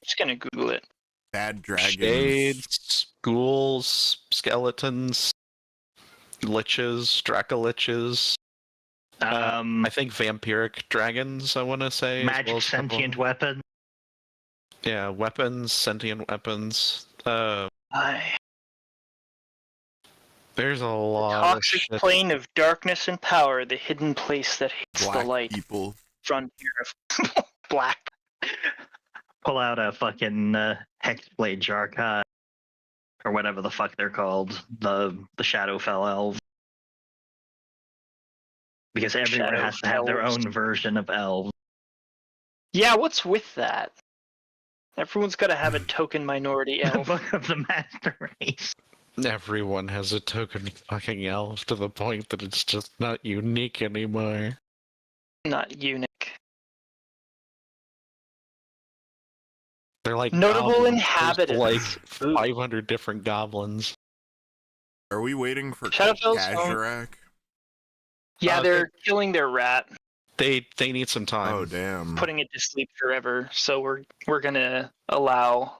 Just gonna Google it. Bad dragons. Shades, ghouls, skeletons, liches, dracoliches. I think vampiric dragons, I want to say. magic as well as sentient weapon. Yeah, weapons, sentient weapons. There's a lot of Toxic shit. plane of darkness and power, the hidden place that hates Black the light. people. Frontier of black. Pull out a fucking hexblade Jarkai, or whatever the fuck they're called, the Shadowfell elves. Because everyone has to have their Shadowfell. own version of elves. Yeah, what's with that? Everyone's got to have a token minority The elf. Book of the Master Race. Everyone has a token fucking elf to the point that it's just not unique anymore. Not unique. They're like Notable goblins. inhabitants. There's Ooh. like 500 different goblins. Are we waiting for Shadowfell's Kazurak? Yeah, they're killing their rat, They need some time. Oh damn. putting it to sleep forever. So we're gonna allow.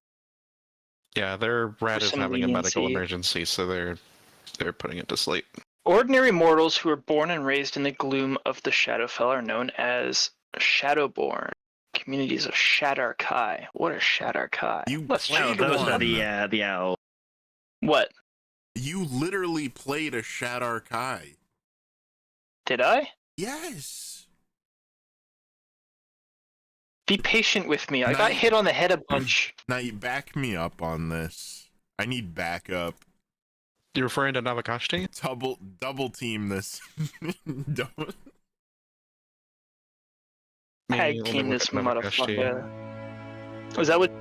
Yeah, their rat is some having a medical leniency. emergency, so they're putting it to sleep. Ordinary mortals who are born and raised in the gloom of the Shadowfell are known as Shadowborn. Communities of Shadarkai. What are Shadarkai? You Let's played check Those those are up. the elves. What? You literally played a Shadarkai. Did I? Yes. Be patient with me. I got Nice. hit on the head a bunch. Now you back me up on this. I need backup. You're referring to Navakashti? Double team this. Don't. Tag team this motherfucker. Was that what?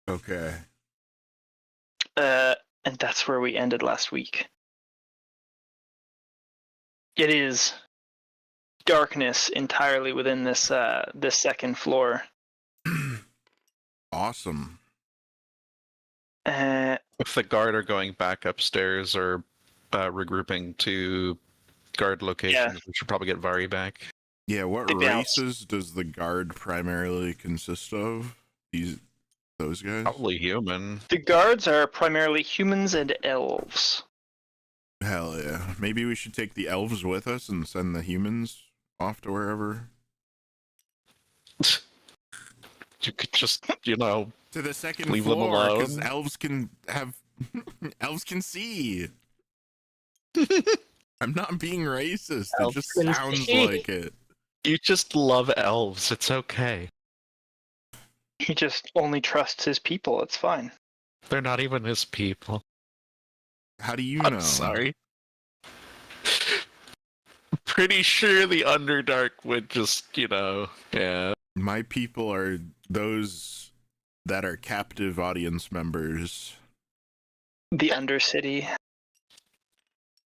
Okay. And that's where we ended last week. It is darkness entirely within this second floor. Awesome. If the guard are going back upstairs or regrouping to guard locations, we should probably get Vari back. Yeah, what They bounce. races does the guard primarily consist of? Those guys? Probably human. The guards are primarily humans and elves. Hell yeah. Maybe we should take the elves with us and send the humans off to wherever. You could just, you know, To the second leave them floor, because alone. elves can have... elves can see! I'm not being racist, it Elves just can sounds see. like it. You just love elves. It's okay. He just only trusts his people. It's fine. They're not even his people. How do you I'm know? sorry. Pretty sure the Underdark would just, you know, yeah. My people are those that are captive audience members, The Undercity.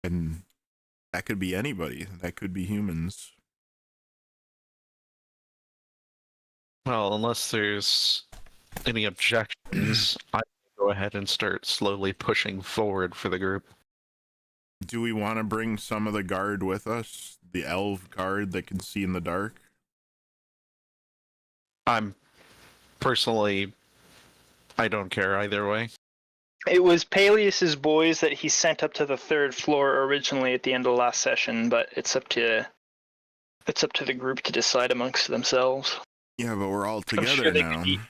and that could be anybody. That could be humans. Well, unless there's any objections, I go ahead and start slowly pushing forward for the group. Do we want to bring some of the guard with us? The elf guard that can see in the dark? I'm personally, I don't care either way. It was Paelias' boys that he sent up to the third floor originally at the end of last session, but it's up to the group to decide amongst themselves. Yeah, but we're all I'm together sure they now. could be,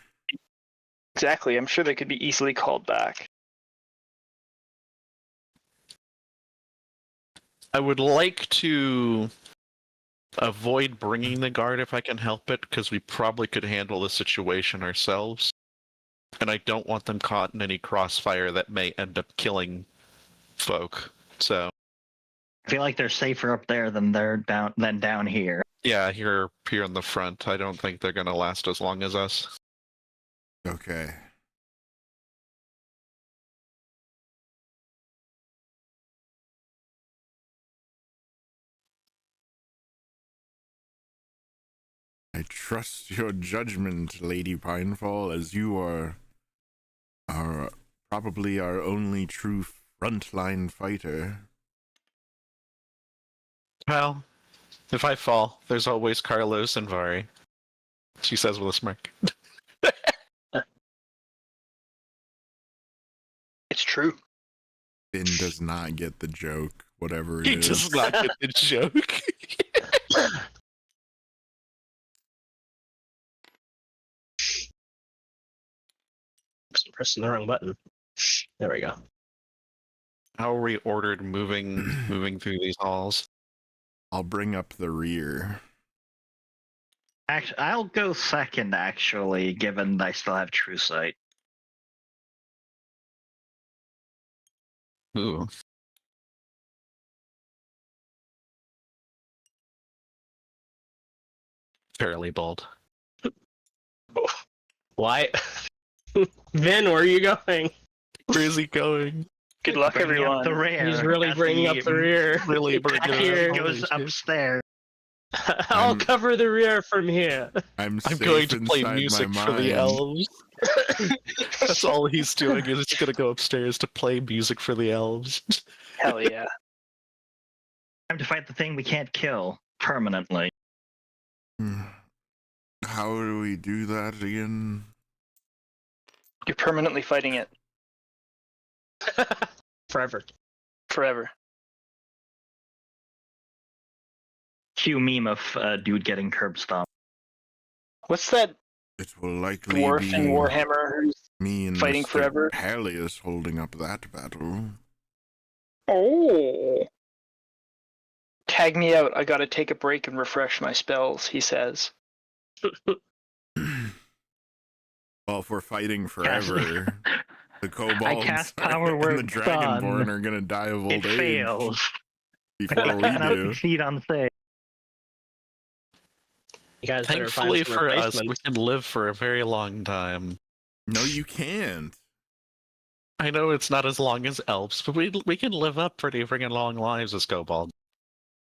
exactly. I'm sure they could be easily called back. I would like to avoid bringing the guard if I can help it, because we probably could handle the situation ourselves. And I don't want them caught in any crossfire that may end up killing folk. So I feel like they're safer up there than down here. yeah, here in the front, I don't think they're gonna last as long as us. Okay. I trust your judgment, Lady Pinefall, as you are probably our only true frontline fighter. Well, if I fall, there's always Carlos and Vari. She says with a smirk. It's true. Finn does not get the joke, whatever it He is. does not get the joke. Just pressing the wrong button. There we go. How are we ordered moving through these halls? I'll bring up the rear. Actually, I'll go second, actually, given I still have true sight. Ooh. Fairly bold. Why? Vin, where are you going? Where is he going? Good luck, Bringing everyone. up the rear. He's really as bringing up the rear. Really bringing Back it here. up. goes Holy shit. upstairs. I'll I'm- cover the rear from here. I'm I'm safe going to play inside music my for the mind. elves. That's all he's doing is just gonna go upstairs to play music for the elves. Hell yeah. Time to fight the thing we can't kill permanently. How do we do that again? You're permanently fighting it. Forever. Forever. Cue meme of dude getting curb stomped. What's that It will likely dwarf be in Warhammer who's me and fighting Mr. forever? Paelias holding up that battle. Oh. Tag me out. I gotta take a break and refresh my spells, he says. Well, if we're fighting forever, the kobolds I cast power and word the Dragonborn Sun. are gonna die of old It age fails. before we Cannot do. succeed on save. You guys better Thankfully find some for us, we replacements. can live for a very long time. No, you can't. I know it's not as long as elves, but we can live up pretty friggin' long lives as kobold.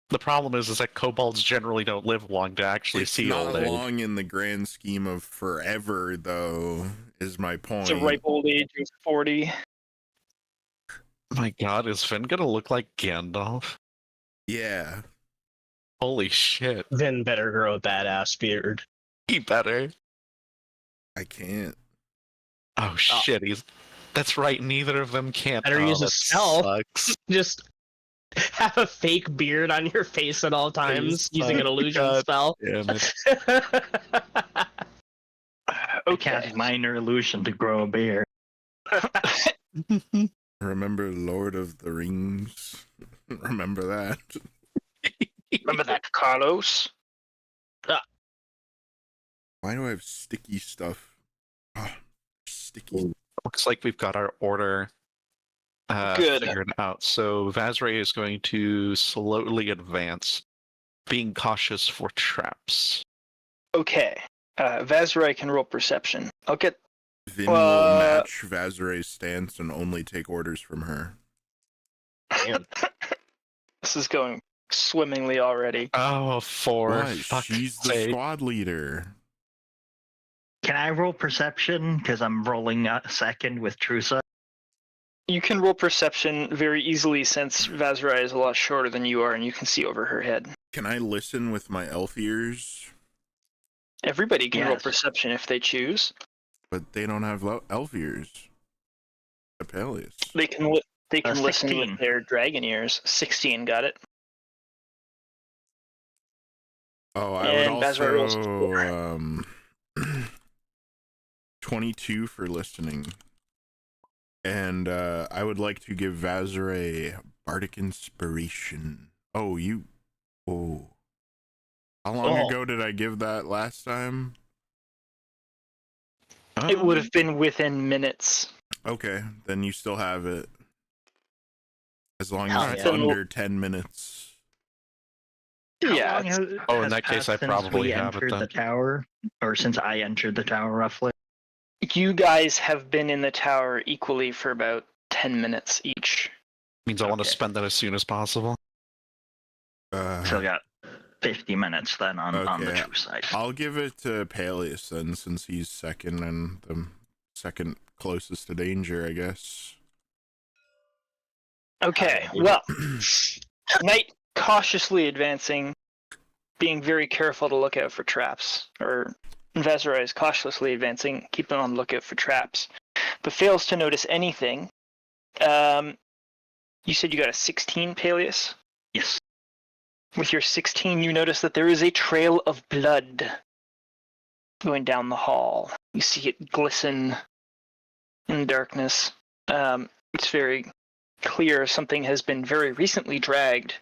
The problem is that kobolds generally don't live long to actually It's see not old age. long in the grand scheme of forever, though, is my point. It's a ripe old age of 40. My god, is Finn gonna look like Gandalf? Yeah. Holy shit. Vin better grow a badass beard. He better. I can't. Oh shit, that's right, neither of them can't. Better use a that spell. sucks. Just have a fake beard on your face at all times using an illusion God spell. damn it. I cast minor illusion to grow a beard. Remember Lord of the Rings? Remember that? Remember that, Carlos? Why do I have sticky stuff? Oh, sticky. Looks like we've got our order Good. figured out. So Vaszerei is going to slowly advance, being cautious for traps. Okay. Vaszerei can roll perception. I'll get... Vin will match Vazerei's stance and only take orders from her. Damn. This is going swimmingly already. Oh, for What? fuck's She's the sake. squad leader. Can I roll perception? Because I'm rolling second with Trusa. You can roll perception very easily since Vaszerei is a lot shorter than you are and you can see over her head. Can I listen with my elf ears? Everybody can roll Yes. perception if they choose. But they don't have elf ears. Paelias. They can listen 16. with their dragon ears. 16, got it. Oh, I And would Vaszerei rolls also 22 for listening. And I would like to give Vaszerei Bardic Inspiration. Oh. How long ago did I give that last time? It would have been within minutes. Okay, then you still have it. As long Hell as it's yeah. under 10 minutes. How Yeah, long it's- has- Oh, in has that case, passed I since probably we have it entered then. the tower, or since I entered the tower, roughly. You guys have been in the tower equally for about 10 minutes each. Means I want to Okay. spend that as soon as possible. So I got 50 minutes then on the Okay. true side. I'll give it to Paelias then, since he's second and the second closest to danger, I guess. Okay, well, Knight cautiously advancing, being very careful to look out for traps, or Vaszerei is cautiously advancing, keeping on the lookout for traps, but fails to notice anything. You said you got a 16, Paelias? Yes. With your 16, you notice that there is a trail of blood going down the hall. You see it glisten in the darkness. It's very clear something has been very recently dragged.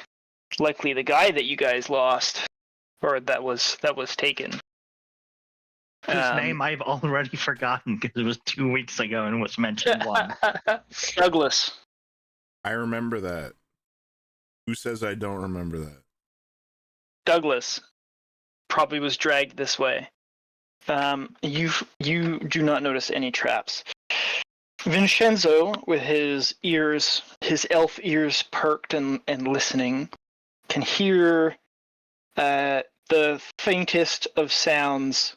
Likely the guy that you guys lost, or that was taken. Whose name I've already forgotten because it was 2 weeks ago and was mentioned once. Douglas. I remember that. Who says I don't remember that? Douglas probably was dragged this way. You do not notice any traps. Vinshenzo, with his elf ears perked and listening, can hear the faintest of sounds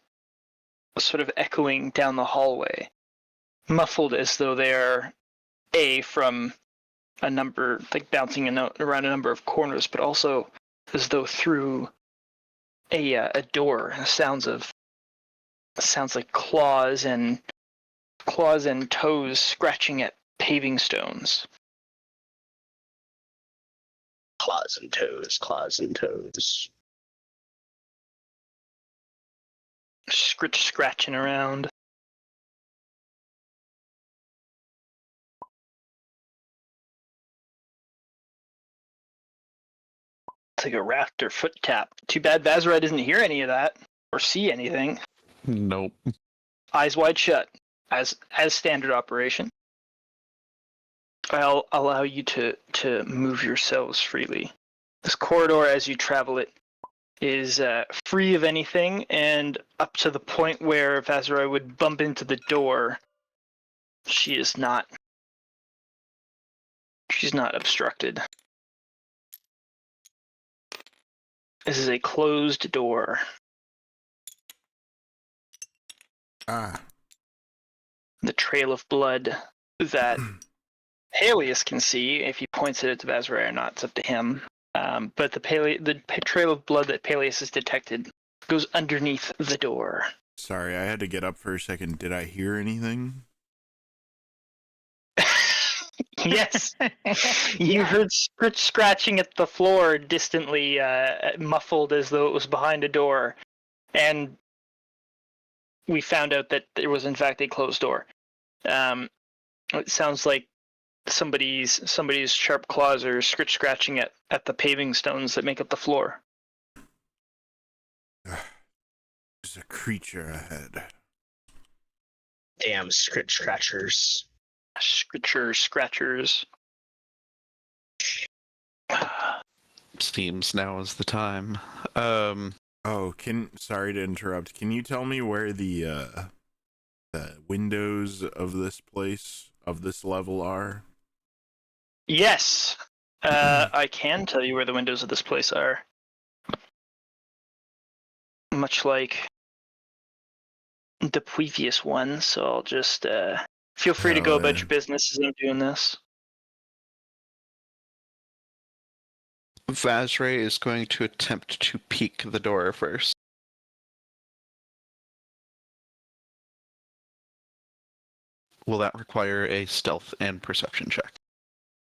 sort of echoing down the hallway, muffled as though they are from a number, like bouncing around a number of corners, but also as though through a door. Sounds like claws and toes scratching at paving stones. Claws and toes. Scratching around. It's like a raptor foot tap. Too bad Vaszerei doesn't hear any of that or see anything. Nope. Eyes wide shut, as standard operation. I'll allow you to move yourselves freely. This corridor, as you travel it, is free of anything, and up to the point where Vaszerei would bump into the door, she's not obstructed. This is a closed door. Ah. The trail of blood that Paelias can see, if he points it at Vaszerei or not, it's up to him. But the trail of blood that Paelias has detected goes underneath the door. Sorry, I had to get up for a second. Did I hear anything? Yes, you heard scratching at the floor, distantly muffled as though it was behind a door, and we found out that there was in fact a closed door. It sounds like somebody's sharp claws are scratching at the paving stones that make up the floor. There's a creature ahead. Damn scratchers. Scratchers. Seems now is the time. Oh, sorry to interrupt. Can you tell me where the windows of this place, of this level are? Yes, I can tell you where the windows of this place are. Much like the previous one, so I'll just feel free to go about your business as I'm doing this. Vaszerei is going to attempt to peek the door first. Will that require a stealth and perception check?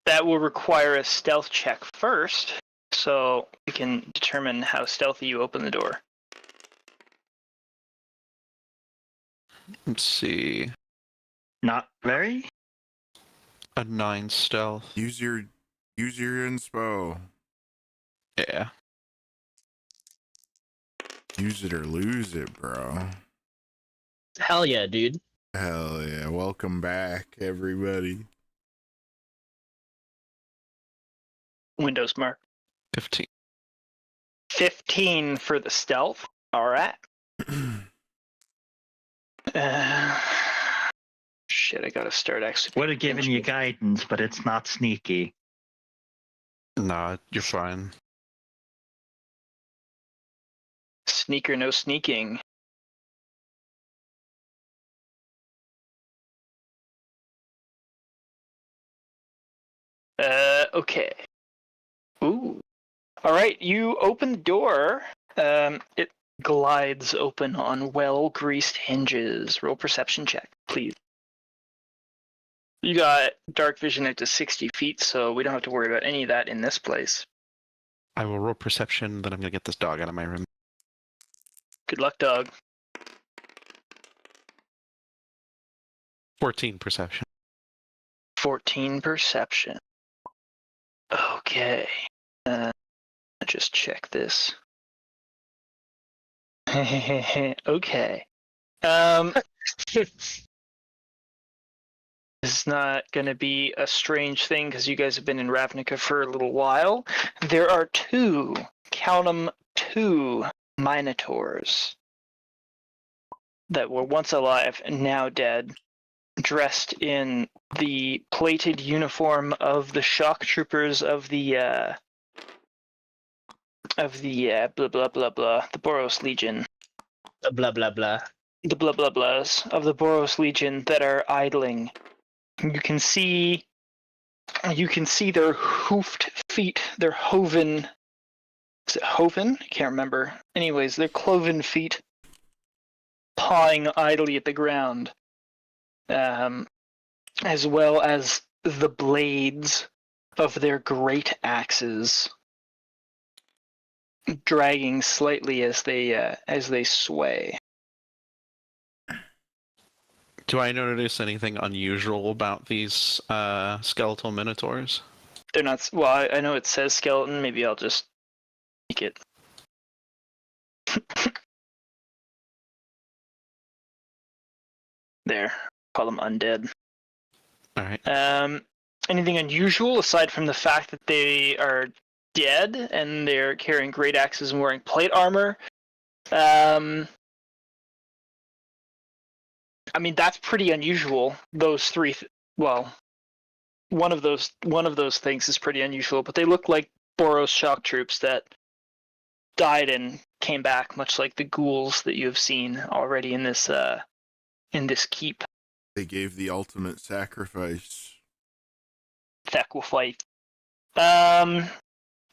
That will require a stealth check first, so we can determine how stealthy you open the door. Let's see. Not very? A 9 stealth. Use your inspo. Yeah. Use it or lose it, bro. Hell yeah, dude. Hell yeah. Welcome back, everybody. Windows mark. 15. 15 for the stealth. All right. Shit, I gotta start actually. Would have given you guidance, but it's not sneaky. Nah, you're fine. Sneaker, no sneaking. Okay. Ooh. All right, you open the door. It glides open on well-greased hinges. Roll perception check, please. You got dark vision out to 60 feet, so we don't have to worry about any of that in this place. I will roll perception, then I'm gonna get this dog out of my room. Good luck, dog. 14 perception. 14 perception. Okay. Just check this. Okay. This is not going to be a strange thing because you guys have been in Ravnica for a little while. There are count 'em, two Minotaurs that were once alive and now dead, dressed in the plated uniform of the shock troopers of the blah blah blah blah, the Boros Legion. Blah blah blah. The blah blah blahs of the Boros Legion that are idling. You can see their hoofed feet, their hoven. Is it hoven? I can't remember. Anyways, their cloven feet pawing idly at the ground. As well as the blades of their great axes dragging slightly as they sway. Do I notice anything unusual about these skeletal minotaurs? They're not. Well, I know it says skeleton. Maybe I'll just make it. There. Call them undead. All right. Anything unusual aside from the fact that they are dead, and they're carrying great axes and wearing plate armor. I mean, that's pretty unusual. Those three, well, one of those things is pretty unusual, but they look like Boros shock troops that died and came back, much like the ghouls that you have seen already in this keep. They gave the ultimate sacrifice. Sacrifice.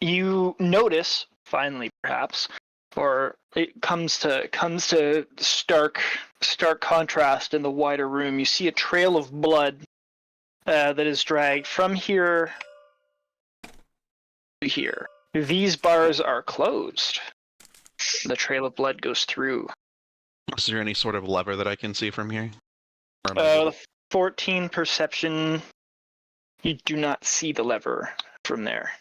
You notice, finally, perhaps, or it comes to stark contrast in the wider room. You see a trail of blood that is dragged from here to here. These bars are closed. The trail of blood goes through. Is there any sort of lever that I can see from here? 14 perception. You do not see the lever from there.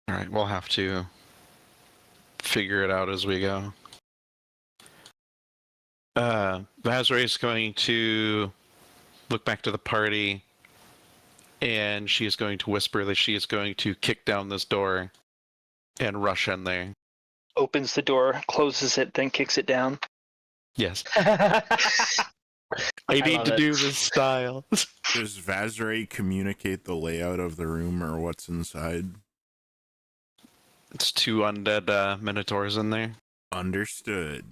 All right, we'll have to figure it out as we go. Vaszerei is going to look back to the party, and she is going to whisper that she is going to kick down this door and rush in there. Opens the door, closes it, then kicks it down. Yes. I need to do this style. Does Vaszerei communicate the layout of the room or what's inside? It's 2 undead minotaurs in there. Understood.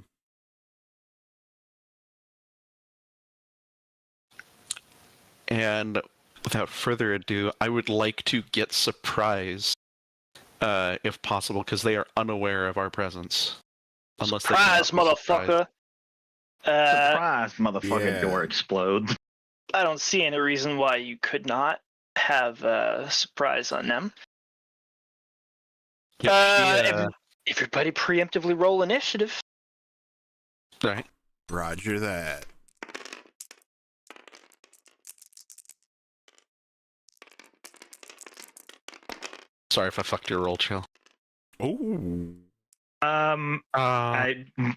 And without further ado, I would like to get surprised, if possible, because they are unaware of our presence. Unless Surprise, motherfucker! Surprise, motherfucker, yeah. door explodes. I don't see any reason why you could not have a surprise on them. Everybody preemptively roll initiative. Right. Roger that. Sorry if I fucked your roll, Chill. Oh.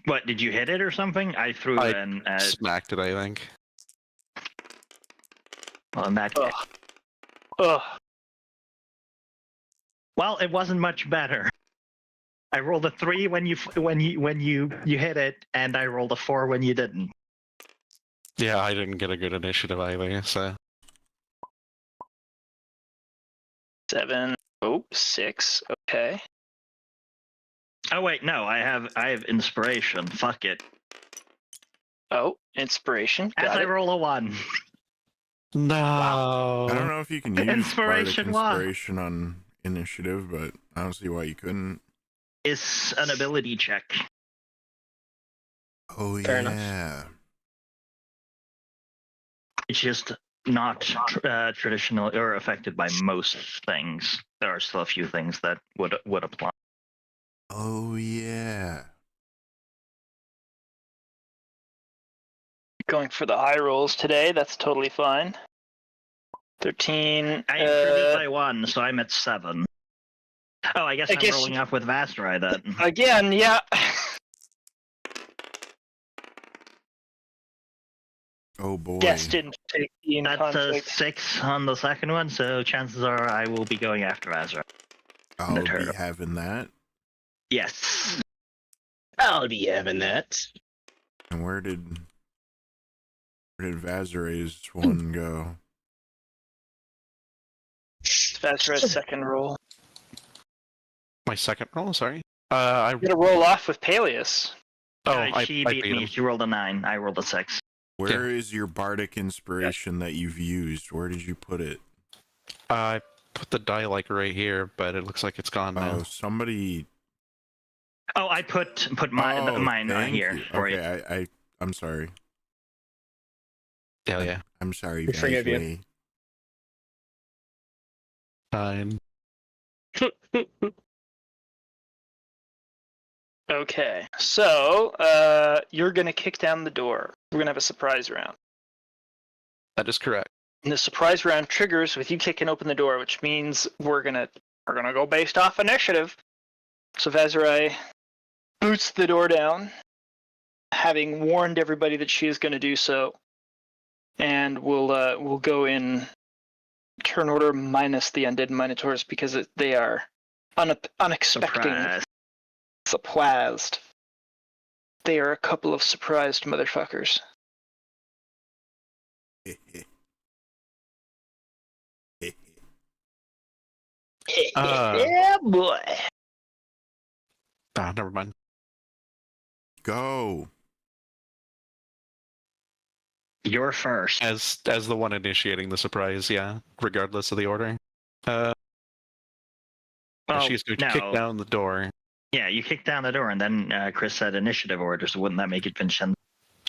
What, did you hit it or something? I threw in. Smacked it, I think. Well, in that case. Ugh. Well, it wasn't much better. I rolled a 3 when you hit it, and I rolled a 4 when you didn't. Yeah, I didn't get a good initiative either, so. 7. Oh, 6. Okay. Oh wait, no, I have inspiration. Fuck it. Oh, inspiration. As Got I it. roll a 1. No. I don't know if you can use Inspiration inspiration on initiative, but I don't see why you couldn't. It's an ability check. Oh, Fair yeah. It's just not traditional or affected by most things. There are still a few things that would apply. Oh, yeah. Going for the high rolls today. That's totally fine. 13. I improved by 1, so I'm at 7. Oh, I guess I'm rolling off with Vaszerei then. Again, yeah. Oh, boy. Destined to take the in That's a conflict. 6 on the second one, so chances are I will be going after Vaszerei. I'll be turtle. having that. Yes. I'll be having that. And where did Vazerei's one go? Vaszerei's second roll. My second roll, sorry. I I'm gonna roll off with Paelias. She I beat me. him. She rolled a 9. I rolled a 6. Where is your bardic inspiration that you've used? Where did you put it? I put the die like right here, but it looks like it's gone now. Oh, somebody. Oh, I put mine thank here you. for you. Okay, I'm sorry. Hell yeah. I'm sorry, We forgive you. Vaszerei. Fine. Okay, so you're gonna kick down the door. We're gonna have a surprise round. That is correct. And the surprise round triggers with you kicking open the door, which means we're gonna go based off initiative. So Vaszerei boots the door down, having warned everybody that she is going to do so, and we'll go in turn order minus the undead minotaurs because they are unexpecting, surprised. They are a couple of surprised motherfuckers. Yeah, boy. Ah, never mind. Go. You're first. As the one initiating the surprise, yeah, regardless of the order. She's going to kick down the door. Yeah, you kicked down the door, and then Chris said initiative order, so wouldn't that make it Vinshenzo?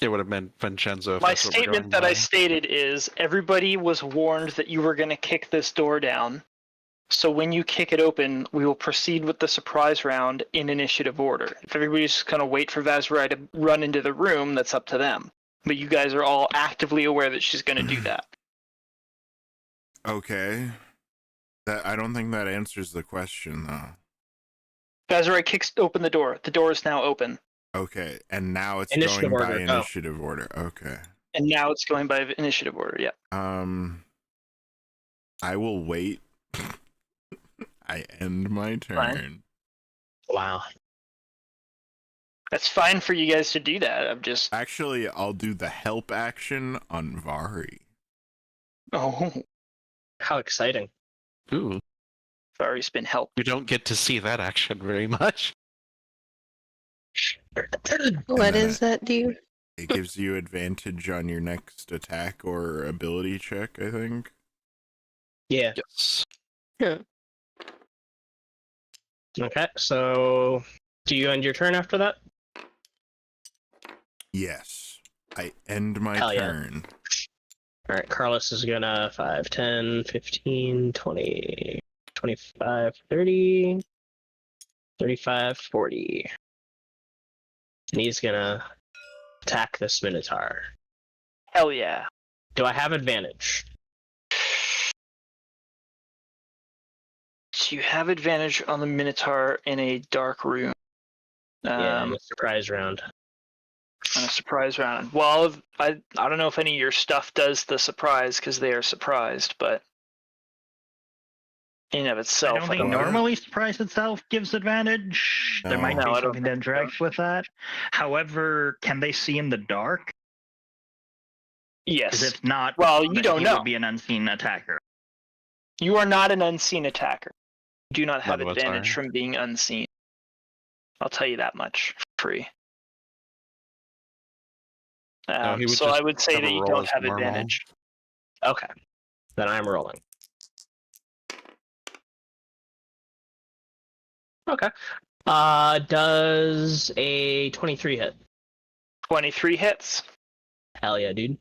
It would have been Vinshenzo. My statement that I stated is everybody was warned that you were going to kick this door down. So when you kick it open, we will proceed with the surprise round in initiative order. If everybody's just going to wait for Vaszerei to run into the room, that's up to them. But you guys are all actively aware that she's going to do that. Okay. I don't think that answers the question, though. Vaszerei kicks open the door. The door is now open. Okay, and now it's Initiative going by order. initiative order. Okay. And now it's going by initiative order, yeah. I will wait. I end my turn. Fine. Wow. That's fine for you guys to do that. I'm just... Actually, I'll do the help action on Vari. Oh, How exciting. Ooh, Vari's been helped. you don't get to see that action very much. What does that do? It gives you advantage on your next attack or ability check, I think. Yeah. Yes. Okay, so do you end your turn after that? Yes. I end my Hell yeah. turn. All right, Carlos is gonna 5, 10, 15, 20, 25, 30, 35, 40. And he's gonna attack this Minotaur. Hell yeah. Do I have advantage? So you have advantage on the Minotaur in a dark room. Yeah, in the surprise round. On a surprise round. Well, I don't know if any of your stuff does the surprise because they are surprised, but in and of itself, I don't think normally surprise itself gives advantage. There might No, be I don't something that interacts with that. However, can they see in the dark? Yes. Because if not, Well, you then don't he know. would be an unseen attacker. You are not an unseen attacker. You do not have None of us advantage are. from being unseen. I'll tell you that much for free. No, he would So just I would say have a that you roll don't as have normal. advantage. Okay. Then I'm rolling. Okay. Does a 23 hit? 23 hits. Hell yeah, dude.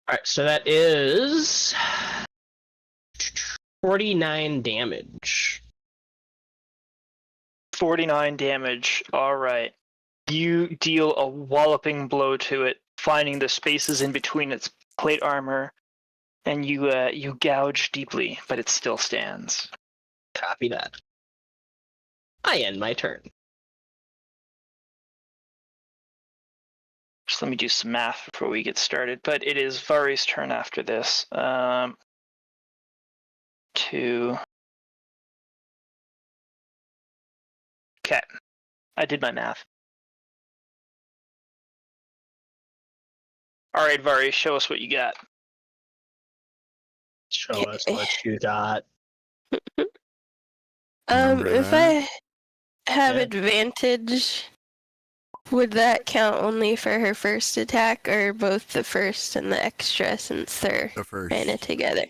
Alright, so that is 49 damage. 49 damage. All right. You deal a walloping blow to it, finding the spaces in between its plate armor, and you gouge deeply, but it still stands. Copy that. I end my turn. Just let me do some math before we get started. But it is Vari's turn after this. Okay. I did my math. Alright, Vari, show us what you got. Show us what you got. Remember If that? I have Yeah. advantage, would that count only for her first attack, or both the first and the extra since they're The first. kind of together?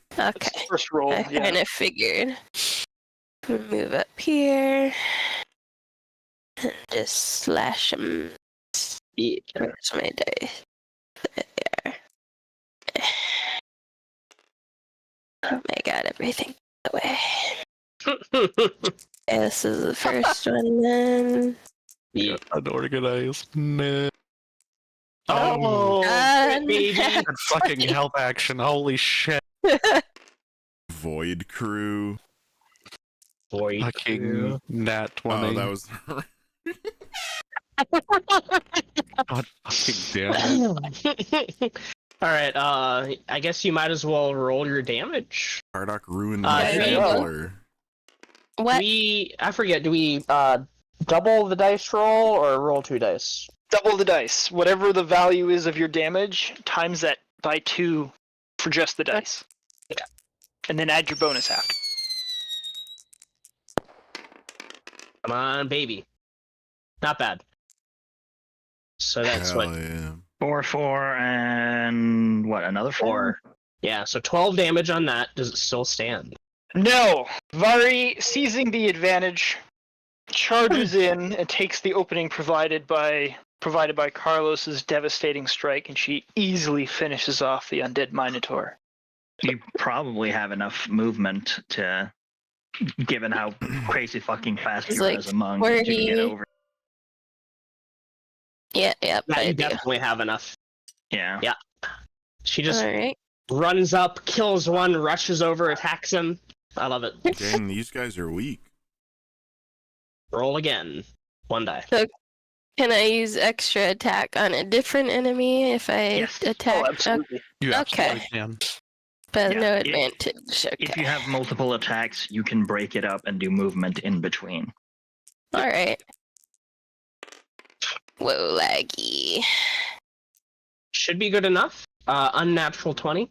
That's Okay, the first roll. I Yeah. kind of figured. Move up here. And just slash them. Yeah. Where's my dice? There. Oh my god, everything away. Yeah, this is the first one then. Yeah. Unorganized. Nah. Oh, baby. That fucking help action. Holy shit. Void Crew. Void Fucking Crew. nat 20. Oh, that was. God fucking damn it. All right. I guess you might as well roll your damage. Kardoc ruined There my you go. Shambler. What? I forget. Do we double the dice roll or roll 2 dice? Double the dice. Whatever the value is of your damage, times that by 2 for just the dice. Yeah. And then add your bonus after. Come on, baby. Not bad. So that's Hell what. yeah. 4, 4, and what? Another 4. Yeah. So 12 damage on that. Does it still stand? No! Vari, seizing the advantage, charges in and takes the opening provided by Carlos's devastating strike, and she easily finishes off the undead Minotaur. You probably have enough movement to, given how crazy fucking fast It's you are like as a monk, that you can get 40. over. Yeah, Yeah, I you do. definitely have enough. Yeah. Yeah. She just Alright. runs up, kills one, rushes over, attacks him. I love it. Dang, these guys are weak. Roll again. 1 die. Can I use extra attack on a different enemy if I Yes. attack? You Okay. absolutely can. But Yeah, no if- advantage. Okay. If you have multiple attacks, you can break it up and do movement in between. Alright. Whoa, laggy. Should be good enough. Unnatural 20.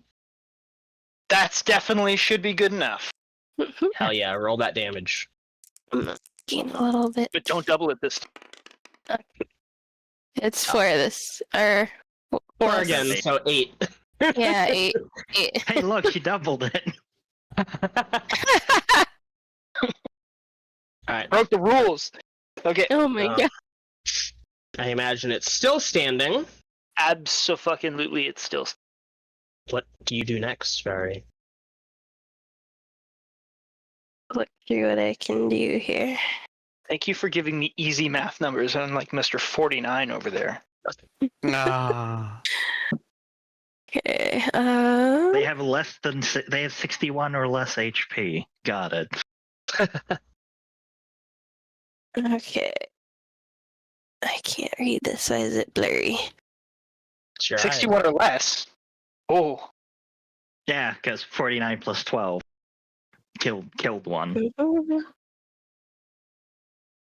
That's definitely should be good enough. Hell yeah, roll that damage. Gain a little bit. But don't double it this time. It's 4 this. Or. 4 plus- again, so 8. Yeah, 8. Hey, look, she doubled it. Alright, Broke the rules! Okay, Oh my Uh, god. I imagine it's still standing. abso-fucking-lutely it's still... What do you do next, Vari? Look through what I can do here. Thank you for giving me easy math numbers, unlike Mr. 49 over there. Nah. Okay. They have less than they have 61 or less HP. Got it. Okay. I can't read this. Why is it blurry? It's your 61 or less? Oh. Yeah, because 49 plus 12 killed one.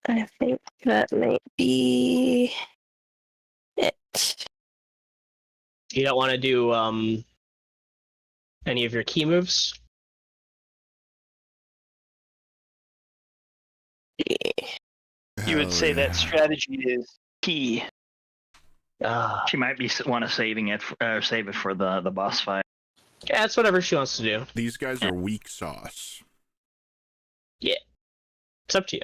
I think that might be it. You don't want to do any of your key moves? You would Hell say yeah. that strategy is key. Ah, She might be want to save it for the boss fight. yeah, it's whatever she wants to do. These guys are weak sauce. It's up to you.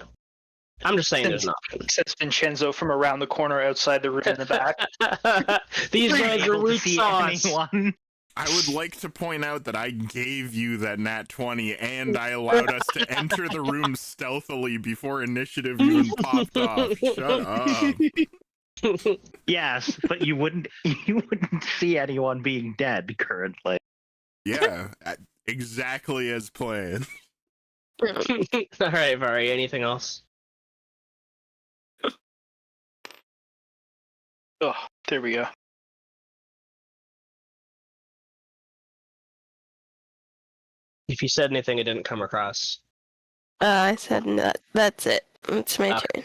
I'm just saying there's an option. Says Vinshenzo from around the corner outside the room in the back. These guys are Able to weak see sauce. anyone. I would like to point out that I gave you that nat 20 and I allowed us to enter the room stealthily before initiative even popped off. Shut up. Yes, but you wouldn't see anyone being dead currently. Yeah, exactly as planned. All right, Vari. Anything else? Oh, there we go. If you said anything, it didn't come across. I said that. That's it. It's my Okay. turn.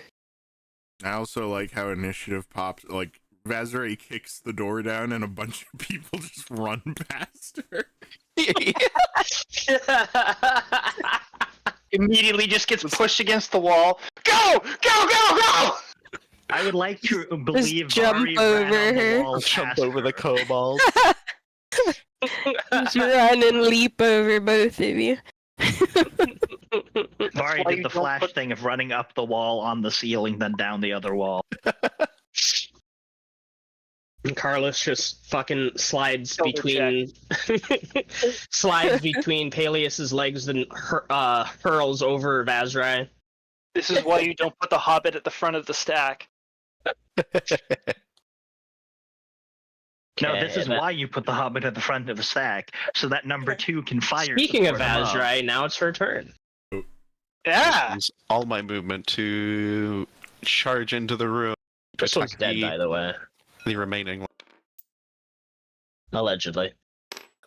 I also like how initiative pops, like, Vaszerei kicks the door down and a bunch of people just run past her. Immediately just gets pushed against the wall. Go! Go, go, go! I would like to believe jump Vari over ran on the her. wall Jump past over the kobold. Just run and leap over both of you. Vari why did you the don't Flash put- thing of running up the wall on the ceiling, then down the other wall. And Carlos just fucking slides Shoulder between Paelias's legs and hurls over Vaszerei. This is why you don't put the Hobbit at the front of the stack. No, this is Okay, why you put the Hobbit at the front of the stack, so that number 2 can fire. Speaking of support him up. Vaszerei, now it's her turn. Yeah! Use all my movement to charge into the room This one's attack dead, by the way. the remaining one. Allegedly.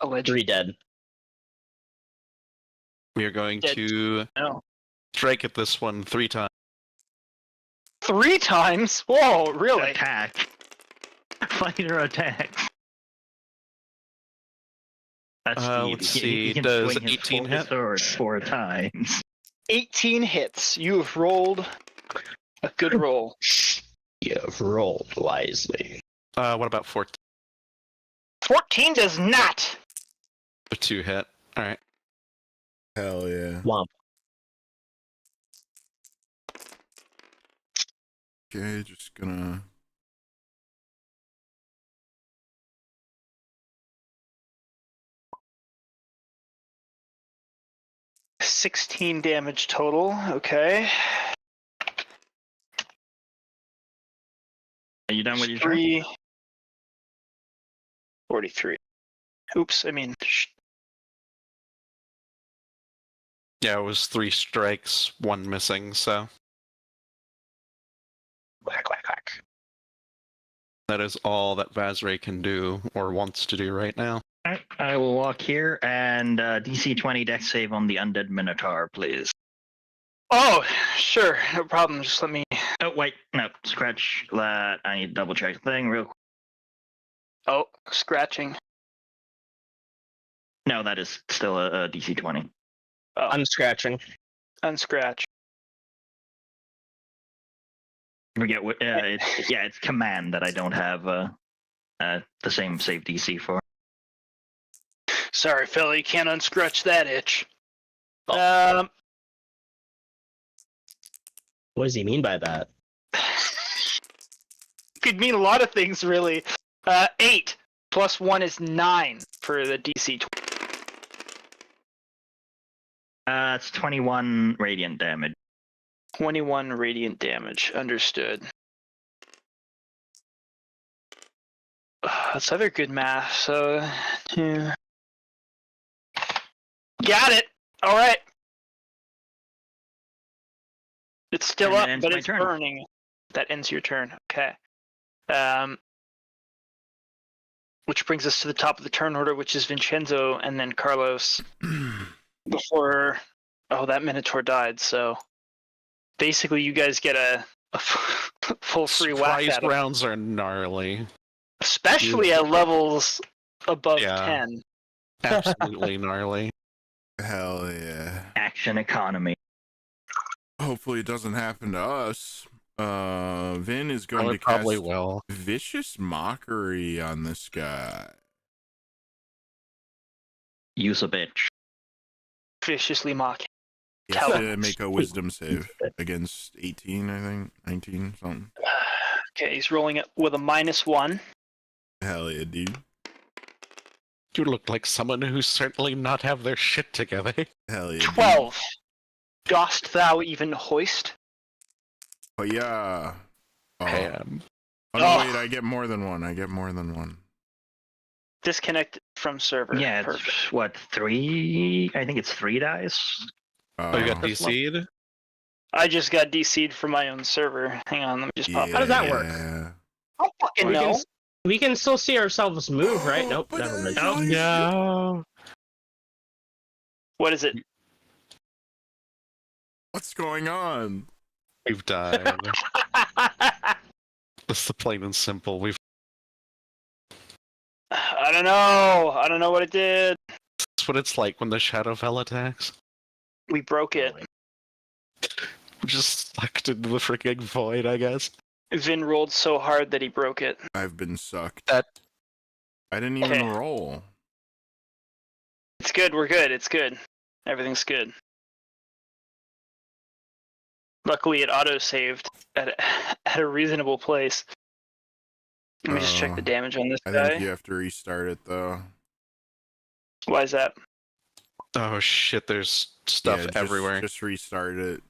Allegedly. 3 dead. We are going Dead. to No. strike at this one 3 times. 3 times? Whoa, really? Attack. Fighter attack. That's let's see, He can does swing his 18 full hit? sword 4 times. 18 hits. You have rolled a good roll. You have rolled wisely. What about 14? 14 does not. A 2 hit. Alright. Hell yeah. Womp. Okay, just gonna. $16 damage total. Okay. Are you done with your turn? 3. 43. Oops, I mean, Yeah, it was 3 strikes, 1 missing, so Whack, whack, whack. that is all that Vaszerei can do, or wants to do right now. Alright, I will walk here and DC 20 dex save on the undead minotaur, please. oh, sure, no problem. Just let me. Oh wait, no, scratch that. I need to double check the thing real quick. Oh, scratching. No, that is still a DC 20. Oh, I'm scratching. unscratch. Forget what. It's command that I don't have the same save DC for. Sorry, fella, you can't unscratch that itch. What does he mean by that? Could mean a lot of things, really. 8 plus 1 is 9 for the DC 20. It's 21 radiant damage. 21 radiant damage. Understood. That's other good math. So, yeah. Got it. All right. It's still And that up, ends but my it's turn. burning. That ends your turn. Okay. Which brings us to the top of the turn order, which is Vinshenzo and then Carlos. Before, that Minotaur died. So basically, you guys get a full free whack Surprise at him, rounds are gnarly. especially at levels above Yeah. 10. Absolutely gnarly. Hell yeah. Action economy. Hopefully it doesn't happen to us. Vin is going Oh, to it probably cast will. Vicious Mockery on this guy. Use a bitch. Viciously mocking. He has to make a wisdom save against 18, I think. 19, something. Okay, he's rolling it with a -1. Hell yeah, dude. You look like someone who certainly not have their shit together. Hell yeah, dude. 12. Dost thou even hoist? Oh, yeah. Oh. Oh, no, Oh. wait, I get more than one. Disconnect from server. Yeah, it's Perfect. what, 3? I think it's 3 dice. Oh, you got That's DC'd? I just got DC'd from my own server. Hang on, let me just pop. How does that work? Yeah. I don't fucking We know. can, we can still see ourselves move, right? Nope, But never mind. I- No. What is it? What's going on? We've died. That's the plain and simple. I don't know. I don't know what it did. That's what it's like when the Shadowfell attacks. We broke it. We're just sucked into the freaking void, I guess. Vin rolled so hard that he broke it. I've been sucked. That I didn't even Okay. roll. It's good. We're good. It's good. Everything's good. Luckily, it auto-saved at a reasonable place. Let me just check the damage on this I guy. think you have to restart it, though. Why is that? oh shit, there's stuff Yeah, everywhere. Just restart it.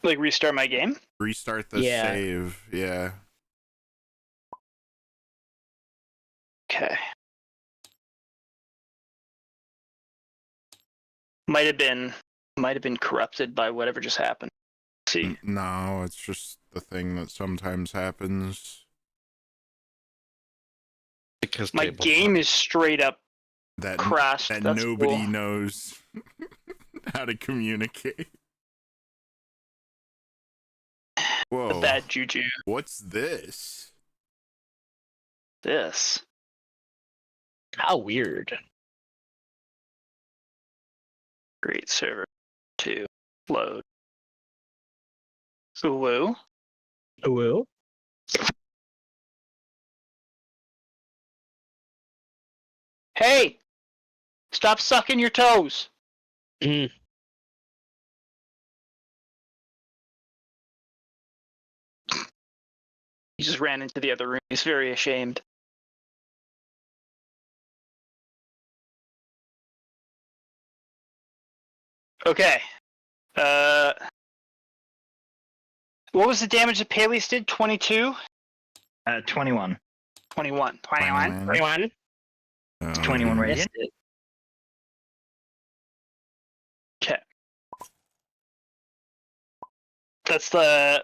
Like restart my game? Restart the Yeah. save. Yeah. Okay. Might have been corrupted by whatever just happened. Let's see. No, it's just the thing that sometimes happens? Because My tabletop. game is straight up That crashed. that That's nobody cool. knows how to communicate. Whoa! The bad juju. What's this? This. How weird. Great server 2. Load. Ooh. Ooh. Hey! Stop sucking your toes! Mm. He just ran into the other room. He's very ashamed. Okay. What was the damage that Paelias did? 22? 21. 21. 21. Oh, 21 yeah. radiant. Okay. That's the...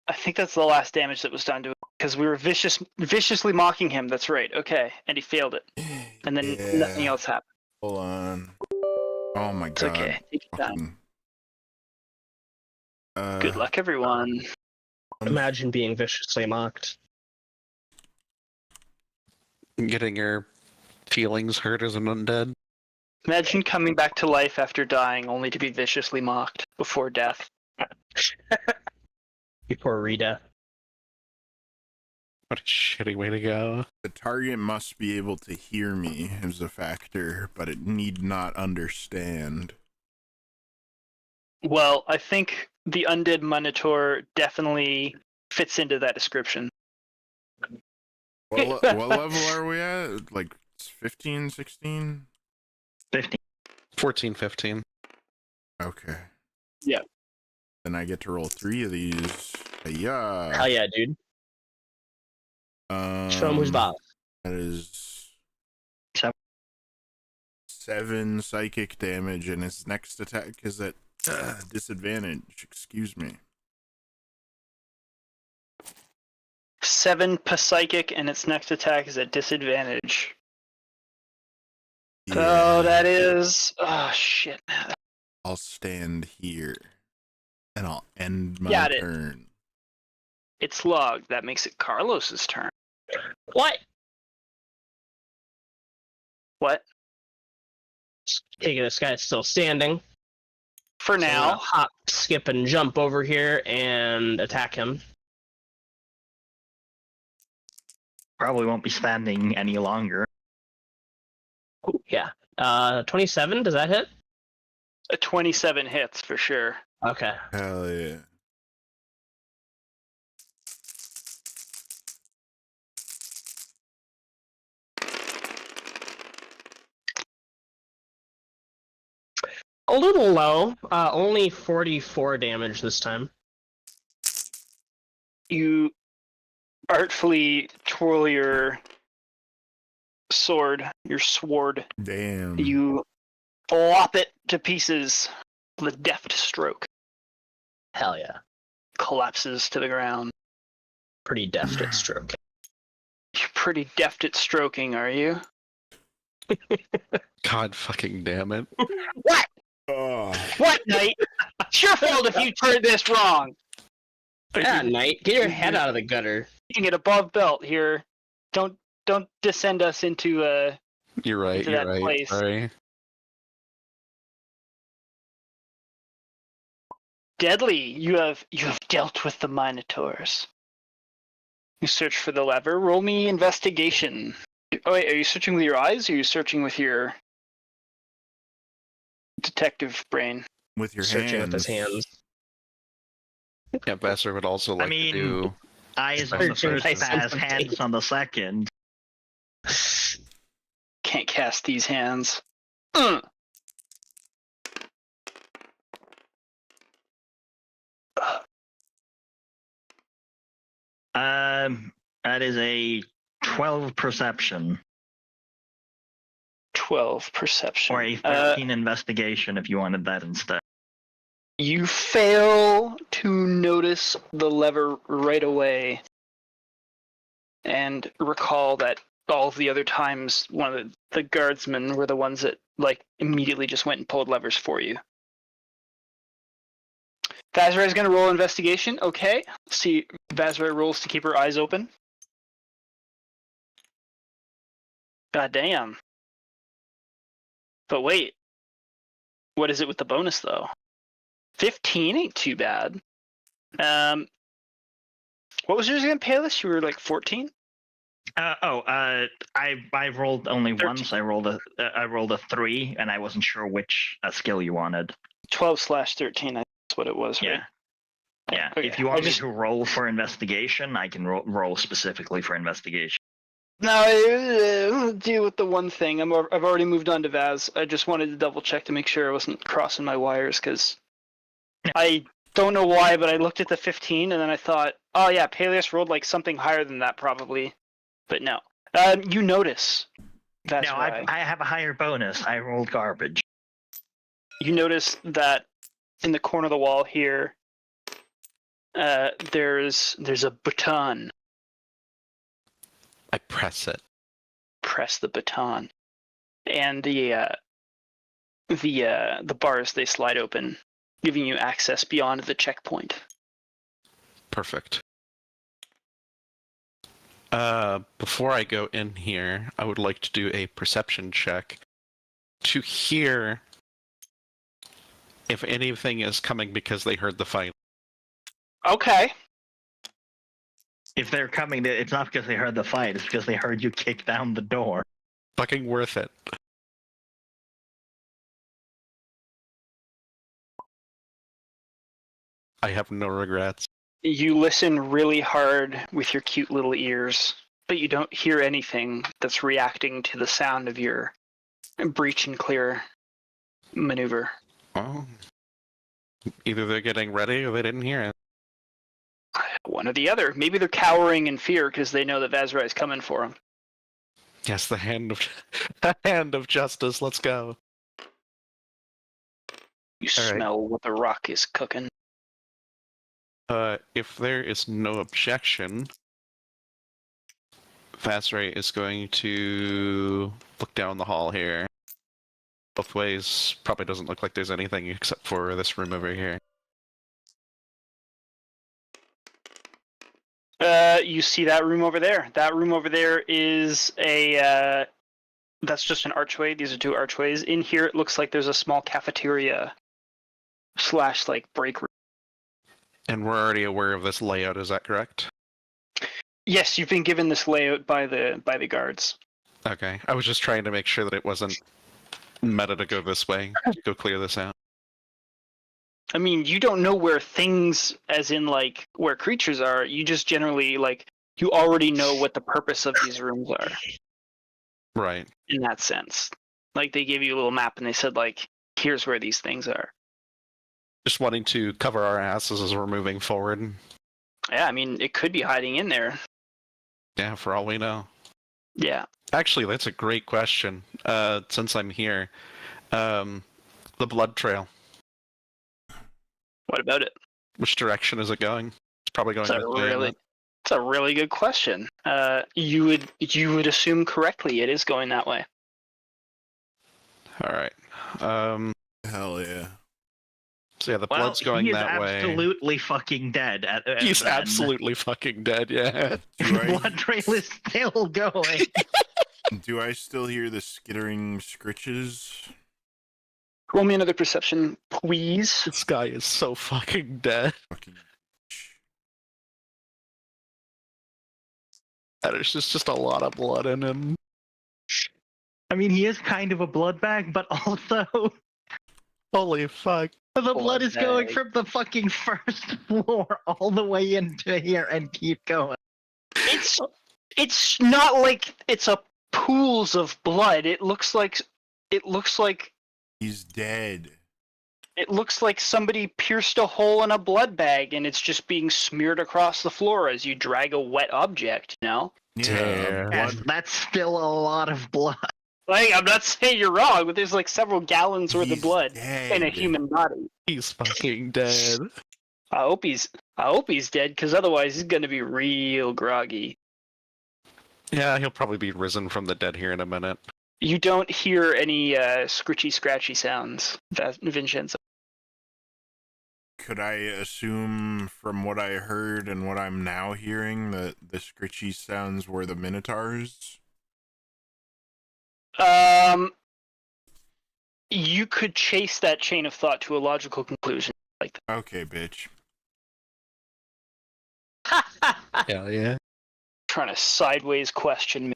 I think that's the last damage that was done to him. Because we were viciously mocking him. That's right. Okay. And he failed it. And then Yeah. nothing else happened. Hold on. Oh my It's god. okay. Take your time. Fucking, Good luck, everyone. Imagine being viciously mocked. Getting your feelings hurt as an undead. Imagine coming back to life after dying only to be viciously mocked before death. Before Rita. What a shitty way to go. The target must be able to hear me as a factor, but it need not understand. Well, I think the undead Minotaur definitely fits into that description. What level are we at? Like 15, 16? 15. 14, 15. Okay. Yeah. Then I get to roll 3 of these. Yeah. Hell yeah, dude. Show him who's boss. That is 7. 7 psychic damage, and his next attack is at disadvantage. Excuse me. 7 psychic, and its next attack is at disadvantage. Oh, that is... Oh, shit. I'll stand here, and I'll end my Got it. turn. It's logged. That makes it Carlos's turn. What? What? Hey, this guy's still standing. For So I'm now. gonna hop, skip, and jump over here and attack him. Probably won't be standing any longer. Ooh, yeah. 27, does that hit? A 27 hits, for sure. Okay. Hell yeah. A little low. Only 44 damage this time. You artfully twirl your sword, Damn. You lop it to pieces with a deft stroke. Hell yeah. Collapses to the ground. Pretty deft at stroke. You're pretty deft at stroking, are you? God fucking damn it. What? Oh. What, Knight? It's your fault if you turned this wrong. Yeah, Knight, get your head out of the gutter. You get above belt here. Don't descend us into You're right, Into you're that right. place. Sorry. Deadly. You have dealt with the Minotaurs. You search for the lever. Roll me investigation. Oh wait, are you searching with your eyes or are you searching with your detective brain? With your Searching hands. with his hands. Yeah, Vassar would also like mean, to do... Eyes on the Searching first license pass, plate. hands on the second. Can't cast these hands. That is a 12 perception 12 perception. or a 13 investigation if you wanted that instead. You fail to notice the lever right away and recall that all of the other times one of the guardsmen were the ones that like immediately just went and pulled levers for you. Vaszerei is going to roll investigation. Okay. See, Vaszerei rolls to keep her eyes open. God damn. But wait. What is it with the bonus, though? 15 ain't too bad. What was yours again, Paelias? You were like 14? I rolled only 13. once. I rolled a 3, and I wasn't sure which skill you wanted. 12/13, that's what it was, right? Yeah. Okay. If you want me to roll for investigation, I can roll specifically for investigation. No, deal with the one thing. I've already moved on to Vaz. I just wanted to double check to make sure I wasn't crossing my wires, because I don't know why, but I looked at the 15 and then I thought, oh yeah, Paelias rolled like something higher than that probably, but no. You notice. That's No, why. I have a higher bonus. I rolled garbage. You notice that in the corner of the wall here, there's a baton. I press it. Press the baton, and the bars, they slide open, giving you access beyond the checkpoint. Perfect. Before I go in here, I would like to do a perception check to hear if anything is coming because they heard the fight. Okay. If they're coming, it's not because they heard the fight. It's because they heard you kick down the door. Fucking worth it. I have no regrets. You listen really hard with your cute little ears, but you don't hear anything that's reacting to the sound of your breach and clear maneuver. Well, either they're getting ready or they didn't hear it. One or the other. Maybe they're cowering in fear because they know that Vaszerei is coming for them. Yes, the hand of justice. Let's go. You All right. smell what the rock is cooking. If there is no objection, Vaszerei is going to look down the hall here. Both ways, probably doesn't look like there's anything except for this room over here. You see that room over there. That room over there is that's just an archway. These are two archways. In here, it looks like there's a small cafeteria / like break room. And we're already aware of this layout, is that correct? Yes, you've been given this layout by the guards. Okay, I was just trying to make sure that it wasn't meta to go this way. Go clear this out. I mean, you don't know where things, as in like where creatures are. You just generally like you already know what the purpose of these rooms are. Right. In that sense, like they gave you a little map and they said like, here's where these things are. Just wanting to cover our asses as we're moving forward. Yeah, I mean, it could be hiding in there. Yeah, for all we know. Yeah. Actually, that's a great question. Since I'm here, the blood trail. What about it? Which direction is it going? It's probably going this way, isn't it? It's a really good question. You would assume correctly it is going that way. All right. Hell yeah. So yeah, the blood's going that way. He's absolutely fucking dead. He's absolutely fucking dead, yeah. Blood trail is still going. Do I still hear the skittering scritches? Roll me another perception, please. This guy is so fucking dead. Fucking There's just a lot of blood in him. I mean, he is kind of a blood bag, but also Holy fuck. the blood is going bag. from the fucking first floor all the way into here and keep going. It's not like it's a pools of blood. It looks like he's dead. it looks like somebody pierced a hole in a blood bag and it's just being smeared across the floor as you drag a wet object, you know? Yeah, Damn. Yes, blood, that's still a lot of blood. Like, I'm not saying you're wrong, but there's like several gallons worth of He's blood dead. in a human body. He's fucking dead. I hope he's dead, because otherwise he's gonna be real groggy. Yeah, he'll probably be risen from the dead here in a minute. You don't hear any scritchy scratchy sounds, Vinshenzo. Could I assume from what I heard and what I'm now hearing that the scritchy sounds were the Minotaurs? You could chase that chain of thought to a logical conclusion like that. Okay, bitch. Hell yeah. Trying to sideways question me.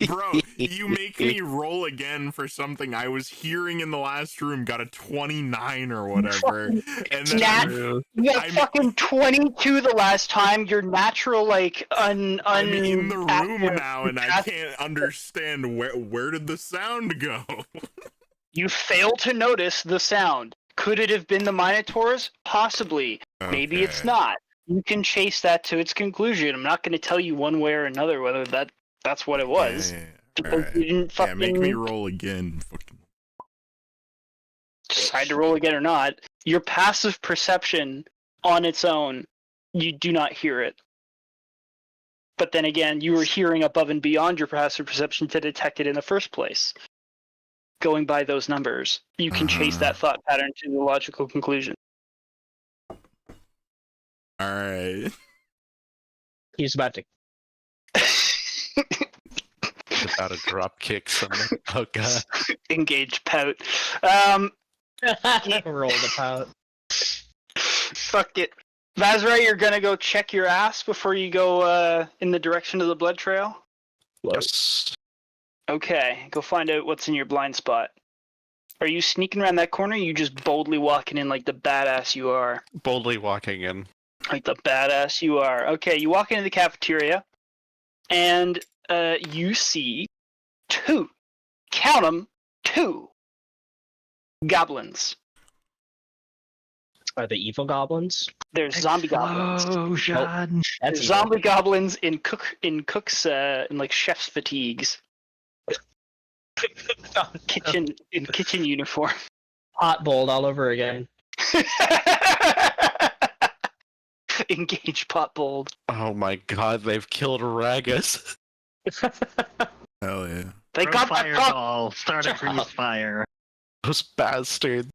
Bro, you make me roll again for something I was hearing in the last room, got a 29 or whatever. And then Nat, I'm you got fucking 22 the last time. Your natural, like, I'm in the room now and I can't understand where did the sound go? You fail to notice the sound. Could it have been the Minotaurs? Possibly. Maybe it's Okay. not. You can chase that to its conclusion. I'm not going to tell you one way or another whether that's what it was. Yeah. Because Alright. you didn't Yeah, fucking make me roll again. Fucking. decide to roll again or not. Your passive perception on its own, you do not hear it. But then again, you were hearing above and beyond your passive perception to detect it in the first place. Going by those numbers, you can chase that thought pattern to the logical conclusion. Alright. He's about to. He's about to drop kick someone. Oh god. Engage pout. Roll the pout. Fuck it. Vaszerei, you're gonna go check your ass before you go in the direction of the blood trail? Yes. Okay, go find out what's in your blind spot. Are you sneaking around that corner, or are you just boldly walking in like the badass you are? Boldly walking in. Like the badass you are. Okay, you walk into the cafeteria, and you see two. Count them, two. Goblins. Are the evil goblins? There's zombie goblins. Explosion. That's evil. Zombie goblins in cooks in like chef's fatigues. kitchen uniform. Hot bold all over again. Engage potbold. Oh my god, they've killed Ragus. Hell yeah. They Throw got the cook. fireball. Start a freeze fire. Those bastards.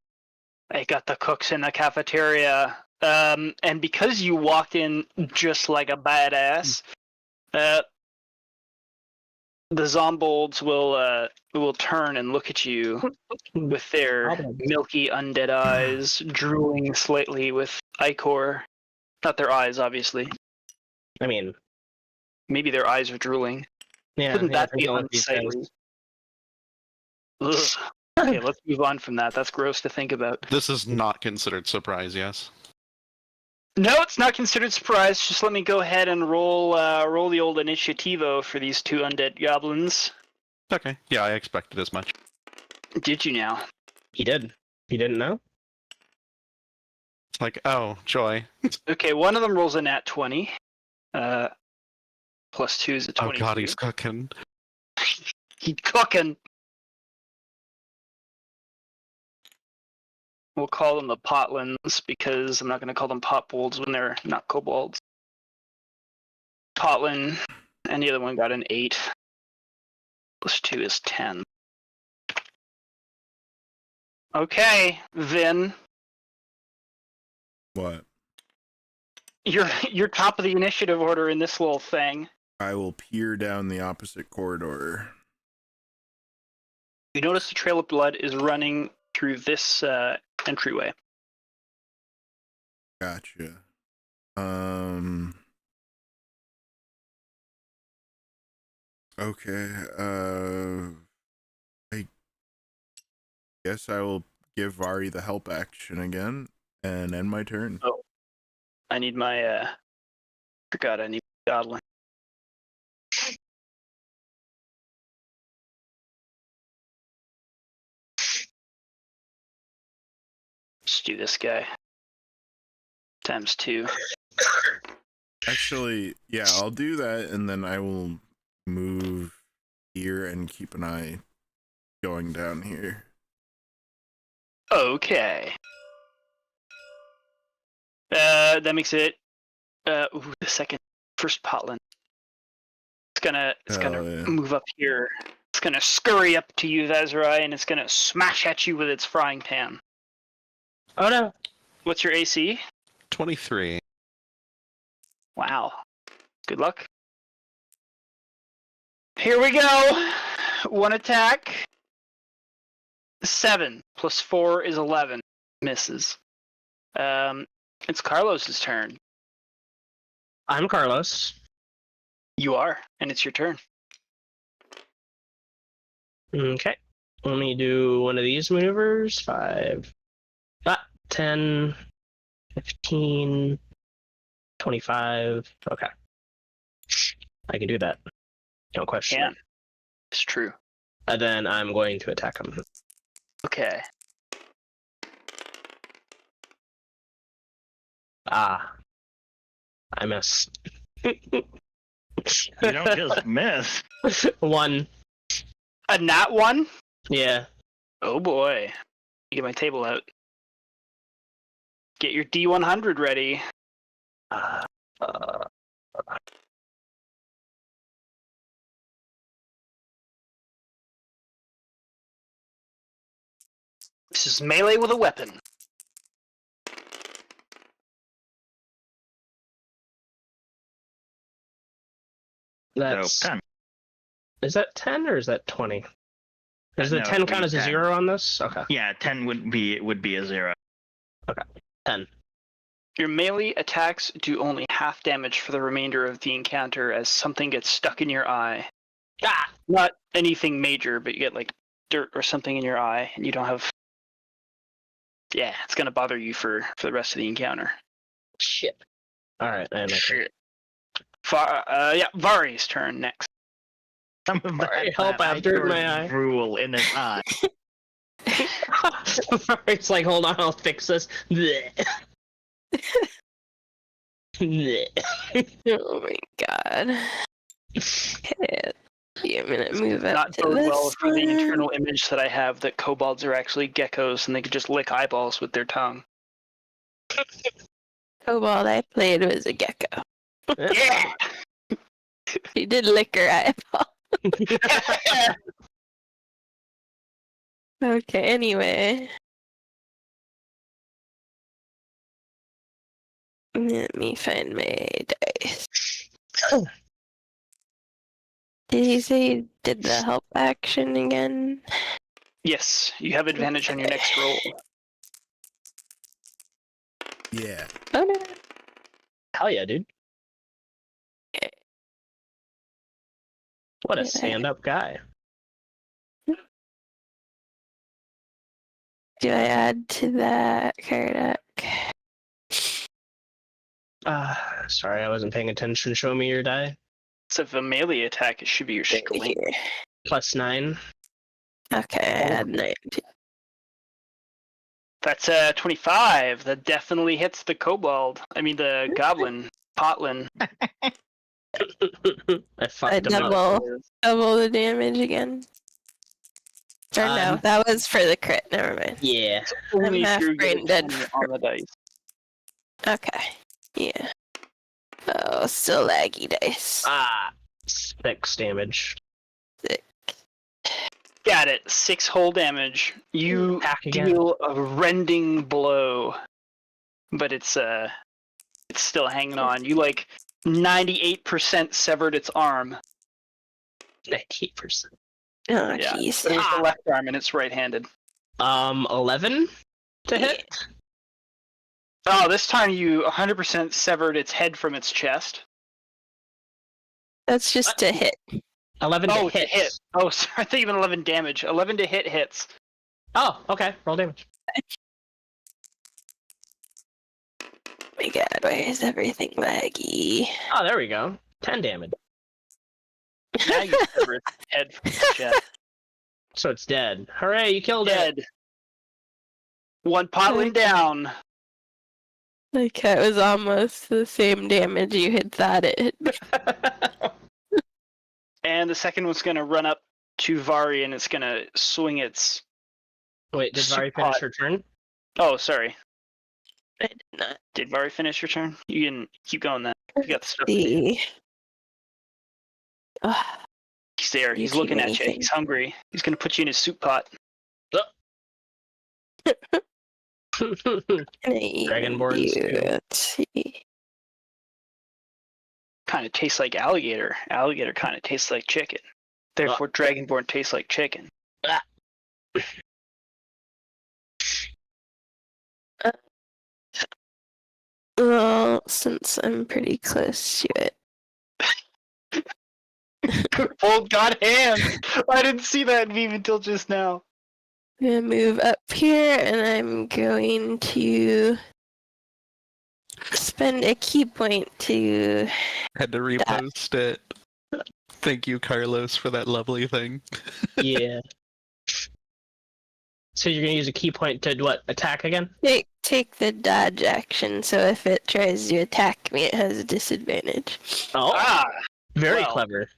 They got the cooks in the cafeteria. And because you walked in just like a badass, the zombolds will turn and look at you with their Goblins. milky undead eyes, drooling slightly with ichor. Not their eyes, obviously. I mean, Maybe their eyes are drooling. yeah. Wouldn't that be I know what these unsightly? guys- Ugh. Okay, let's move on from that. That's gross to think about. This is not considered surprise, yes. No, it's not considered surprise. Just let me go ahead and roll the old initiativo for these two undead goblins. Okay. Yeah, I expected as much. Did you now? He did. He didn't know? It's like, oh, joy. Okay, one of them rolls a nat 20. Plus 2 is a 22. Oh god, he's cooking. He's cooking. We'll call them the potlins because I'm not going to call them potbolds when they're not kobolds. Potlin, and the other one got an 8. Plus 2 is 10. Okay, Vin, What? you're top of the initiative order in this little thing. I will peer down the opposite corridor. You notice the trail of blood is running through this entryway. Gotcha. Okay. I guess I will give Vari the help action again and end my turn. I need my forgot I need Godlin. Let's do this guy. Times 2. Actually, yeah, I'll do that and then I will move here and keep an eye going down here. Okay. That makes it the first potland. It's gonna move up here. It's gonna scurry up to you, Vaszerei, and it's gonna smash at you with its frying pan. Oh no. What's your AC? 23. Wow. Good luck. Here we go. One attack. 7 plus 4 is 11. Misses. It's Carlos's turn. I'm Carlos. You are, and it's your turn. Okay. Let me do one of these maneuvers. 5, 10, 15, 25. Okay. I can do that. No question. Can. It's true. And then I'm going to attack him. Okay. Ah. I miss. You don't just miss. 1. A nat 1? Yeah. Oh boy. Get my table out. Get your D100 ready. This is melee with a weapon. That's. So 10. Is that 10 or is that 20? Does the No, 10 it would count be as a 10. 0 on this? Okay. Yeah, 10 would be a 0. 10. Your melee attacks do only half damage for the remainder of the encounter as something gets stuck in your eye. Ah! Not anything major, but you get like dirt or something in your eye, and you don't have. Yeah, it's gonna bother you for the rest of the encounter. Shit. Alright, I have my turn. Shit. Vari's turn next. Some of Sorry, that help, that I've dirt in my Icor eye. drool in his eye. It's like, hold on, I'll fix this. Blech. Blech. Oh my god. Okay. I'm gonna move up Not to bode this well for the one. internal image that I have that kobolds are actually geckos and they can just lick eyeballs with their tongue. Kobold I played was a gecko. Yeah! He did lick her eyeball. Okay, anyway. Let me find my dice. Did he say he did the help action again? Yes, you have advantage on your next roll. Yeah. Oh no. Hell yeah, dude. Okay. What a Yeah. stand-up guy. Do I add to that Kardoc? Sorry, I wasn't paying attention. Show me your die. So if a melee attack, it should be your strength. Here. +9. Okay, I add 9. That's 25. That definitely hits the kobold. I mean the goblin. Potlin. I fucked him up. Double the damage again. Or no, that was for the crit. Never mind. Yeah. Only half if you get brain dead 20 on the dice. Okay. Yeah. Oh, still laggy dice. 6 damage. Got it. 6 whole damage. You Attack again. deal a rending blow, but it's still hanging on. You 98% severed its arm. 98%. Oh, Yeah. jeez. But it was the left arm and it's right-handed. 11 to hit. Oh, this time you 100% severed its head from its chest. That's just a hit. 11 Oh, to to hit. Oh, sorry. I thought you meant 11 damage. 11 to hit hits. Oh, okay. Roll damage. My god, why is everything laggy? Oh, there we go. 10 damage. Now you sever its head from its chest. So it's dead. Hooray, you killed it. Dead. 1 potling down. Like, it was almost the same damage you had thought it. And the second one's going to run up to Vari, and it's gonna swing its. Wait, did Vari finish her turn? Oh, sorry. I did not Did Vari finish your turn? You can keep going then. You got the stuff. with you. see. Ugh. He's there. He's You looking keep at you. anything. He's hungry. He's gonna put you in his soup pot. Dragonborns too. Let's see. Kind of tastes like alligator. Alligator kind of tastes like chicken. Therefore, Dragonborn tastes like chicken. Well, since I'm pretty close to it. Kobold got hands! I didn't see that meme until just now. I'm gonna move up here and I'm going to spend a key point to Had to repost it. Thank you, Carlos, for that lovely thing. Yeah. So you're gonna use a key point to what? Attack again? take the dodge action, so if it tries to attack me, it has a disadvantage. Oh, very well. clever.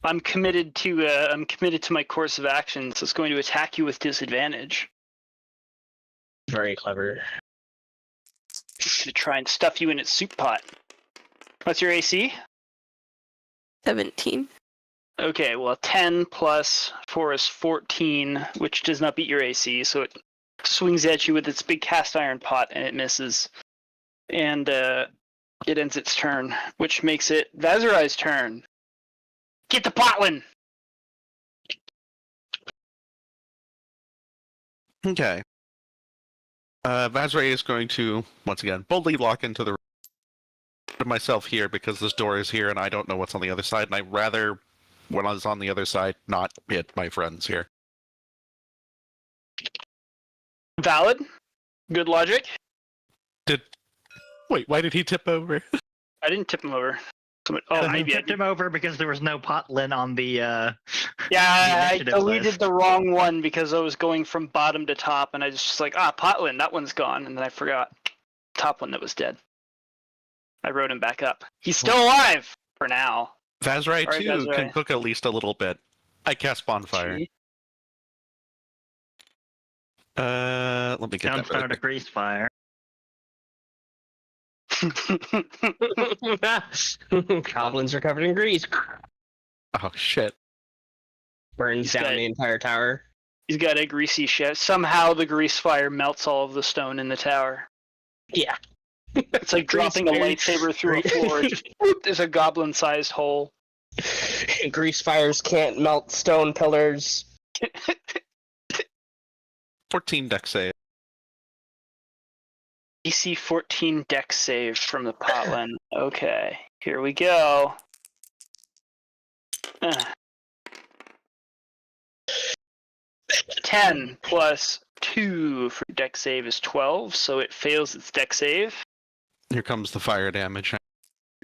I'm committed to my course of action, so it's going to attack you with disadvantage. Very clever. To try and stuff you in its soup pot. What's your AC? 17. Okay, well 10 plus 4 is 14, which does not beat your AC, so it swings at you with its big cast iron pot and it misses. And it ends its turn, which makes it Vaszerei's turn. Get the potlin! Okay. Vaszerei is going to, once again, boldly walk into the room. Put myself here because this door is here and I don't know what's on the other side, and I'd rather, when I was on the other side, not hit my friends here. Valid. Good logic. Wait, why did he tip over? I didn't tip him over. Oh, I maybe I tipped did. him over because there was no potlin on the. Yeah, the I initiative deleted list. the wrong one because I was going from bottom to top, and I just like, potlin, that one's gone, and then I forgot. Top one that was dead. I wrote him back up. He's still alive! For now. Vaszerei, All right, too, Vaszerei. can cook at least a little bit. I cast Bonfire. Gee. Let me get Don't that. start a grease fire. Goblins are covered in grease. Oh, shit. Burns He's down got- the entire tower. He's got a greasy chef. Somehow the grease fire melts all of the stone in the tower. Yeah. It's like dropping a lightsaber through a forge. There's a goblin-sized hole. Grease fires can't melt stone pillars. 14 deck save. DC 14 dex save from the potlin. Okay, here we go. 10 plus 2 for dex save is 12, so it fails its dex save. Here comes the fire damage. Here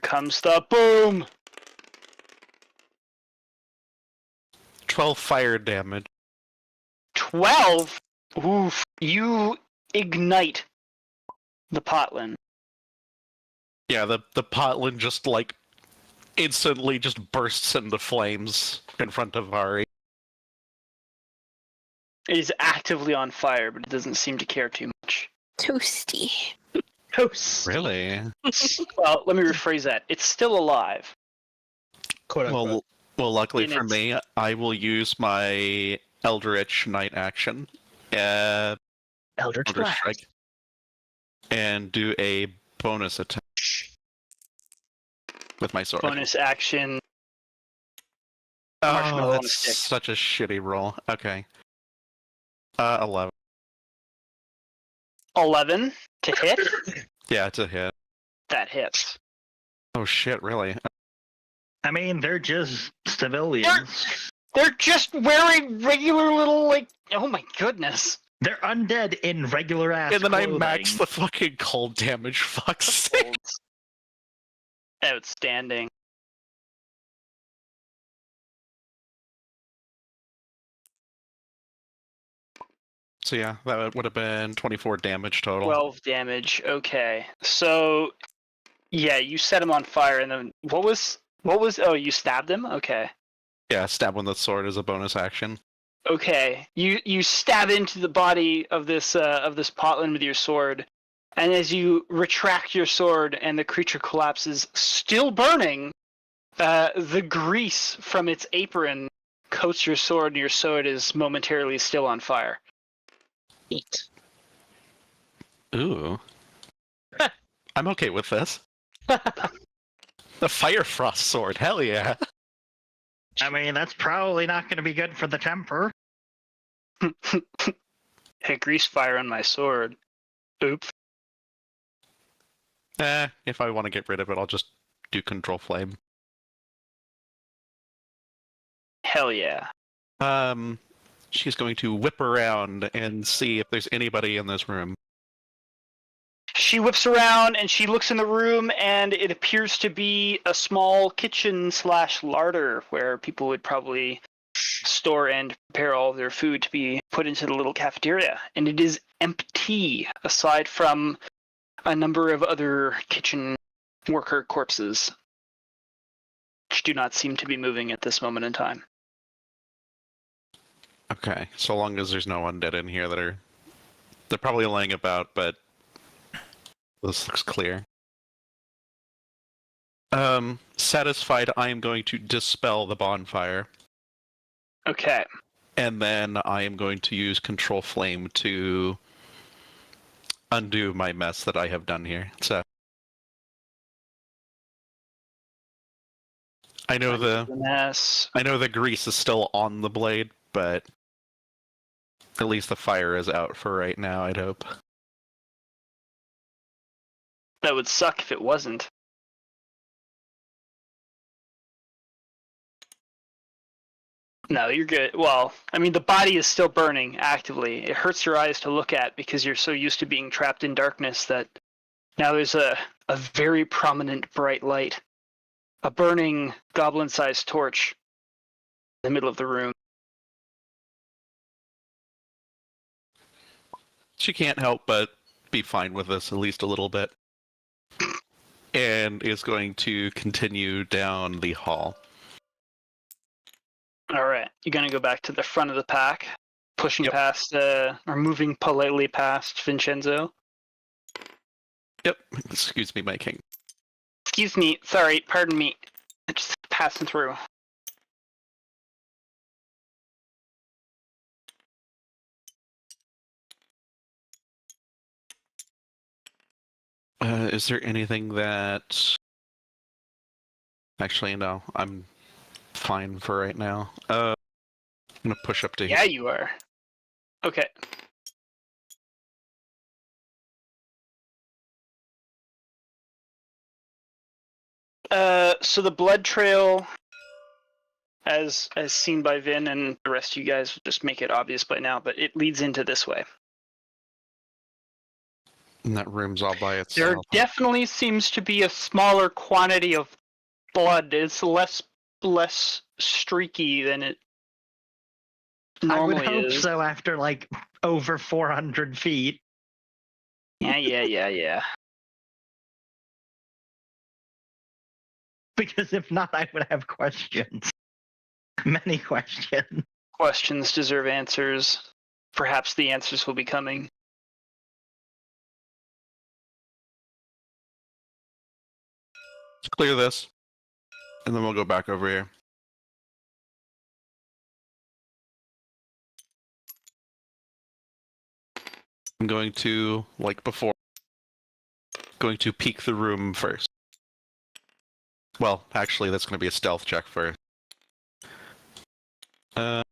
comes the boom! 12 fire damage. 12? Oof. You ignite the potlin. Yeah, the potlin just, like, instantly just bursts into flames in front of Vari. It is actively on fire, but it doesn't seem to care too much. Toasty. Toast. Really? Well, let me rephrase that. It's still alive. Quote unquote. Well, luckily And for me, I will use my Eldritch Knight action, Eldritch Eldritch Blast. Strike, and do a bonus attack with my sword. Bonus action. marshmallow Oh, on a that's stick. such a shitty roll. Okay. 11. 11 to hit. Yeah, it's a hit. That hits. Oh shit, really? I mean, they're just civilians. They're just wearing regular little, like, oh my goodness. They're undead in regular ass And then I clothing. max the fucking cold damage, fuck's sake. Outstanding. So yeah, that would have been 24 damage total. 12 damage. Okay. So, yeah, you set him on fire, and then what was? Oh, you stabbed him. Okay. Yeah, stab with the sword is a bonus action. Okay, you stab into the body of this potland with your sword, and as you retract your sword and the creature collapses, still burning, the grease from its apron coats your sword, and your sword is momentarily still on fire. Eat. Ooh. I'm okay with this. The Fire Frost sword, hell yeah. I mean, that's probably not going to be good for the temper. Hey, grease fire on my sword. Oops. If I want to get rid of it, I'll just do Control Flame. Hell yeah. She's going to whip around and see if there's anybody in this room. She whips around and she looks in the room, and it appears to be a small kitchen/larder where people would probably store and prepare all of their food to be put into the little cafeteria. And it is empty, aside from a number of other kitchen worker corpses, which do not seem to be moving at this moment in time. Okay, so long as there's no undead in here they're probably laying about, but this looks clear. Satisfied, I am going to dispel the bonfire. Okay. And then I am going to use Control Flame to undo my mess that I have done here. So I know the grease is still on the blade, but at least the fire is out for right now, I'd hope. That would suck if it wasn't. No, you're good. Well, I mean, the body is still burning actively. It hurts your eyes to look at because you're so used to being trapped in darkness that now there's a very prominent bright light. A burning goblin-sized torch in the middle of the room. She can't help but be fine with this at least a little bit. And is going to continue down the hall. Alright, you're gonna go back to the front of the pack, pushing past, or moving politely past Vinshenzo. Yep, excuse me, my king. Excuse me, sorry, pardon me. Just passing through. Is there anything that... Actually, no, I'm fine for right now. I'm gonna push up to Yeah, you are. Okay. So the blood trail, as seen by Vin and the rest of you guys, just make it obvious by now, but it leads into this way. And that room's all by itself. There definitely seems to be a smaller quantity of blood. It's less streaky than it normally is. I would hope so after like over 400 feet. Yeah. Because if not, I would have questions. Many questions. Questions deserve answers. Perhaps the answers will be coming. Let's clear this. And then we'll go back over here. I'm going to, like before, going to peek the room first. Well, actually, that's going to be a stealth check first. That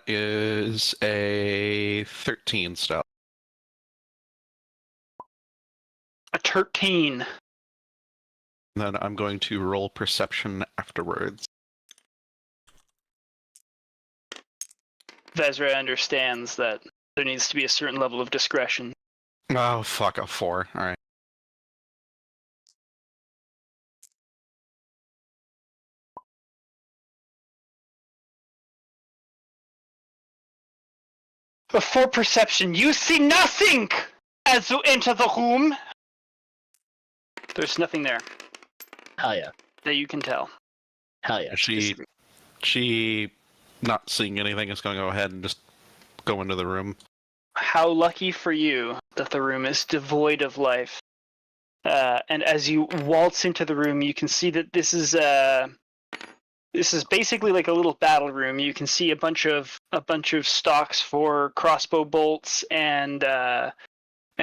is a 13 stealth. A 13. Then I'm going to roll perception afterwards. Vaszerei understands that there needs to be a certain level of discretion. Oh, fuck, a 4. Alright. Before perception, you see nothing as you enter the room. There's nothing there Hell yeah. that you can tell. Hell yeah. She not seeing anything is going to go ahead and just go into the room. How lucky for you that the room is devoid of life. And as you waltz into the room, you can see that this is basically like a little battle room. You can see a bunch of stocks for crossbow bolts and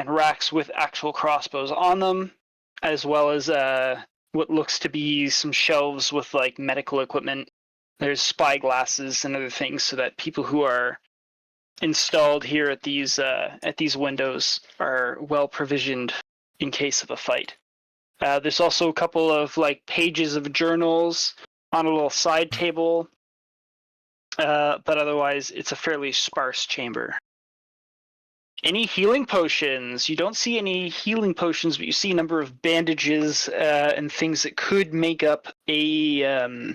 racks with actual crossbows on them, as well as what looks to be some shelves with like medical equipment. There's spy glasses and other things so that people who are installed here at these windows are well provisioned in case of a fight. There's also a couple of like pages of journals on a little side table, but otherwise it's a fairly sparse chamber. Any healing potions? You don't see any healing potions, but you see a number of bandages and things that could make up a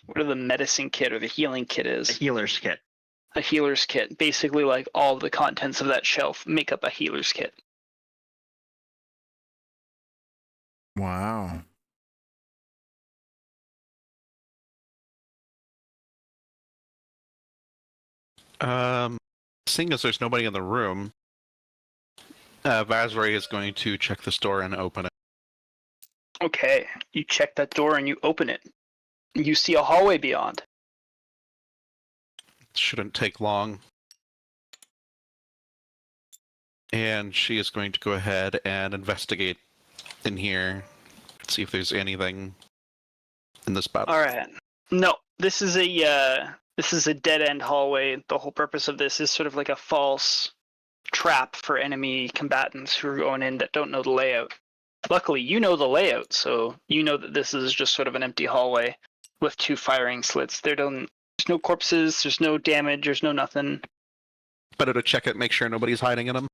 what are the medicine kit or the healing kit is? A healer's kit. A healer's kit. Basically, like all of the contents of that shelf make up a healer's kit. Wow. Seeing as there's nobody in the room, Vaszerei is going to check this door and open it. Okay, you check that door and you open it. You see a hallway beyond. Shouldn't take long. And she is going to go ahead and investigate in here, see if there's anything in this battle. All right. No, this is a dead end hallway. The whole purpose of this is sort of like a false trap for enemy combatants who are going in that don't know the layout. Luckily, you know the layout, so you know that this is just sort of an empty hallway with 2 firing slits. There's no corpses, there's no damage, there's no nothing. Better to check it, make sure nobody's hiding in them.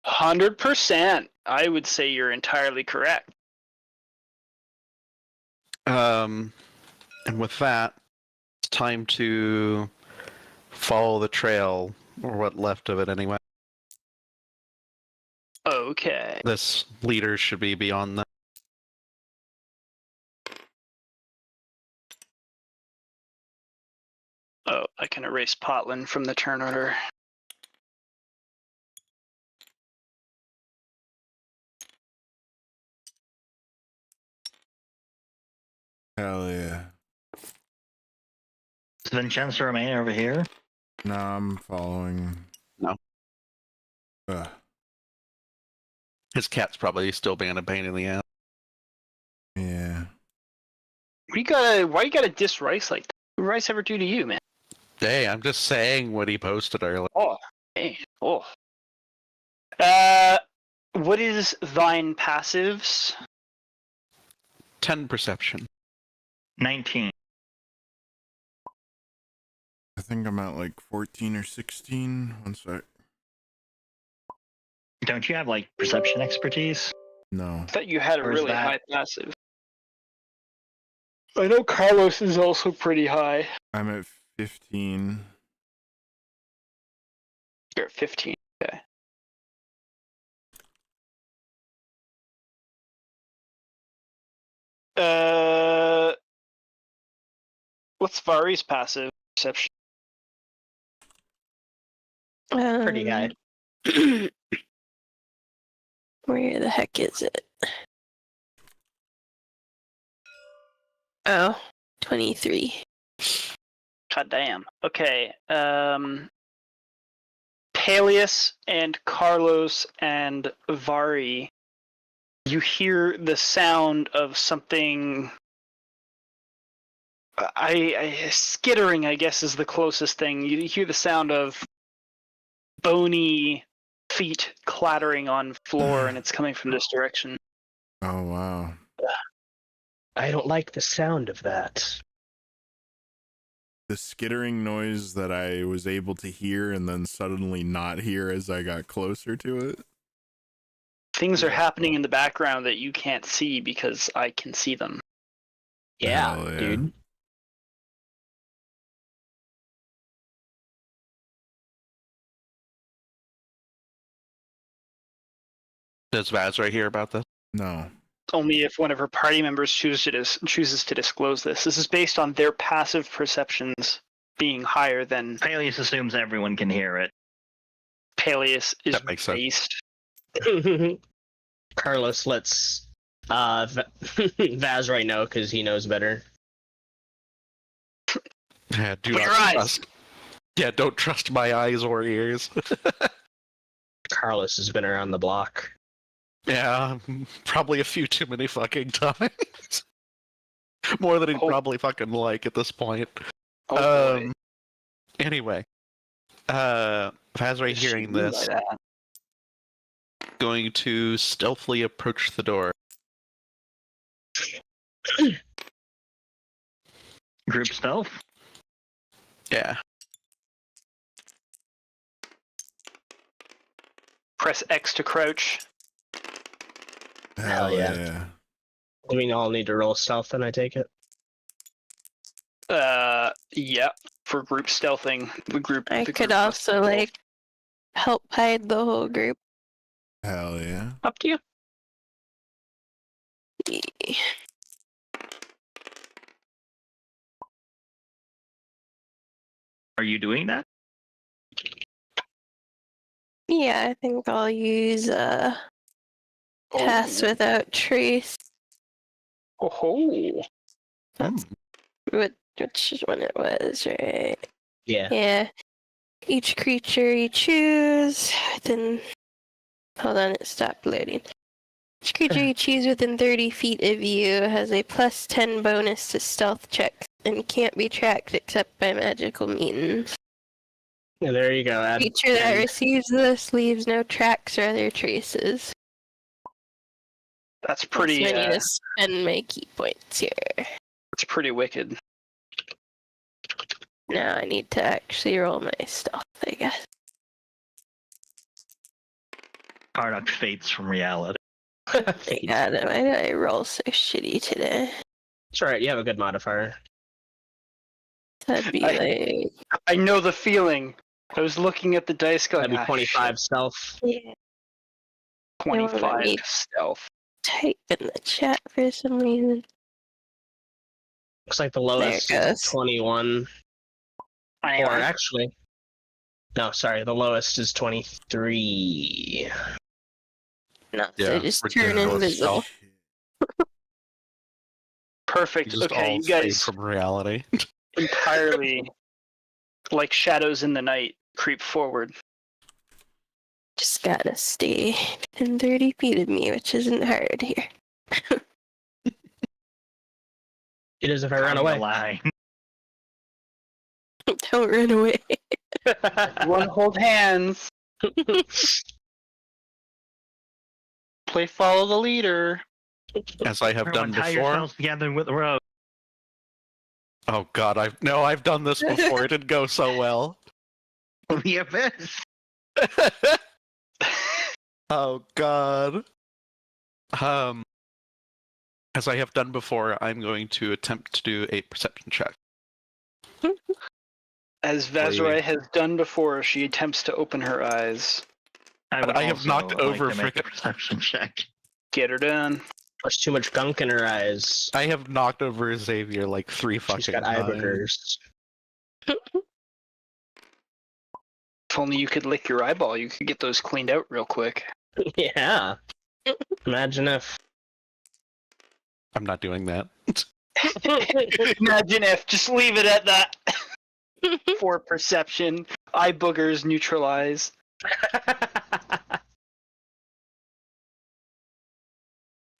100%. I would say you're entirely correct. And with that, it's time to follow the trail, or what left of it anyway. Okay. This leader should be beyond that. Oh, I can erase Potland from the turn order. Hell yeah. Does Vinshenzo remain over here? No, I'm following. No. Ugh. His cat's probably still being a pain in the ass. Yeah. Why you gotta diss Rice like that? What did Rice ever do to you, man? Hey, I'm just saying what he posted earlier. Oh, man. Oh. What is thine passives? 10 perception. 19. I think I'm at like 14 or 16. One sec. Don't you have like perception expertise? No. I thought you had a Or is really that- high passive. I know Carlos is also pretty high. I'm at 15. You're at 15. Okay. What's Vari's passive perception? Pretty high. Where the heck is it? Oh, 23. God damn. Okay. Paelias and Carlos and Vari, you hear the sound of something. Skittering, I guess, is the closest thing. You hear the sound of bony feet clattering on floor, and it's coming from this direction. Oh, wow. I don't like the sound of that. The skittering noise that I was able to hear and then suddenly not hear as I got closer to it. Things are happening in the background that you can't see because I can see them. Yeah, Hell yeah. dude. Does Vaz right here about this? No. only if one of her party members chooses to disclose this. This is based on their passive perceptions being higher than Paelias assumes everyone can hear it. Paelias is That makes sense. based. Carlos lets Vaszerei know because he knows better. Yeah, do Put not your eyes. trust. Yeah, don't trust my eyes or ears. Carlos has been around the block. Yeah, probably a few too many fucking times. More than he'd Oh. probably fucking like at this point. Oh, boy. Anyway, Vaszerei What does she hearing mean by this, that? going to stealthily approach the door. Group stealth? Yeah. Press X to crouch. Hell yeah. Do we all need to roll stealth then, I take it? Yeah. For group stealthing, I the could group must also stealth. like help hide the whole group. Hell yeah. Up to you. Are you doing that? Yeah, I think I'll use Pass Without Trace. Oh. Which one it was, right? Yeah. Yeah. Each creature you choose within. Hold on, it stopped loading. Each creature you choose within 30 feet of you has a +10 bonus to stealth checks and can't be tracked except by magical means. Yeah, there you go. Add Creature that 10. receives this leaves no tracks or other traces. That's pretty. So I need to spend my key points here. It's pretty wicked. Now I need to actually roll my stealth, I guess. Kardoc fades from reality. God, why did I roll so shitty today? It's alright, you have a good modifier. That'd be like... I know the feeling. I was looking at the dice going, That'd be 25 stealth. Yeah. 25 need- stealth. Type in the chat for some reason. Looks like the lowest There it is goes. 21. Or actually... No, sorry, the lowest is 23. No, Yeah, so just turn ridiculous invisible. stuff. Perfect. Just Okay, all you fade guys from reality. entirely, like shadows in the night, creep forward. Just gotta stay within 30 feet of me, which isn't hard here. It is if I run away. Line. Don't run away. One hold hands. Play follow the leader. As I have done Tie before. yourselves together with the rope. Oh god, I've done this before. It didn't go so well. The abyss. Oh god. As I have done before, I'm going to attempt to do a perception check. As Vaszerei has done before, she attempts to open her eyes. I have knocked over to make a frickin- perception check. Get her done. There's too much gunk in her eyes. I have knocked over Xavier like 3 fucking She's got eye times. boogers. If only you could lick your eyeball, you could get those cleaned out real quick. Yeah. Imagine if. I'm not doing that. Imagine if, just leave it at that. For perception, eye boogers neutralized.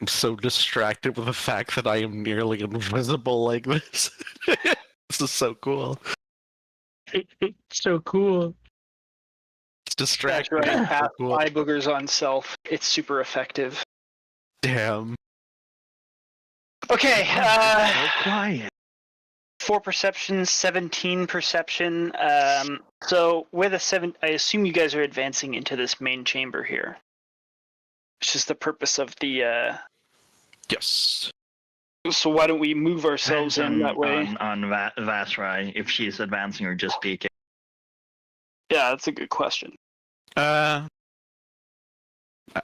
I'm so distracted with the fact that I am nearly invisible like this. This is so cool. So cool. It's distracting. Vaszerei It's so have cool. eye boogers on self. It's super effective. Damn. Okay, So quiet. 4 perception, 17 perception. So with a 7, I assume you guys are advancing into this main chamber here. Which is the purpose of the. Yes. So why don't we move ourselves in that way? On Vaszerei, if she's advancing or just peeking. Yeah, that's a good question.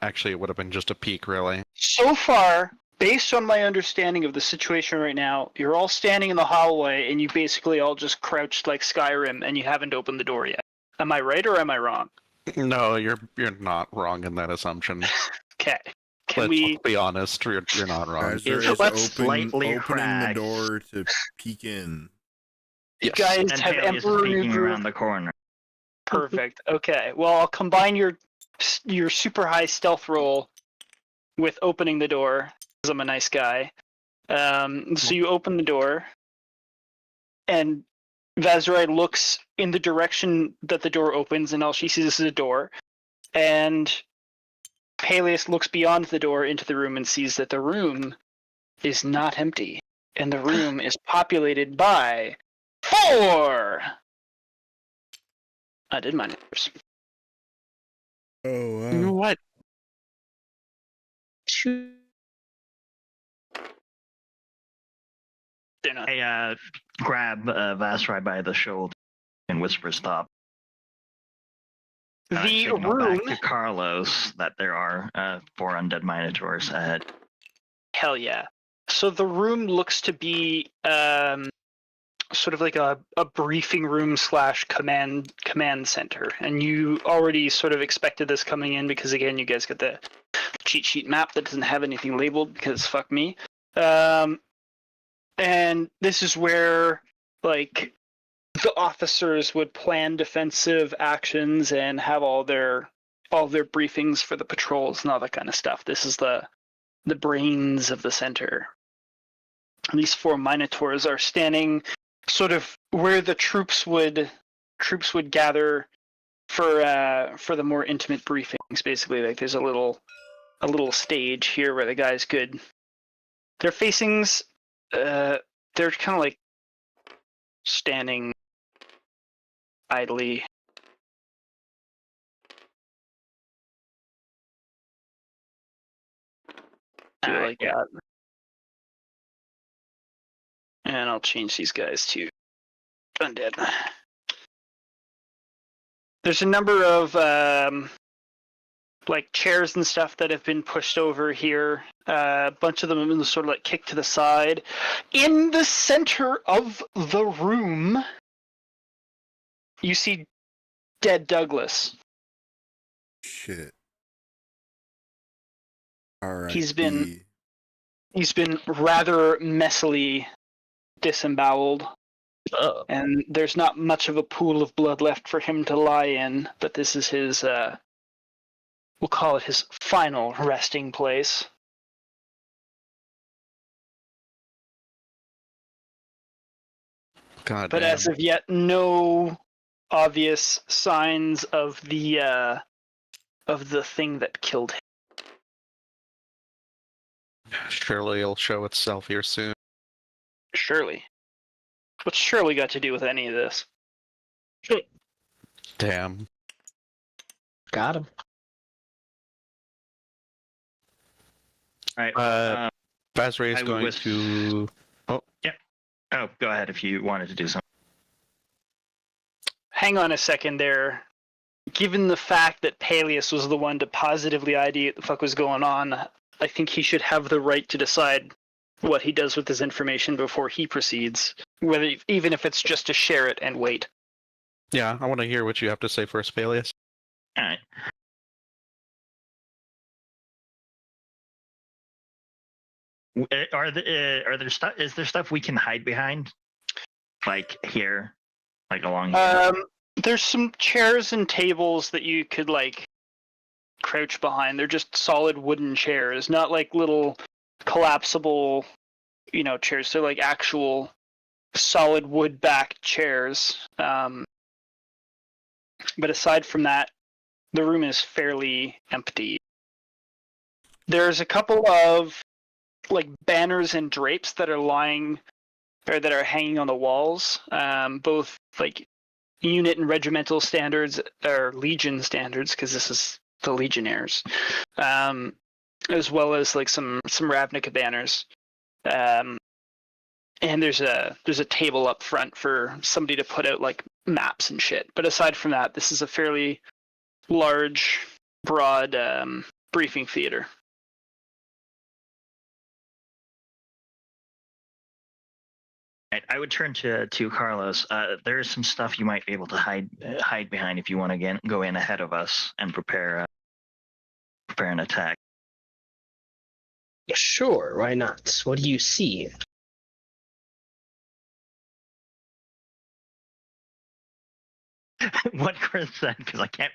Actually, it would have been just a peek, really. So far, based on my understanding of the situation right now, you're all standing in the hallway and you basically all just crouched like Skyrim and you haven't opened the door yet. Am I right or am I wrong? No, you're not wrong in that assumption. Okay. Can Let's we be honest, you're not wrong. Vaszerei It's is slightly opening the cracked. door to peek in. Yes. guys And have Paelias is Emperor peeking Nuku? around the corner. Perfect. Okay. Well, I'll combine your super high stealth roll with opening the door because I'm a nice guy. So you open the door, and Vaszerei looks in the direction that the door opens, and all she sees is a door. And Paelias looks beyond the door into the room and sees that the room is not empty, and the room is populated by 4. I did my numbers. Oh, You know what? 2. They're not. I grab Vaszerei by the shoulder and whisper, "Stop." The Signal room. back to Carlos that there are 4 undead minotaurs ahead. Hell yeah. So the room looks to be sort of like a briefing room / command center. And you already sort of expected this coming in because, again, you guys got the cheat sheet map that doesn't have anything labeled because fuck me. And this is where, like, the officers would plan defensive actions and have all their briefings for the patrols and all that kind of stuff. This is the brains of the center. And these 4 minotaurs are standing sort of where the troops would gather for the more intimate briefings. Basically, like there's a little stage here where the guys could. Their facings, they're kind of like standing idly. Do it like that. And I'll change these guys to undead. There's a number of like chairs and stuff that have been pushed over here. A bunch of them have been sort of like kicked to the side. In the center of the room, you see dead Douglas. shit. All right. He's been rather messily disemboweled, Oh. and there's not much of a pool of blood left for him to lie in, but this is his, we'll call it his final resting place. God But damn. as of yet, no obvious signs of the thing that killed him. Surely it'll show itself here soon. Surely. What's Shirley got to do with any of this? Damn. Got him. All right. Vaszerei is I going was- to. Oh, go ahead if you wanted to do something. Hang on a second there. Given the fact that Paelias was the one to positively ID what the fuck was going on, I think he should have the right to decide what he does with his information before he proceeds, whether even if it's just to share it and wait. Yeah, I want to hear what you have to say first, Paelias. All right. Are there stuff? Is there stuff we can hide behind, like here, like along here? There's some chairs and tables that you could like crouch behind. They're just solid wooden chairs, not like little collapsible, chairs. They're like actual solid wood-backed chairs. But aside from that, the room is fairly empty. There's a couple of like banners and drapes that are that are hanging on the walls, both like unit and regimental standards or legion standards, because this is the legionnaires, as well as like some Ravnica banners. And there's a table up front for somebody to put out like maps and shit. But aside from that, this is a fairly large, broad briefing theater. Right, I would turn to Carlos. There is some stuff you might be able to hide behind if you want to go in ahead of us and prepare an attack. Sure, why not? What do you see? What Chris said, because I can't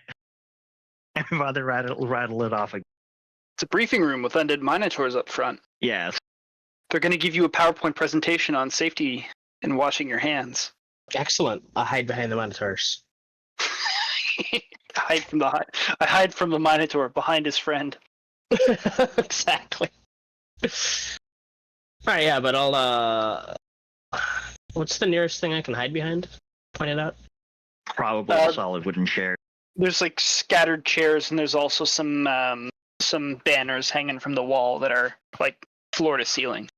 bother rattle it off again. It's a briefing room with undead minotaurs up front. Yes. They're going to give you a PowerPoint presentation on safety and washing your hands. Excellent. I'll hide behind the Minotaurs. I hide from the minotaur behind his friend. Exactly. Alright, yeah, but I'll what's the nearest thing I can hide behind? Point it out. Probably a solid wooden chair. There's like scattered chairs, and there's also some banners hanging from the wall that are like floor to ceiling.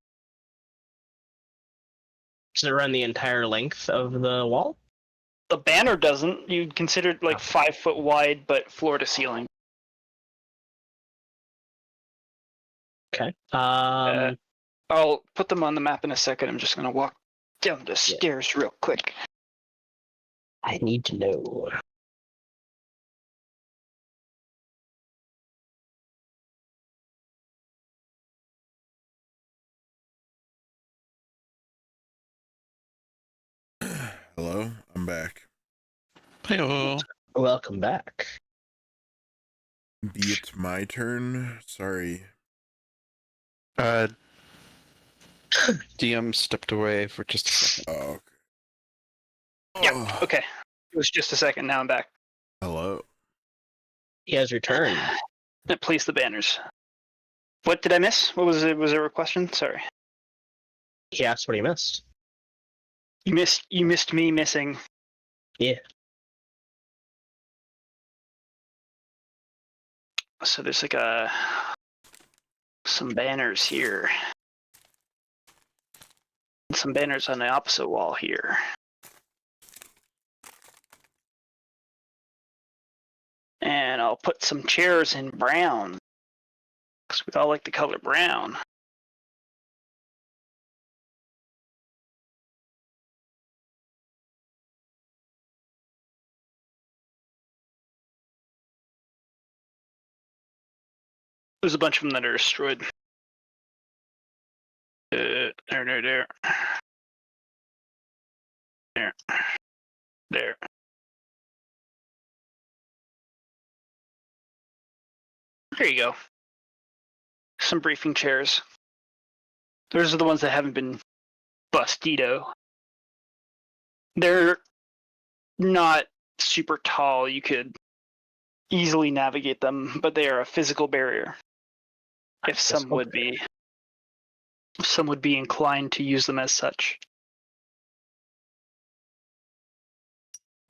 Does it run the entire length of the wall? The banner doesn't. You'd consider it like 5 foot wide, but floor to ceiling. Okay. I'll put them on the map in a second. I'm just gonna walk down the stairs real quick. I need to know. Hello, I'm back. Hey-oh. Welcome back. Be it my turn. Sorry. DM stepped away for just a second. Oh, okay. Yeah. Oh, Okay. It was just a second. Now I'm back. hello. He has returned. Place the banners. What did I miss? What was it? Was there a question? Sorry. He asked what he missed. You missed me missing. Yeah. So there's like some banners here. Some banners on the opposite wall here. And I'll put some chairs in brown, because we all like the color brown. There's a bunch of them that are destroyed. There. There. There you go. Some briefing chairs. Those are the ones that haven't been bustido. They're not super tall. You could easily navigate them, but they are a physical barrier. If some would be inclined to use them as such.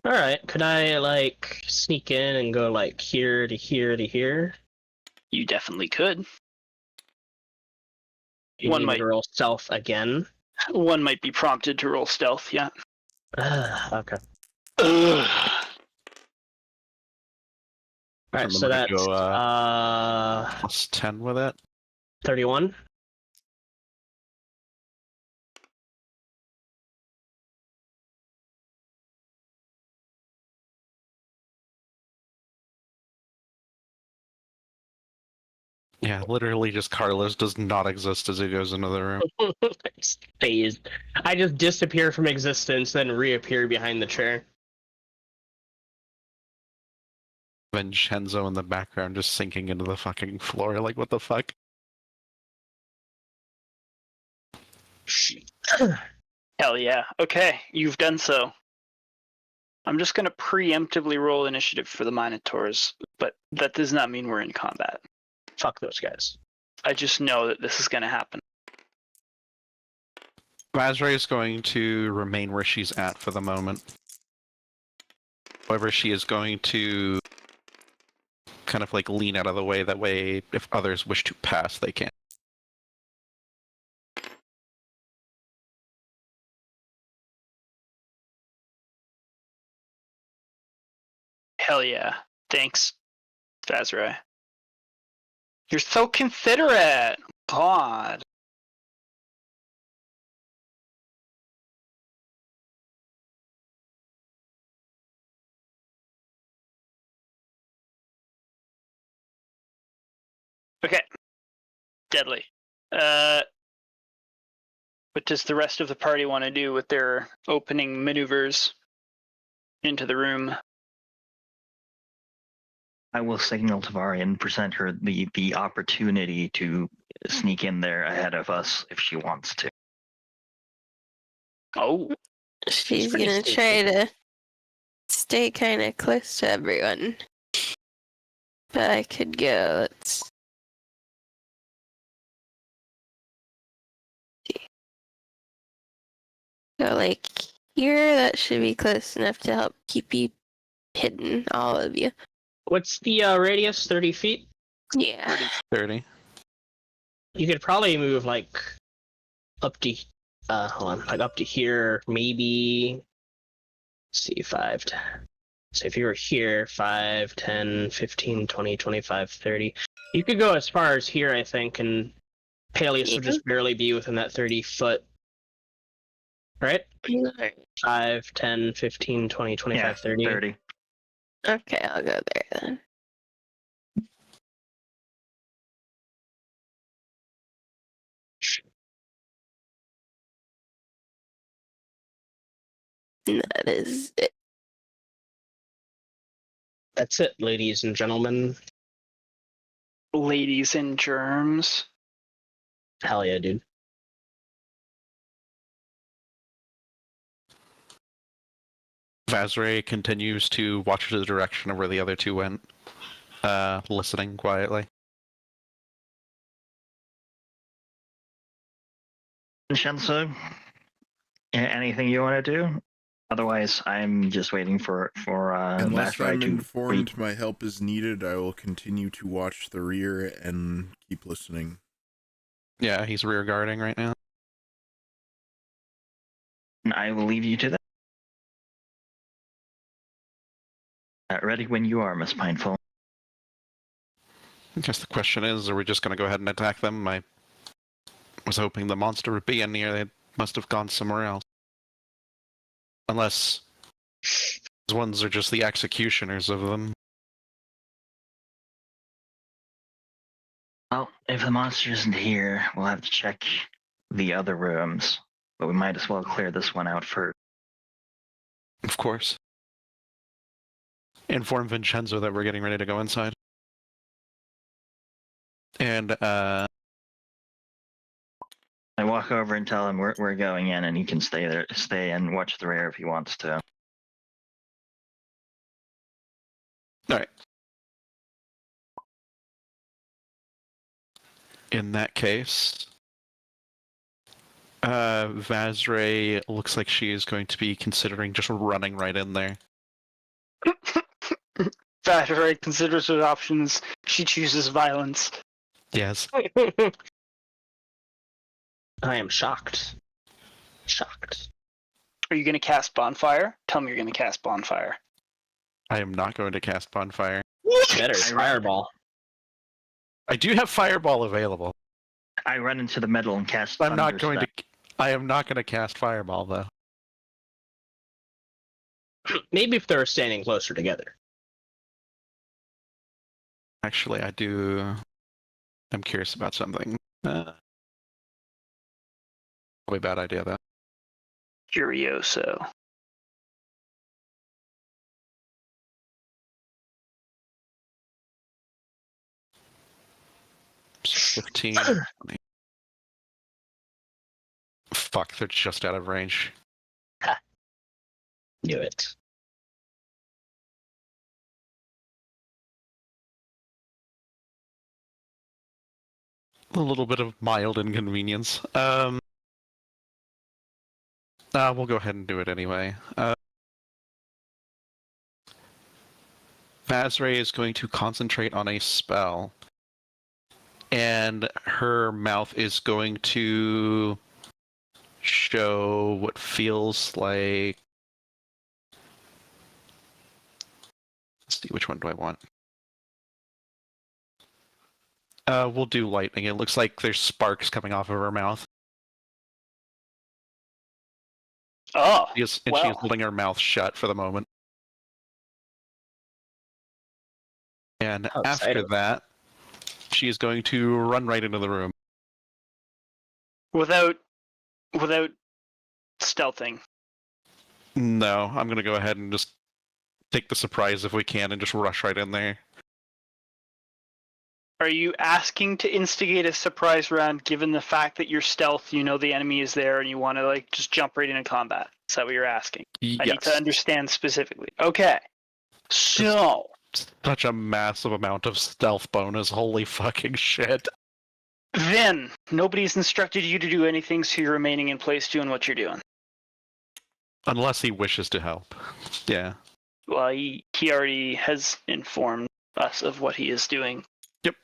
Alright, could I like sneak in and go like here to here to here? You definitely could. You One need might- to roll stealth again. One might be prompted to roll stealth, yeah. Okay. Ugh. Alright, so Remember to that's go, plus 10 with it. 31. Yeah, literally just Carlos does not exist as he goes into the room. Just phased. I just disappear from existence, then reappear behind the chair. Vinshenzo in the background just sinking into the fucking floor, like what the fuck? Hell yeah. Okay, you've done so. I'm just going to preemptively roll initiative for the Minotaurs, but that does not mean we're in combat. Fuck those guys. I just know that this is going to happen. Vaszerei is going to remain where she's at for the moment. However, she is going to kind of like lean out of the way, that way if others wish to pass, they can. Hell yeah. Thanks, Vaszerei. You're so considerate! God. Okay. Deadly. What does the rest of the party want to do with their opening maneuvers into the room? I will signal to Vari and present her the opportunity to sneak in there ahead of us if she wants to. Oh, She's pretty gonna sneaky. try to stay kind of close to everyone. But I could go. Let's see. Go like here. That should be close enough to help keep you hidden, all of you. What's the radius? 30 feet? Yeah. 30. You could probably move like up to hold on, like up to here, maybe. Let's see, 5. So if you were here, 5, 10, 15, 20, 25, 30. You could go as far as here, I think, and Paelias would just barely be within that 30 foot. Right? 5, 10, 15, 20, 25, 30. 30. Okay, I'll go there then. And that is it. That's it, ladies and gentlemen. ladies and germs. Hell yeah, dude. Vaszerei continues to watch the direction of where the other two went, listening quietly. Vinshenzo, anything you want to do? Otherwise, I'm just waiting for Unless Vaszerei I'm to informed my help is needed, I will continue to watch the rear and keep listening. Yeah, he's rear guarding right now. I will leave you to that. Ready when you are, Miss Pinefall. I guess the question is, are we just going to go ahead and attack them? I was hoping the monster would be in here. They must have gone somewhere else. Unless these ones are just the executioners of them. Well, if the monster isn't here, we'll have to check the other rooms. But we might as well clear this one out first. Of course. Inform Vinshenzo that we're getting ready to go inside. And, I walk over and tell him we're going in, and he can stay and watch the rear if he wants to. alright. In that case, Vaszerei looks like she is going to be considering just running right in there. Vaszerei considers her options. She chooses violence. Yes. I am shocked. Shocked. Are you going to cast Bonfire? Tell me you're going to cast Bonfire. I am not going to cast Bonfire. Better. Fireball. I do have Fireball available. I run into the middle and cast. I'm not Thunder going Step. to. I am not going to cast Fireball though. Maybe if they're standing closer together. Actually, I do. I'm curious about something. Probably a bad idea though. Curioso. So 15. 20. Fuck, they're just out of range. Knew it. A little bit of mild inconvenience. We'll go ahead and do it anyway. Vaszerei is going to concentrate on a spell. And her mouth is going to show what feels like... Let's see, which one do I want? We'll do lightning. It looks like there's sparks coming off of her mouth. Oh, She is holding her mouth shut for the moment. And How after exciting. that, She is going to run right into the room. Without stealthing. No, I'm going to go ahead and just take the surprise if we can and just rush right in there. Are you asking to instigate a surprise round given the fact that you're stealth, you know the enemy is there, and you want to like just jump right into combat? Is that what you're asking? Yes. I need to understand specifically. Okay. So Such a massive amount of stealth bonus. Holy fucking shit. then nobody's instructed you to do anything, so you're remaining in place doing what you're doing. Unless he wishes to help. Yeah. Well, he already has informed us of what he is doing. Yep.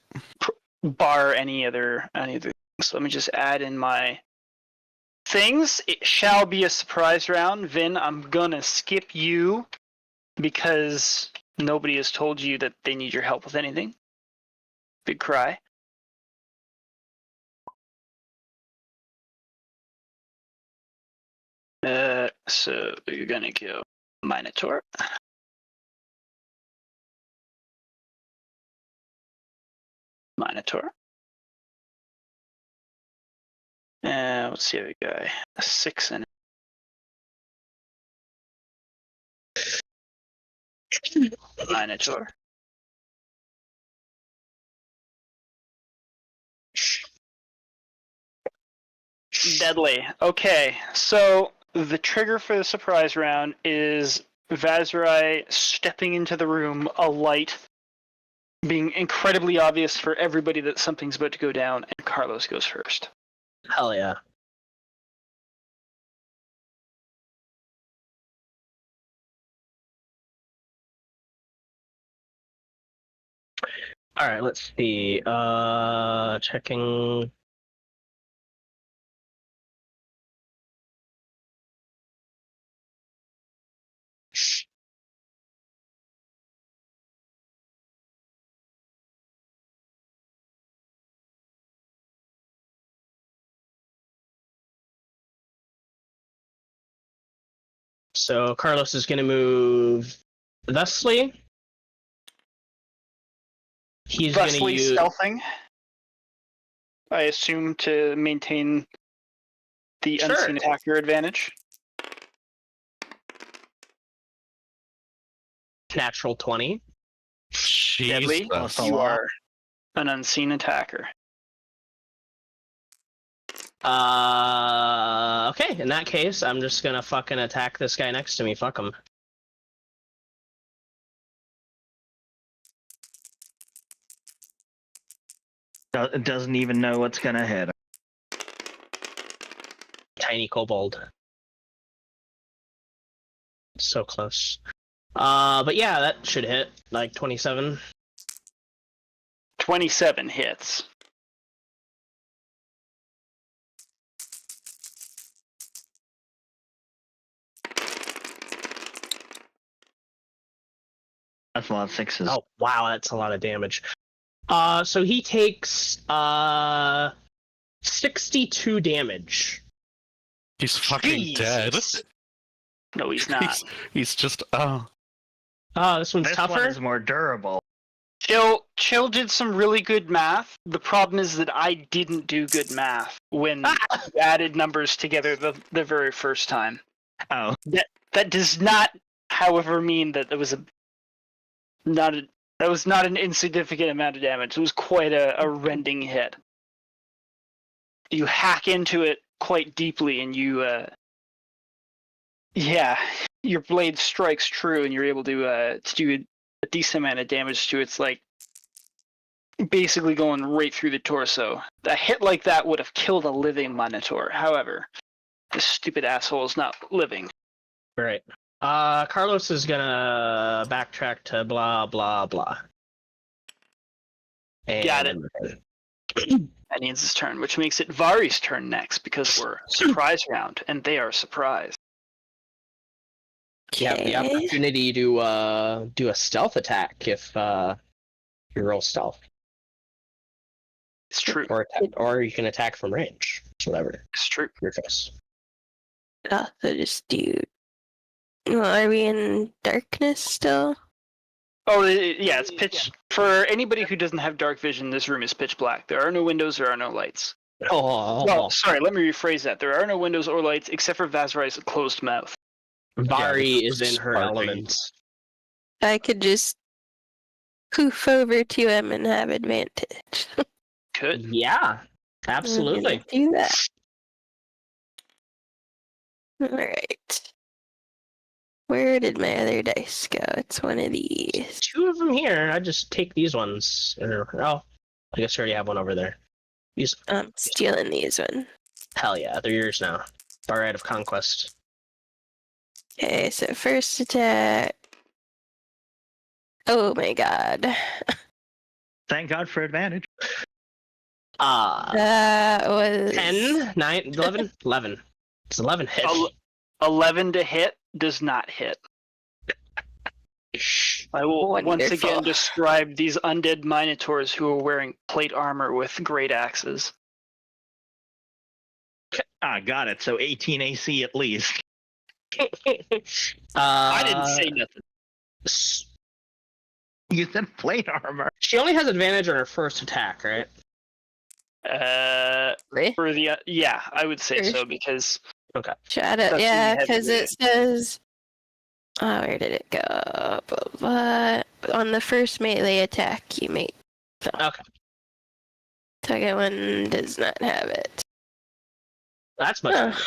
Bar any other things. So let me just add in my things. It shall be a surprise round. Vin, I'm gonna skip you because nobody has told you that they need your help with anything. Big cry. So you're gonna go Minotaur. Minotaur. Let's see, other guy. A 6 in it. Minotaur. Deadly. Okay, so the trigger for the surprise round is Vaszerei stepping into the room, a light being incredibly obvious for everybody that something's about to go down, and Carlos goes first. Hell yeah. All right, let's see. Checking. So Carlos is going to move thusly. He's going to Thusly use stealthing, I assume, to maintain the Sure. unseen attacker advantage. natural 20. Deadly, Jesus. you are an unseen attacker. Okay, in that case, I'm just gonna fucking attack this guy next to me. Fuck him. Doesn't even know what's gonna hit. Tiny kobold. So close. But yeah, that should hit, like 27. 27 hits. That's a lot of sixes. Oh, wow, that's a lot of damage. So he takes 62 damage. He's fucking dead. Jesus. No, he's not. He's just, Oh, this one's This tougher? one is more durable. Chill did some really good math. The problem is that I didn't do good math when you added numbers together the very first time. Oh, That does not, however, mean that it was not an insignificant amount of damage. It was quite a rending hit. You hack into it quite deeply, and your blade strikes true, and you're able to do a decent amount of damage to it. It's like basically going right through the torso. A hit like that would have killed a living Minotaur. However, this stupid asshole is not living. Right. Carlos is gonna backtrack to blah, blah, blah. And Got it. That ends his turn, which makes it Vari's turn next, because we're surprise round, and they are surprised. You have the opportunity to do a stealth attack if you roll stealth. It's true. Or you can attack from range. Whatever. It's true. Your choice. So just do. Well, are we in darkness still? Oh, yeah, it's pitch. For anybody who doesn't have dark vision, this room is pitch black. There are no windows, there are no lights. Oh, Well, sorry, let me rephrase that. There are no windows or lights except for Vaszerei's closed mouth. Vari Yeah, is in her sparking. element. I could just poof over to him and have advantage. Could. Yeah, I'm absolutely. gonna do that. Alright. Where did my other dice go? It's one of these. 2 of them here. I just take these ones. Oh, I guess I already have one over there. These, I'm stealing these one. hell yeah, they're yours now. Bar out of conquest. Okay, so first attack. Oh my god. Thank God for advantage. That was 10, 9, 11? 11. It's 11 hit. 11 to hit does not hit. I will once Wonderful. again describe these undead minotaurs who are wearing plate armor with great axes. Got it. So 18 AC at least. I didn't say nothing. You said plate armor. She only has advantage on her first attack, right? Really? For the yeah, I would say so because Shut up. That's Yeah, when you because had it says. Oh, where did it go? Blah, blah. On the first melee attack, you make. Okay. Second one does not have it. That's much Huh. better.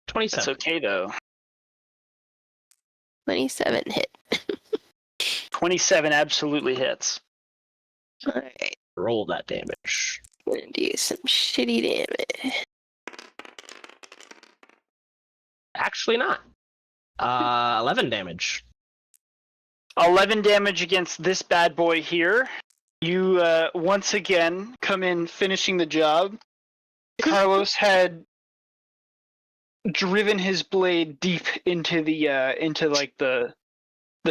27. that's okay though. 27 hit. 27 absolutely hits. Alright, Roll that damage. I'm gonna do some shitty damage. Actually not. 11 damage. 11 damage against this bad boy here. You once again come in finishing the job. Carlos had driven his blade deep into the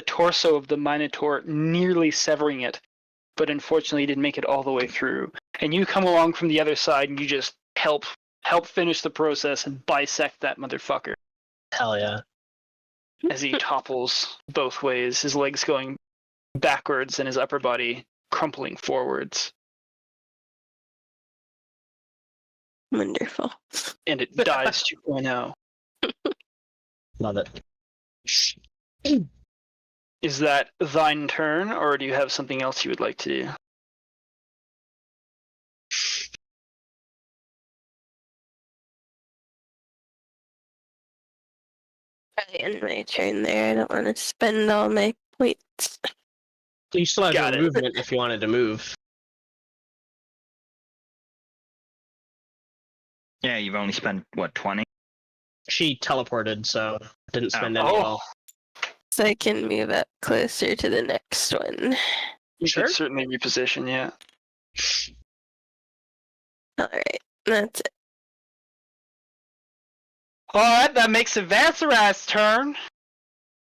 torso of the Minotaur, nearly severing it, but unfortunately didn't make it all the way through. And you come along from the other side and you just help finish the process and bisect that motherfucker Hell yeah. as he topples both ways, his legs going backwards and his upper body crumpling forwards. Wonderful. And it dies 2.0. Love it. Is that thine turn, or do you have something else you would like to do? Probably end my turn there. I don't want to spend all my points. You still have Got your it. movement if you wanted to move. Yeah, you've only spent, what, 20? She teleported, so didn't spend any Oh. at all. So I can move up closer to the next one. You Sure. could certainly reposition, yeah. Alright, that's it. Alright, that makes it Vaszerei's turn.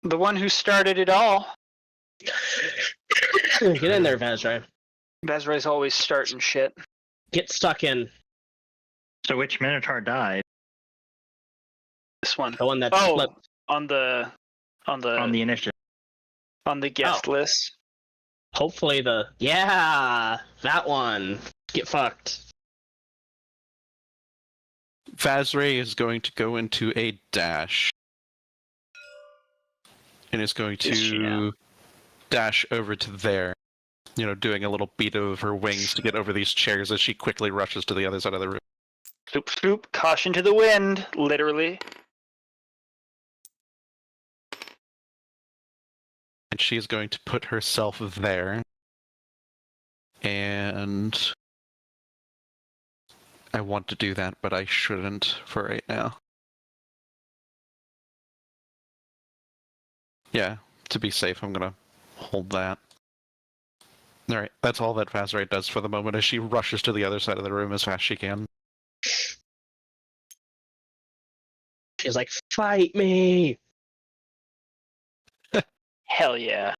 The one who started it all. Get in there, Vaszerei. Vaszerei's always starting shit. Get stuck in. So which Minotaur died This one. The one that Oh, flipped. on the on the initiative? guest Oh. list. Hopefully Yeah! That one. Get fucked. Vaszerei is going to go into a dash. And is going Is she now? to dash over to there. You know, doing a little beat of her wings to get over these chairs as she quickly rushes to the other side of the room. Swoop, swoop, caution to the wind, literally. And she's going to put herself there. And I want to do that, but I shouldn't for right now. Yeah, to be safe, I'm gonna hold that. Alright, that's all that Vaszerei does for the moment as she rushes to the other side of the room as fast as she can. She's like, fight me! Hell yeah.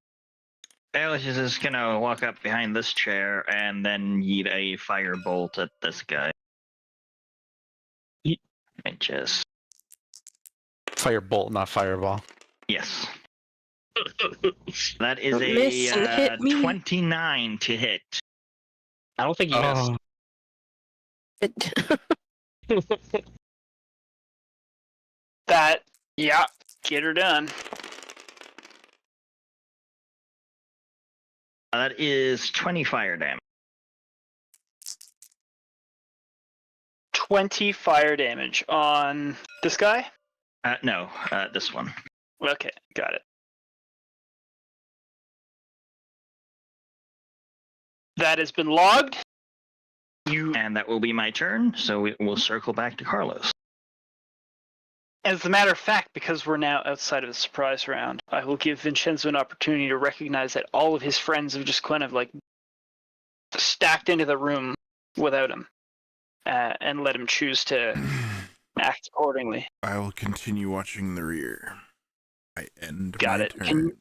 Paelias is just gonna walk up behind this chair and then yeet a firebolt at this guy. Yeet. And just... Firebolt, not fireball. Yes. That is Miss and a hit me. 29 to hit. I don't think you Oh, missed. That, yeah, get her done. That is 20 fire damage. 20 fire damage on this guy? No, this one. Okay, got it. That has been logged. And that will be my turn, so we'll circle back to Carlos. As a matter of fact, because we're now outside of the surprise round, I will give Vinshenzo an opportunity to recognize that all of his friends have just kind of like stacked into the room without him, and let him choose to act accordingly. I will continue watching the rear. I end Got my it. turn.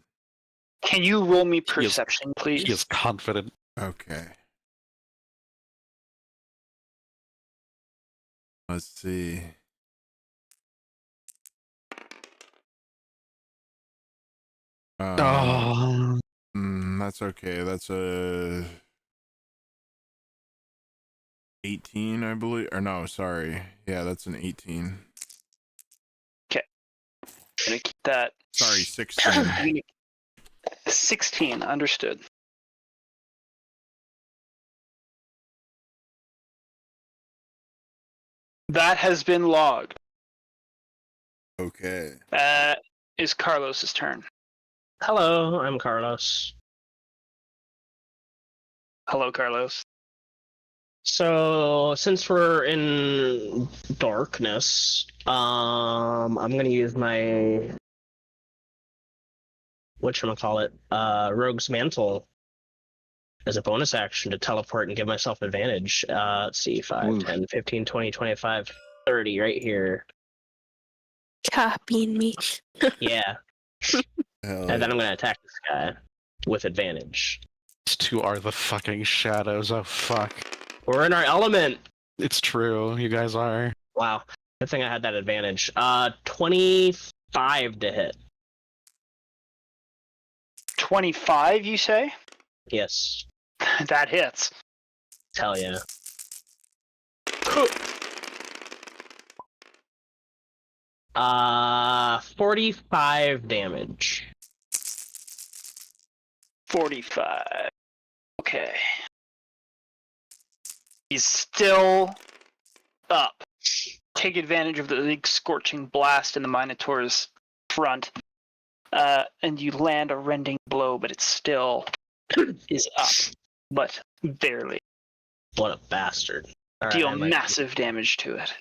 Can you roll me perception, please? he is confident. Okay. Let's see. Oh, That's okay. That's a 18, I believe. Or no, sorry. Yeah, that's an 18. Gonna keep that. Sorry, 16. 16, understood. That has been logged. Okay. Is Carlos's turn. Hello, I'm Carlos. Hello, Carlos. So since we're in darkness, I'm gonna use my whatchamacallit, Rogue's Mantle as a bonus action to teleport and give myself advantage. Let's see, 5, 10, 15, 20, 25, 30 right here. Copying me. Yeah. Hell And then I'm yeah. gonna attack this guy with advantage. these two are the fucking shadows. Oh, fuck. We're in our element. It's true. You guys are. Wow. Good thing I had that advantage. 25 to hit. 25, you say? Yes. That hits. Hell yeah. 45 damage. 45. Okay. He's still up. Take advantage of the big scorching blast in the Minotaur's front, and you land a rending blow, but it still is up, but barely. What a bastard. All right, Deal I might- massive damage to it.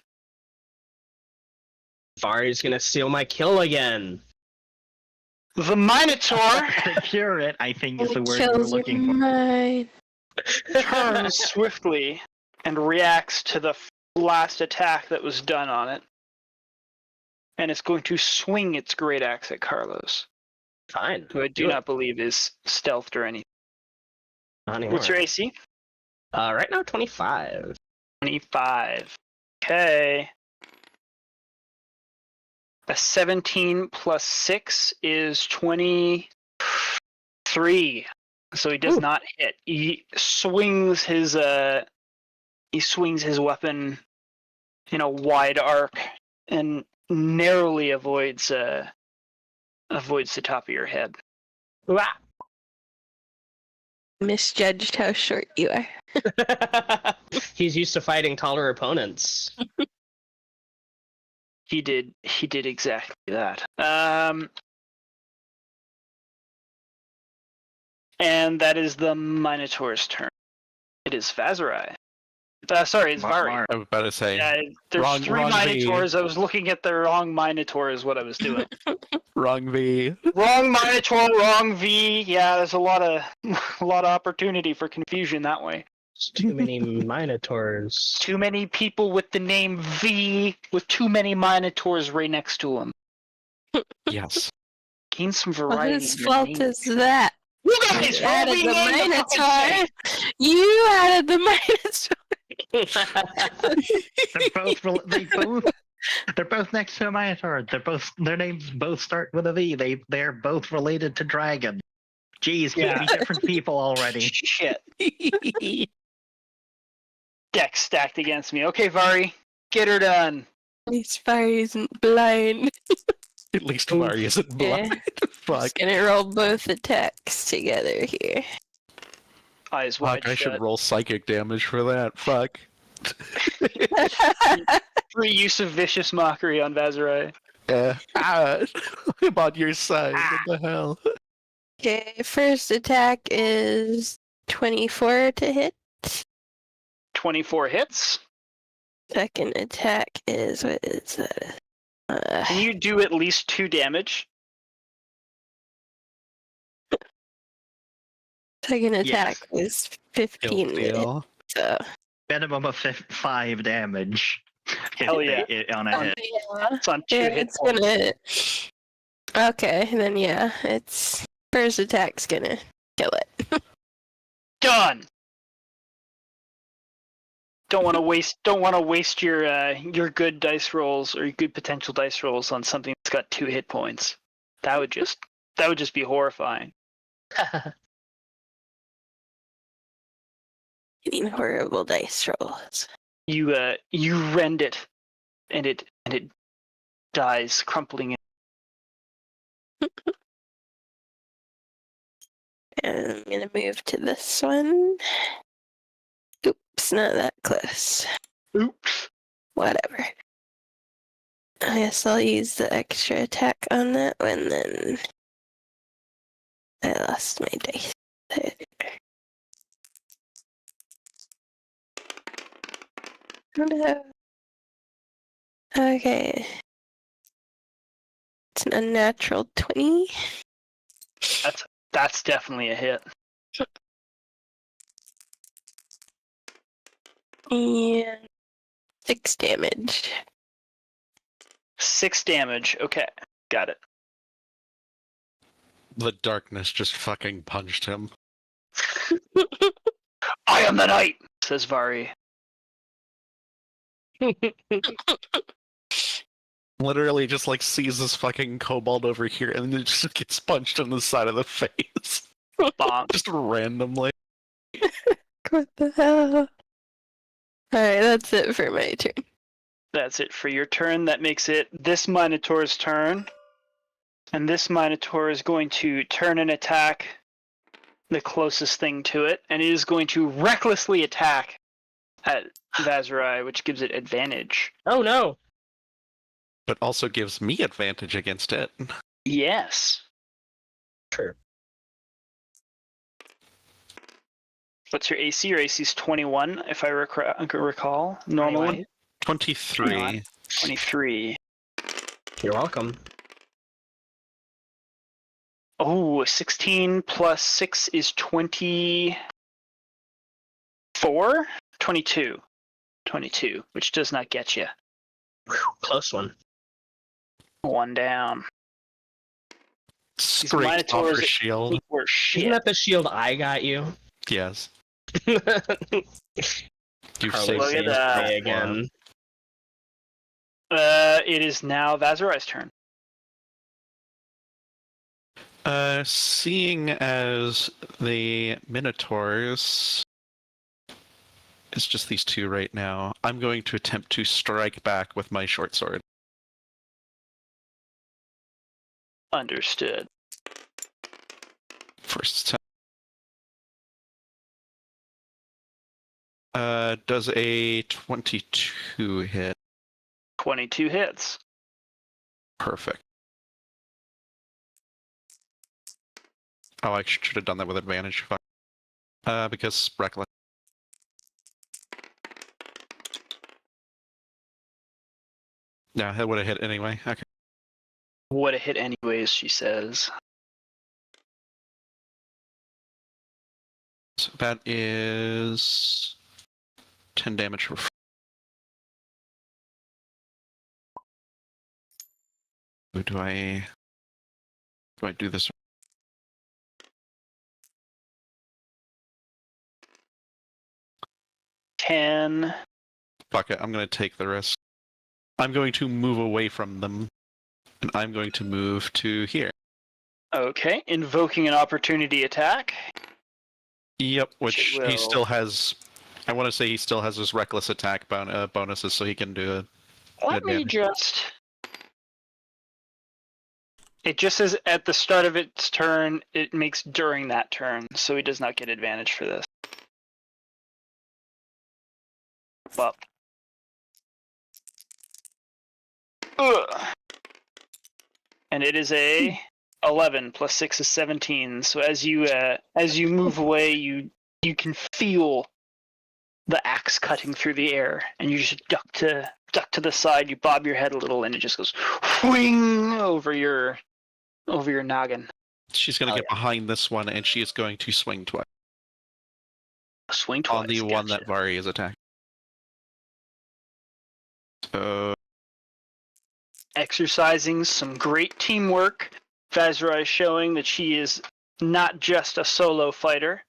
Vari's gonna steal my kill again. The Minotaur Secure it, I think is the word we're Kills are looking for. mine. turns swiftly and reacts to the last attack that was done on it. And it's going to swing its great axe at Carlos, Fine. who I do not believe is stealthed or anything. Not anymore. What's your AC? Right now, 25. 25. Okay. A 17 plus 6 is 23. So he does Ooh. not hit. He swings his weapon in a wide arc and narrowly avoids the top of your head. Wah! Misjudged how short you are. He's used to fighting taller opponents. He did exactly that. And that is the Minotaur's turn. It is Vaszerei. Sorry, it's Vari. I was about to say. There's Wrong- three wrong V. Minotaurs. I was looking at the wrong Minotaur is what I was doing. Wrong V. Wrong Minotaur, wrong V. Yeah, there's a lot of opportunity for confusion that way. There's too many Minotaurs. Too many people with the name V with too many Minotaurs right next to them. Yes. Gain some variety. Whose in your fault name. is that? You You guys added rolled the me in fucking Minotaur. shit. You added the Minotaur. They both They're both next to a Minotaur. Their names both start with a V. They're both related to dragon. Jeez, can't be different people already. Shit. Deck stacked against me. Okay, Vari, get her done. At least fire isn't blind. At least Vari isn't blind. Fuck. Just gonna roll both attacks together here. Eyes wide Fuck, I should shut. roll psychic damage for that. Fuck. Free use of vicious mockery on Vaszerei. I'm on your side. What the hell? Okay, first attack is 24 to hit. 24 hits. Second attack is, what is that? Can you do at least 2 damage? Second attack is 15 Ill minutes. deal. So. Minimum of 5 damage. Hell yeah. On a hit. Yeah, It's on 2 yeah, hit it's points. gonna. Okay, then yeah, it's first attack's gonna kill it. Done. Don't want to waste your good dice rolls or your good potential dice rolls on something that's got 2 hit points. That would just be horrifying. Getting horrible dice rolls. You rend it, and it dies, crumpling. And I'm gonna move to this one. Oops, not that close. Oops. Whatever. I guess I'll use the extra attack on that one then. I lost my dice. Oh no. Okay. It's an unnatural 20. That's definitely a hit. And 6 damage. 6 damage. Okay, got it. The darkness just fucking punched him. I am the knight, says Vari. Literally just like sees this fucking kobold over here and then just gets punched in the side of the face. Bonk. Just randomly. What the hell? Alright, that's it for my turn. That's it for your turn. That makes it this Minotaur's turn. And this Minotaur is going to turn and attack the closest thing to it. And it is going to recklessly attack at Vaszerei, which gives it advantage. Oh no! But also gives me advantage against it. Yes. Sure. What's your AC? Your AC is 21, if I recall. Normally. 23. 23. You're welcome. Oh, 16 plus 6 is 24? 22. 22, which does not get you. Whew, close one. 1 down. Straight off Minotaurs her shield. Or shit. Isn't that the shield I got you? Yes. You've You've saved saved Look at me that. from again. It is now Vazerei's turn. Seeing as the Minotaurs it's just these two right now, I'm going to attempt to strike back with my short sword. Understood. First attempt. Does a 22 hit? 22 hits. Perfect. Oh, I should have done that with advantage. Fuck. Because reckless. No, it would have hit anyway. Okay. Would have hit anyways, she says. So that is 10 damage for. Do I do this? Ten. Fuck it, I'm gonna take the risk. I'm going to move away from them, and I'm going to move to here. Okay, invoking an opportunity attack. Yep, which It he will- still has. I want to say he still has his reckless attack bonuses, so he can do it. Let me advantage. just... It just says at the start of its turn, it makes during that turn, so he does not get advantage for this. Well. Ugh. And it is a 11 plus 6 is 17. So as you move away, you can feel the axe cutting through the air, and you just duck to the side. You bob your head a little, and it just goes whing over your noggin. She's going to get behind this one, and she is going to swing twice Swing twice on the one gotcha. that Vari is attacking. So Exercising some great teamwork. Vaszerei showing that she is not just a solo fighter.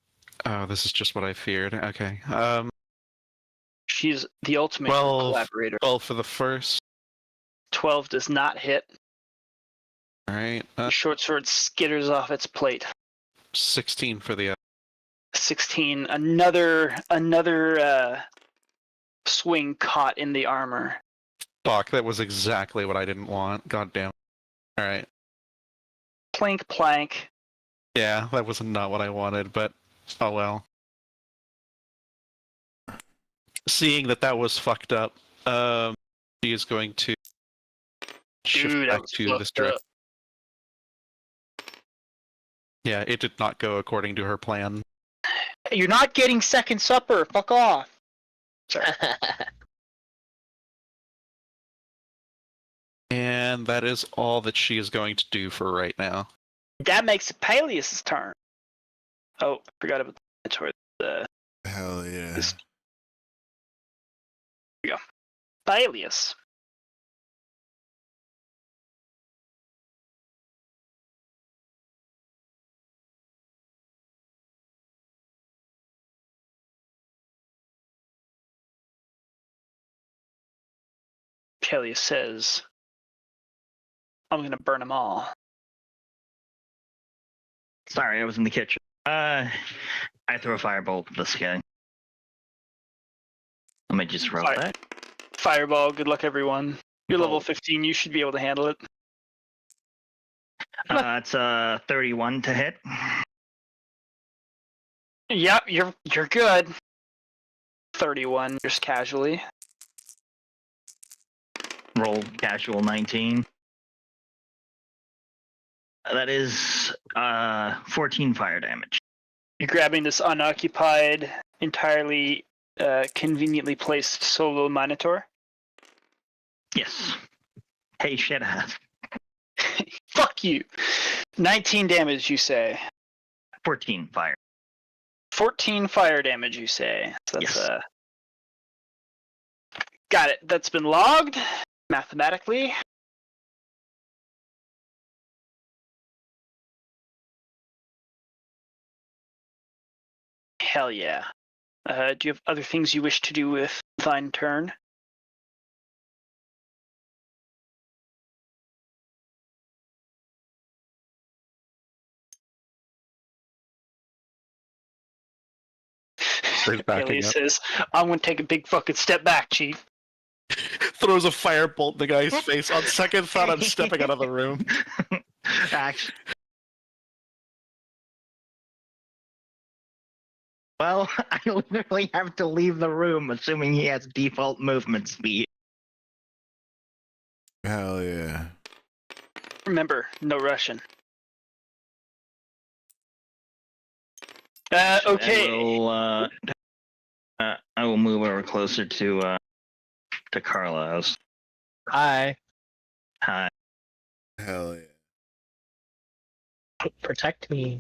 oh, this is just what I feared. Okay. She's the ultimate 12. collaborator. 12 for the first. 12 does not hit. All right. The short sword skitters off its plate. 16 for the other. 16. Another swing caught in the armor. Fuck, that was exactly what I didn't want. God damn. All right. Plink plank. Yeah, that was not what I wanted, but oh well. Seeing that was fucked up, she is going to shift Dude, that back was to this fucked direction. up. Yeah, it did not go according to her plan. You're not getting second supper. Fuck off. Sorry. And that is all that she is going to do for right now. That makes it Paelias' turn. Oh, I forgot about the Hell yeah. This- Paelias. Paelias says, I'm going to burn them all. Sorry, I was in the kitchen. I throw a firebolt at this guy. Let me just roll Fire- that. Fireball, good luck everyone. You're level Oh. 15, you should be able to handle it. It's a 31 to hit. Yep, you're good. 31, just casually. Roll casual 19. That is 14 fire damage. You're grabbing this unoccupied, entirely conveniently placed solo minotaur. Yes. Hey, shit ass. Fuck you. 19 damage, you say. 14 fire. 14 fire damage, you say. So that's Yes. Got it. That's been logged mathematically. Hell yeah. Do you have other things you wish to do with thine turn? He's backing Paelias up. says, I'm going to take a big fucking step back, Chief. Throws a firebolt in the guy's face. On second thought, I'm stepping out of the room. Actually, well, I literally have to leave the room, assuming he has default movement speed. Hell yeah. Remember, no Russian. Okay. I will move over closer to Carlos. Hi. Hi. Hell yeah. Protect me.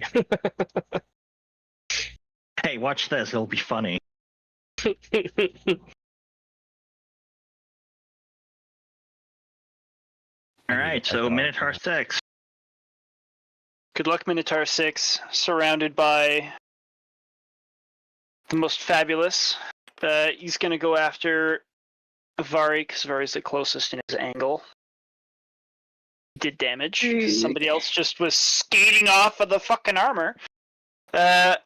Hey, watch this. It'll be funny. All right, so Minotaur 6. Good luck, Minotaur 6, surrounded by the most fabulous. He's going to go after Vari, because Vari's the closest in his angle. Did damage. 'Cause somebody else just was skating off of the fucking armor.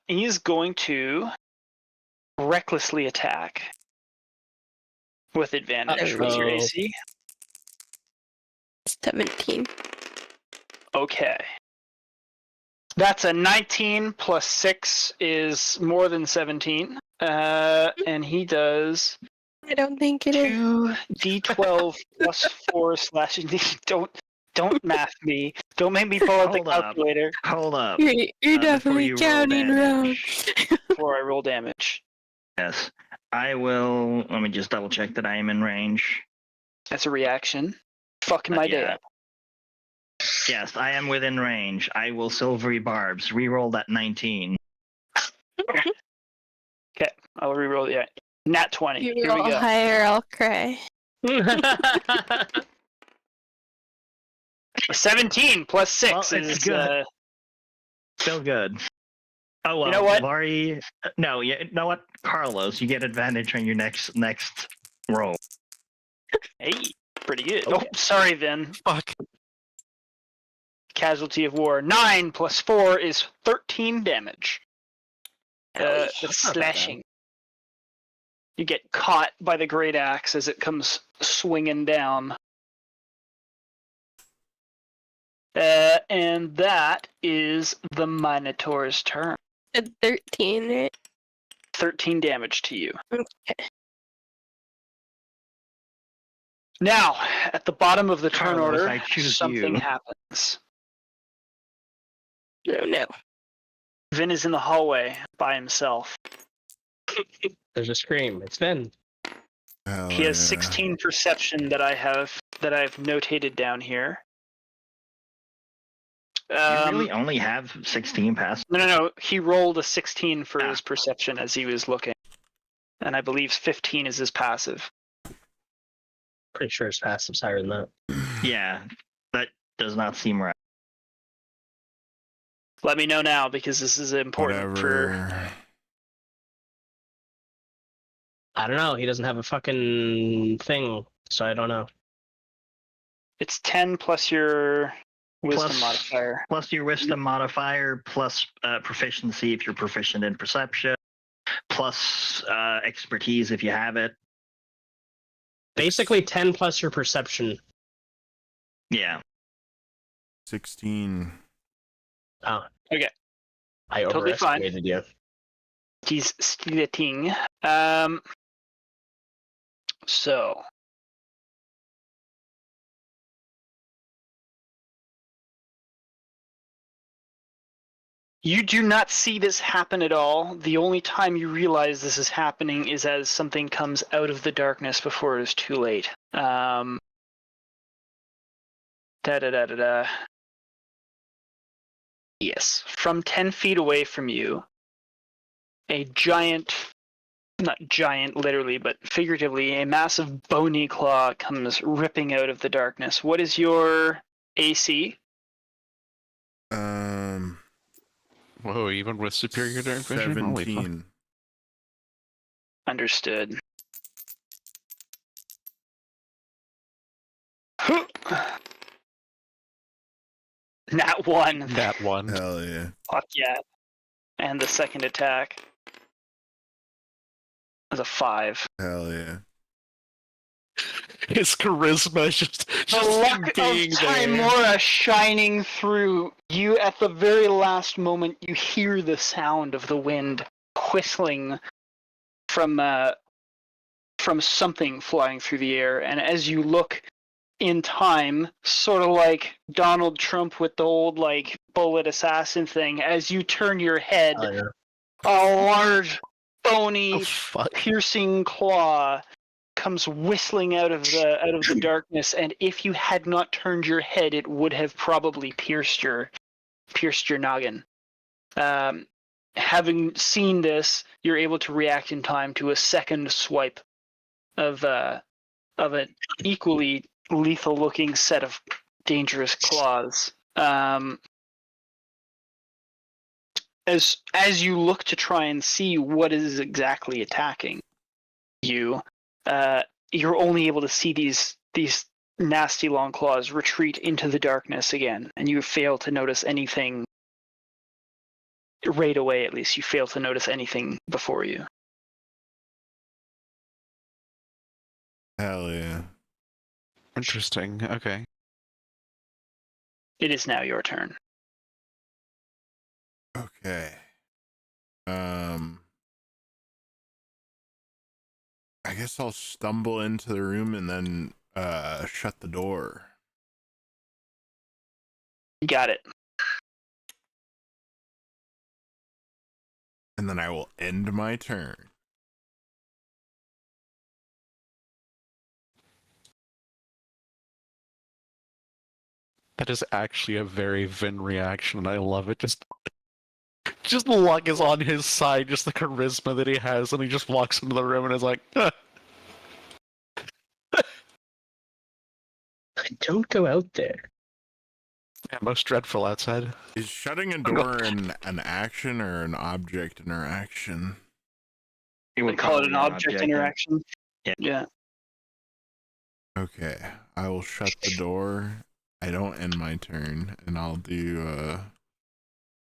He's going to recklessly attack with advantage. What's your AC? 17. Okay. That's a 19 plus 6 is more than 17. And he does I don't think it is. 2d12 plus 4 slash. Don't math me. Don't make me pull out the Hold up. calculator Hold up. You're before definitely you roll counting wrong. damage. before I roll damage. Yes. I will. Let me just double check that I am in range. That's a reaction. Fucking my day Yeah. up. Yes, I am within range. I will silvery barbs. Reroll that 19. Okay, I'll reroll. Yeah, nat 20. You Here we roll go. higher, I'll cry. A 17 plus 6 Well, it's is good. Still good. Oh well. You know what? Vari. No, you know what? Carlos, you get advantage on your next roll. hey, pretty good. Okay. Oh, sorry, Vin. Fuck. Casualty of war. 9 plus 4 is 13 damage. That's That's not bad. slashing. You get caught by the great axe as it comes swinging down. And that is the Minotaur's turn. At 13, right? 13 damage to you. Okay. Now, at the bottom of the turn Carlos, order, I choose something you. happens. No. Vin is in the hallway by himself. There's a scream. It's Vin. Hell He has yeah. 16 perception that I've notated down here. You really only have 16 passes. No. He rolled a 16 for Ah. his perception as he was looking. And I believe 15 is his passive. Pretty sure his passive's higher than that. Yeah, that does not seem right. Let me know now because this is important for... Whatever. I don't know. He doesn't have a fucking thing, so I don't know. It's 10 plus your wisdom Plus- modifier. Plus your wisdom modifier, plus proficiency if you're proficient in perception, plus expertise if you have it. Basically, 10 plus your perception. Yeah. 16. Oh. Okay. I Totally fine. overestimated you. He's splitting. So... You do not see this happen at all. The only time you realize this is happening is as something comes out of the darkness before it is too late. Yes, from 10 feet away from you, a giant, not giant literally, but figuratively, a massive bony claw comes ripping out of the darkness. What is your AC? Whoa, even with superior dark vision? Holy fuck. 17. Understood. Nat 1. That one. Hell yeah. Fuck yeah. And the second attack was a 5. Hell yeah. His charisma is just The luck being of there. Timora shining through. You, at the very last moment, you hear the sound of the wind whistling from something flying through the air. And as you look in time, sort of like Donald Trump with the old like bullet assassin thing, as you turn your head, Oh, yeah. a large, bony, Oh, fuck. piercing claw comes whistling out of the darkness, and if you had not turned your head, it would have probably pierced your noggin. Having seen this, you're able to react in time to a second swipe of an equally lethal-looking set of dangerous claws. As you look to try and see what is exactly attacking you, you're only able to see these nasty long claws retreat into the darkness again, and you fail to notice anything right away. At least you fail to notice anything before you. Hell yeah. Interesting. Okay. It is now your turn. Okay. I guess I'll stumble into the room and then shut the door. You got it. And then I will end my turn. That is actually a very Vin reaction, and I love it. Just the luck is on his side, just the charisma that he has, and he just walks into the room and is like, "Huh." Don't go out there. Yeah, most dreadful outside. Is shutting a door an action or an object interaction? You We would call it probably an object interaction. Yeah. Okay, I will shut the door. I don't end my turn, and I'll do,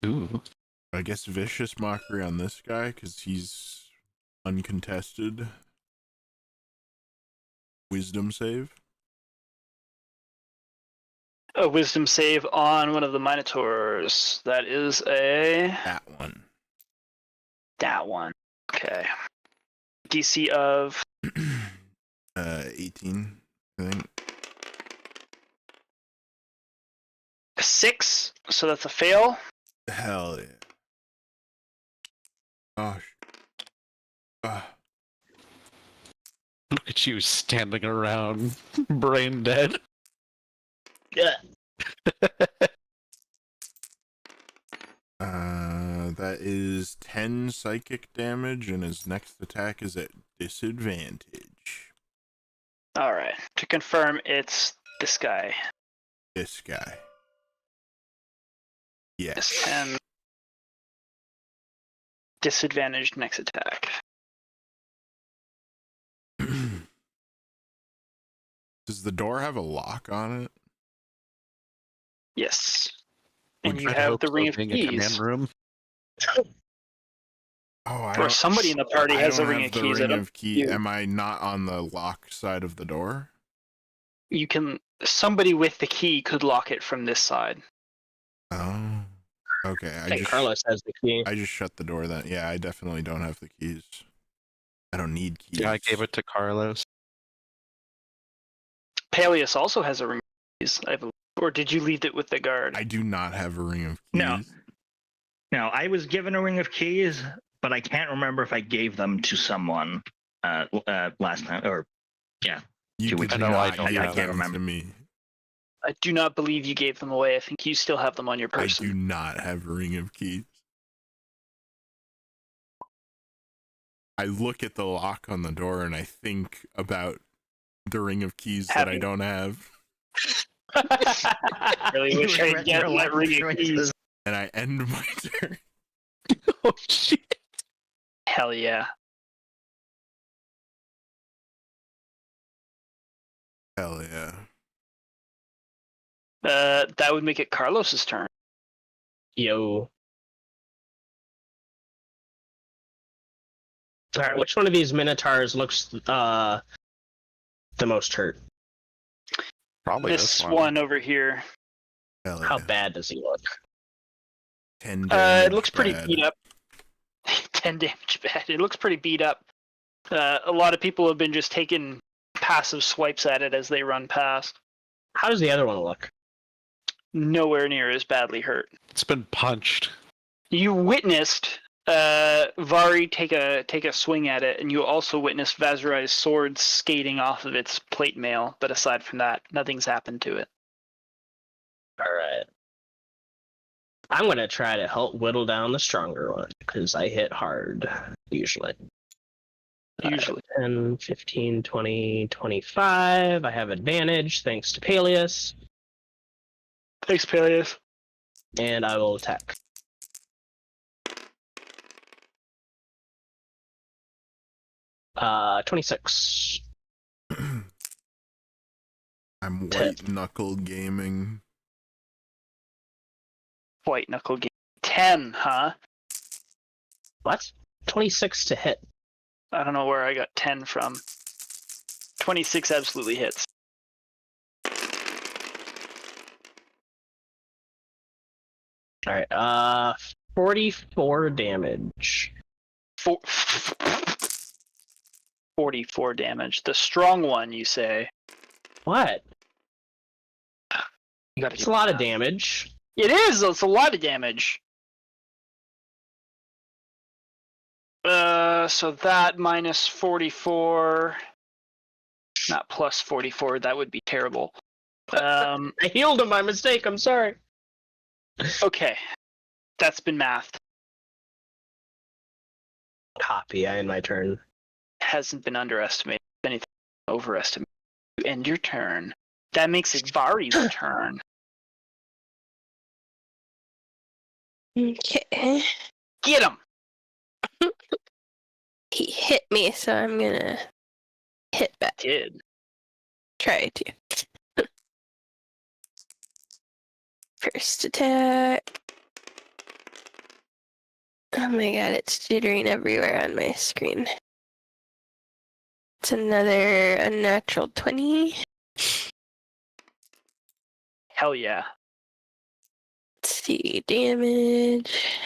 Ooh. I guess Vicious Mockery on this guy, because he's uncontested. Wisdom save. A wisdom save on one of the Minotaurs. That is That one. that one. Okay. DC of 18, I think. 6, so that's a fail. Hell yeah. Gosh. Look at you standing around, brain dead. Yeah. That is 10 psychic damage, and his next attack is at disadvantage. Alright. To confirm, it's this guy. This guy. Yes. And disadvantaged next attack. Does the door have a lock on it? Yes. And Would you I have hope the so, ring of being a command keys. room. Oh, Or somebody in the party I has a don't ring have of the keys. ring I don't- of key. Am I not on the lock side of the door? You can. Somebody with the key could lock it from this side. Oh. Okay, I think Carlos has the key. I just shut the door then. Yeah, I definitely don't have the keys. I don't need keys. Yeah, I gave it to Carlos. Paelias also has a ring of keys, I believe. Or did you leave it with the guard? I do not have a ring of keys. No. No, I was given a ring of keys, but I can't remember if I gave them to someone last time. Or You Do we- did I know, I not don't give have them them. to me. I do not believe you gave them away. I think you still have them on your I person. do not have a ring of keys. I look at the lock on the door and I think about the ring of keys that I Having- don't have, really You wish I regret could get your that life ring of keys. choices. and I end my turn. Oh shit! Hell yeah. Hell yeah. That would make it Carlos's turn. Yo. Alright, which one of these Minotaurs looks the most hurt? Probably This one over here. Hell How yeah. bad does he look? 10 It damage looks pretty bad. beat up. 10 damage bad. It looks pretty beat up. A lot of people have been just taking passive swipes at it as they run past. How does the other one look? Nowhere near as badly hurt. It's been punched. You witnessed Vari take a swing at it, and you also witnessed Vaszerei's sword skating off of its plate mail, but aside from that, nothing's happened to it. Alright. I'm gonna try to help whittle down the stronger one, because I hit hard, usually. Usually. 10, 15, 20, 25. I have advantage thanks to Paelias, Thanks, Paelias. and I will attack. Uh, 26. I'm white knuckle gaming. White knuckle game. 10, huh? What? 26 to hit. I don't know where I got 10 from. 26 absolutely hits. Alright, 44 damage. 44 damage. The strong one, you say? What? You gotta It's a lot of damage. It is! It's a lot of damage. So that minus 44... Not plus 44, that would be terrible. I healed him by mistake, I'm sorry. Okay. That's been mathed. Copy, I end my turn. Hasn't been underestimated. If anything, overestimated. You end your turn. That makes it Vari's turn. Okay. Get him! He hit me, so I'm gonna hit back. Did. Try to. First attack. Oh my god, it's jittering everywhere on my screen. It's another unnatural 20. Hell yeah. Let's see, damage.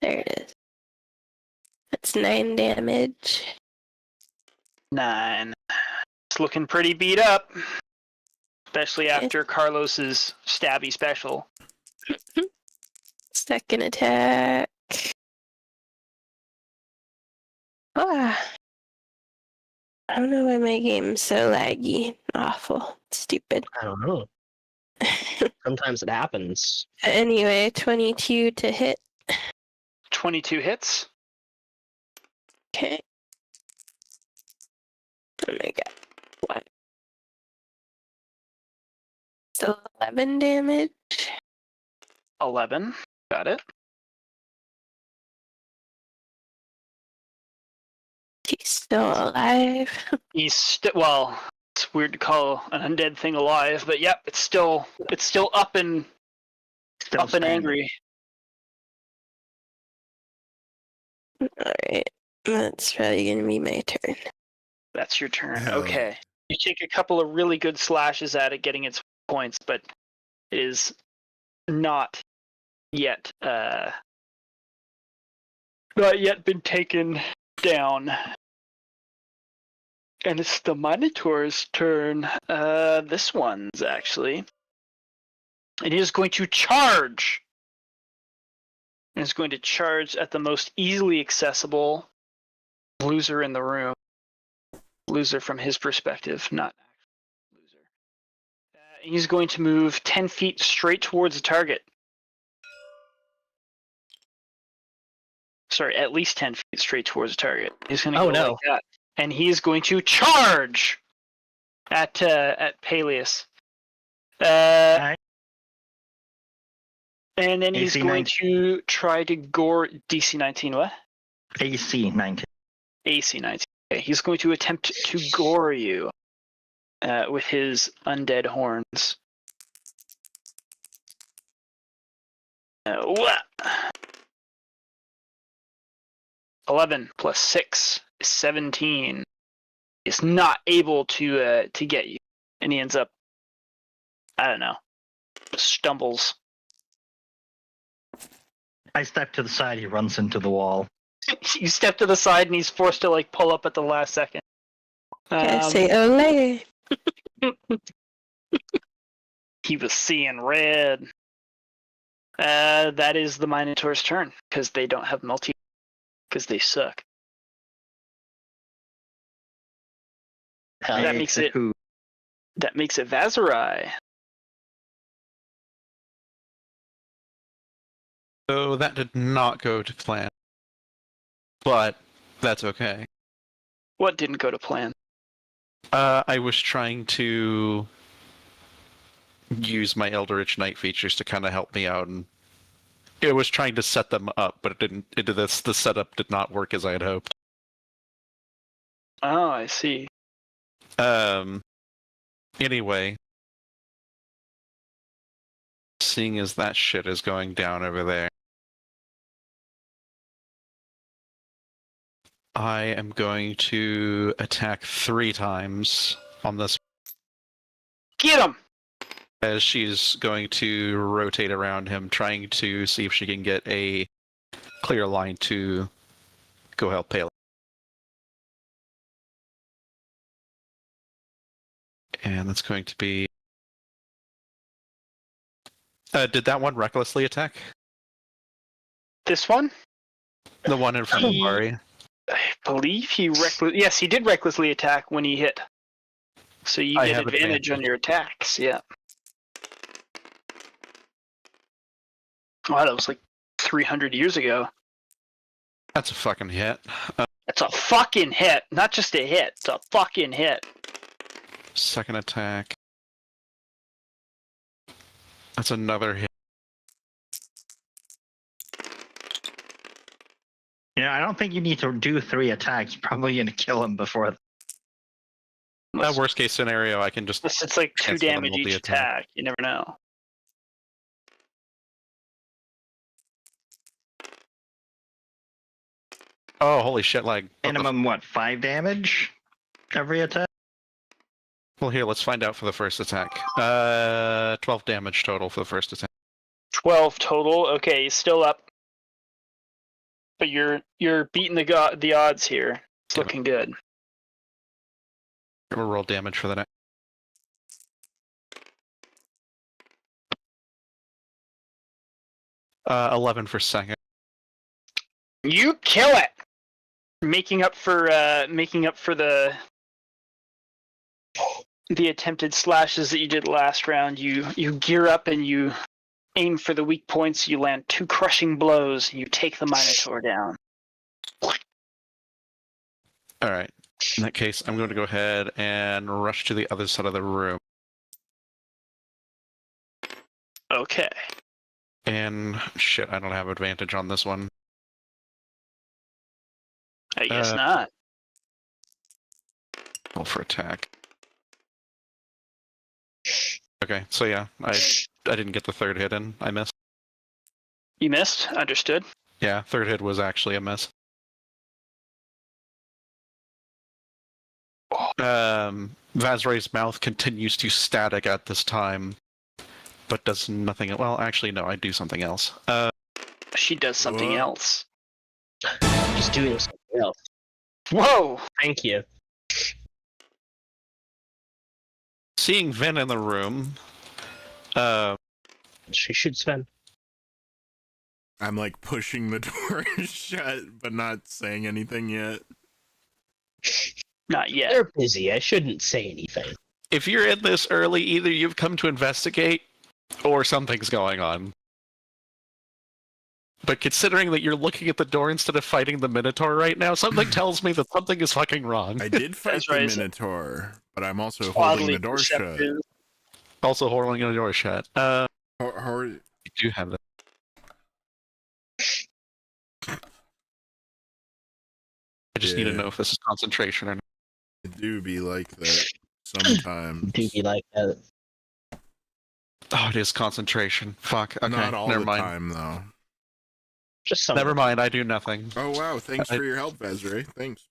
There it is. That's 9 damage. 9. It's looking pretty beat up. Especially after Carlos's stabby special. Second attack. Ah. I don't know why my game's so laggy. Awful. Stupid. I don't know. Sometimes it happens. Anyway, 22 to hit. 22 hits. Okay. Oh my god. What? So 11 damage. 11. Got it. He's still alive. He's well, it's weird to call an undead thing alive, but yep, it's still up and Still up and standing. angry. Alright. That's probably gonna be my turn. That's your turn. Hell. Okay. You take a couple of really good slashes at it, getting its points, but it is not yet been taken down. And it's the Minotaur's turn. This one's actually. And he is going to charge. And is going to charge at the most easily accessible loser in the room. Loser from his perspective, not actual loser. He's going to move 10 feet straight towards the target. Sorry, at least 10 feet straight towards the target. He's going to go like that. And he is going to charge at Paelias. Alright. And then he's AC going 19. to try to gore DC 19. What? AC 19. AC 19. Okay, he's going to attempt to gore you with his undead horns. What? 11 plus 6 is 17. He's not able to get you, and he ends up, I don't know, stumbles. I step to the side, he runs into the wall. You step to the side, and he's forced to like pull up at the last second. Gotta say ole. He was seeing red. That is the Minotaur's turn, because they don't have multi, because they suck. That makes it. Who? That makes it Vaszerei. So that did not go to plan. But that's okay. What didn't go to plan? I was trying to use my Eldritch Knight features to kind of help me out and It was trying to set them up, but it didn't. The setup did not work as I had hoped. Oh, I see. Anyway, seeing as that shit is going down over there, I am going to attack 3 times on this. Get him! As she's going to rotate around him, trying to see if she can get a clear line to go help Paelias. And that's going to be... did that one recklessly attack? This one? The one in front of Vari? I believe he Yes, he did recklessly attack when he hit. So you get advantage on your attacks, yeah. Wow, that was like 300 years ago. That's a fucking hit. That's a fucking hit. Not just a hit, it's a fucking hit. Second attack. That's another hit. Yeah, I don't think you need to do 3 attacks. Probably gonna kill him before. That worst case scenario, I can just... It's like 2 cancel the damage each multi-attack. attack. You never know. Oh, holy shit, like... Minimum, what, 5 damage every attack? Well, here, let's find out for the first attack. 12 damage total for the first attack. 12 total. Okay, he's still up. But you're beating the odds here. It's looking good. We'll roll damage for the next. 11 for second. You kill it. Making up for the attempted slashes that you did last round. You gear up and you aim for the weak points. You land 2 crushing blows. And you take the Minotaur down. All right. In that case, I'm going to go ahead and rush to the other side of the room. Okay. And shit, I don't have advantage on this one. I guess not. Roll for attack. Okay, so yeah, I didn't get the third hit in. I missed. You missed? Understood. Yeah, third hit was actually a miss. Vaszerei's mouth continues to static at this time, but does nothing. Well, actually, no, I do something else. She does something else. She's doing something else. Whoa! Thank you. Seeing Vin in the room, She shoots Sven. I'm like pushing the door shut, but not saying anything yet. Not yet. They're busy. I shouldn't say anything. if you're in this early, either you've come to investigate, or something's going on. But considering that you're looking at the door instead of fighting the Minotaur right now, something tells me that something is fucking wrong. I did fight That's the right. Minotaur, but I'm also holding the door shut. Also holding the door shut. How You do have that. I just need to Yeah. know if this is concentration or not. it do be like that sometimes. Do you like that? Oh, it is concentration. Fuck. Okay, Not all never the mind. time, though. Just some. Never mind, I do nothing. Oh, wow. Thanks for your help, Vaszerei. Thanks.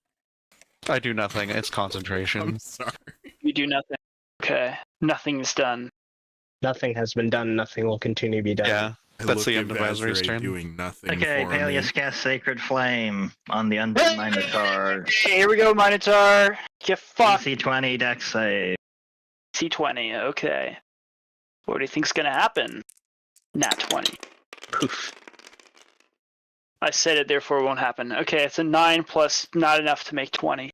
I do nothing. It's concentration. I'm sorry. You do nothing. Okay. Nothing's done. Nothing has been done. Nothing will continue to be done. Yeah, I that's looked the at end of Vaszerei's Vaszerei turn. doing nothing Okay, for Paelias me. cast Sacred Flame on the Undead Minotaur. Okay, here we go, Minotaur. Get fucked. DC 20 Dex save. C20. Okay. What do you think's gonna happen? Nat 20. Poof. I said it, therefore it won't happen. Okay, it's a 9 plus not enough to make 20.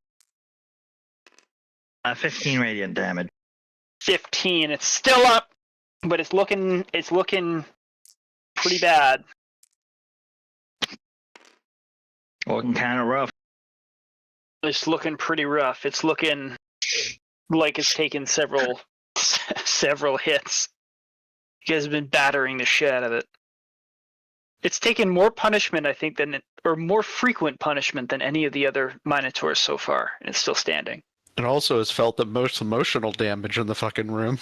15 radiant damage. 15. It's still up, but it's looking pretty bad. Looking kind of rough. It's looking pretty rough. It's looking like it's taken several hits. You guys have been battering the shit out of it. It's taken more punishment, I think, or more frequent punishment than any of the other Minotaurs so far, and it's still standing. It also has felt the most emotional damage in the fucking room.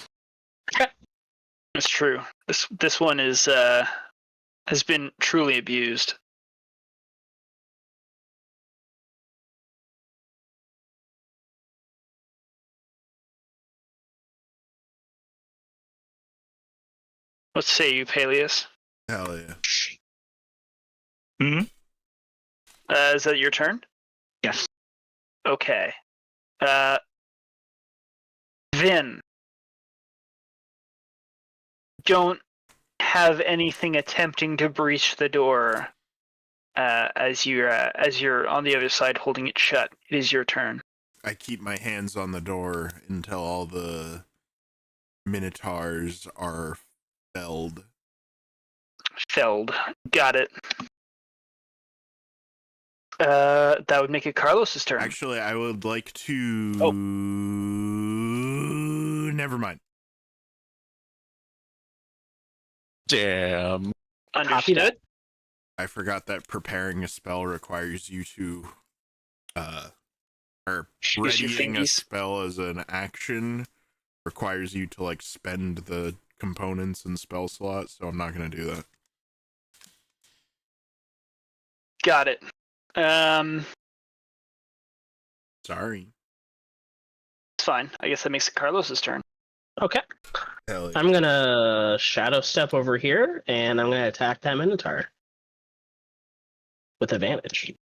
It's true. This one is has been truly abused. What say you, Paelias? Hell yeah. Is that your turn? Yes. Okay. Vin. Don't have anything attempting to breach the door as you're on the other side holding it shut. It is your turn. I keep my hands on the door until all the Minotaurs are felled. Felled. Got it. That would make it Carlos's turn. Actually, I would like to... Oh. Never mind. Damn. Understood. I forgot that preparing a spell requires you to... or Use your readying a fingies. spell as an action requires you to, like, spend the components and spell slots, so I'm not going to do that. Got it. Sorry. It's fine. I guess that makes it Carlos's turn. Okay. Hell yeah. I'm gonna shadow step over here, and I'm gonna attack that Minotaur with advantage.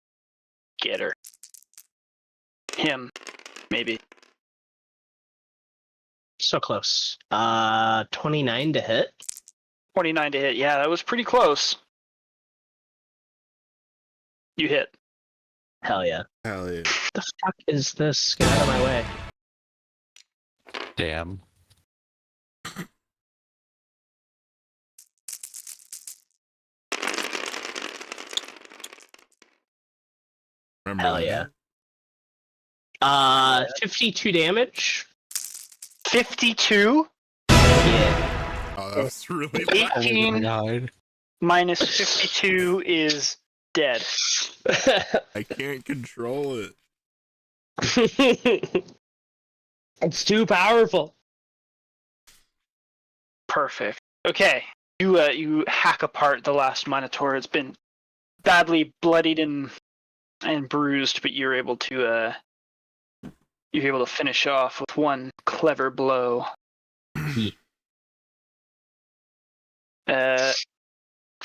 Get her. Him. Maybe. So close. 29 to hit. 29 to hit. Yeah, that was pretty close. You hit. Hell yeah. Hell yeah. The fuck is this? Get out of my way. Damn. Remember Hell that? yeah. 52 damage. 52 Yeah. Oh, that was really 18 Died. minus 52 is dead. I can't control it. It's too powerful. Perfect. Okay. You hack apart the last Minotaur. It's been badly bloodied and bruised, but you're able to finish off with one clever blow.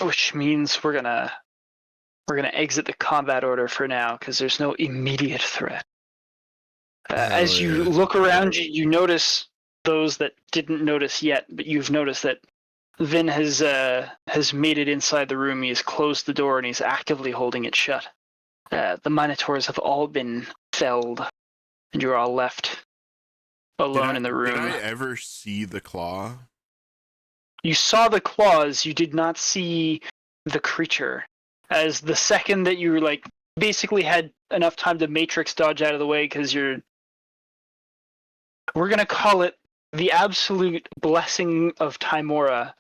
Which means we're gonna exit the combat order for now because there's no immediate threat. As you look around, you notice those that didn't notice yet, but you've noticed that Vin has made it inside the room. He has closed the door and he's actively holding it shut. The Minotaurs have all been felled, and you're all left alone in the room. Did I ever see the claw? You saw the claws. You did not see the creature. As the second that you basically had enough time to matrix dodge out of the way because we're gonna call it the absolute blessing of Timora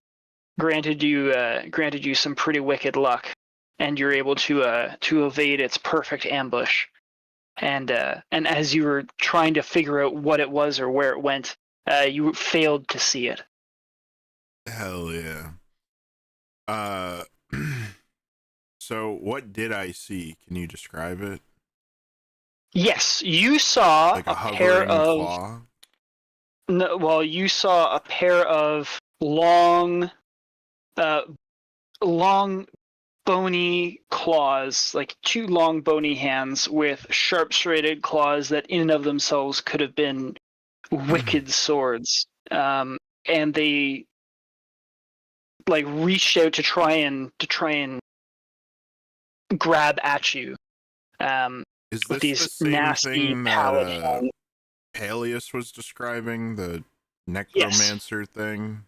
granted you some pretty wicked luck, and you're able to evade its perfect ambush. And as you were trying to figure out what it was or where it went, you failed to see it. Hell yeah. So what did I see? Can you describe it? Yes, you saw Like a pair hovering of claw? no, well, you saw a pair of long bony claws, like two long bony hands with sharp serrated claws that in and of themselves could have been wicked swords. And they reached out to try and grab at you. Is With this these the same nasty thing pallid that hands. Paelias was describing? The necromancer thing?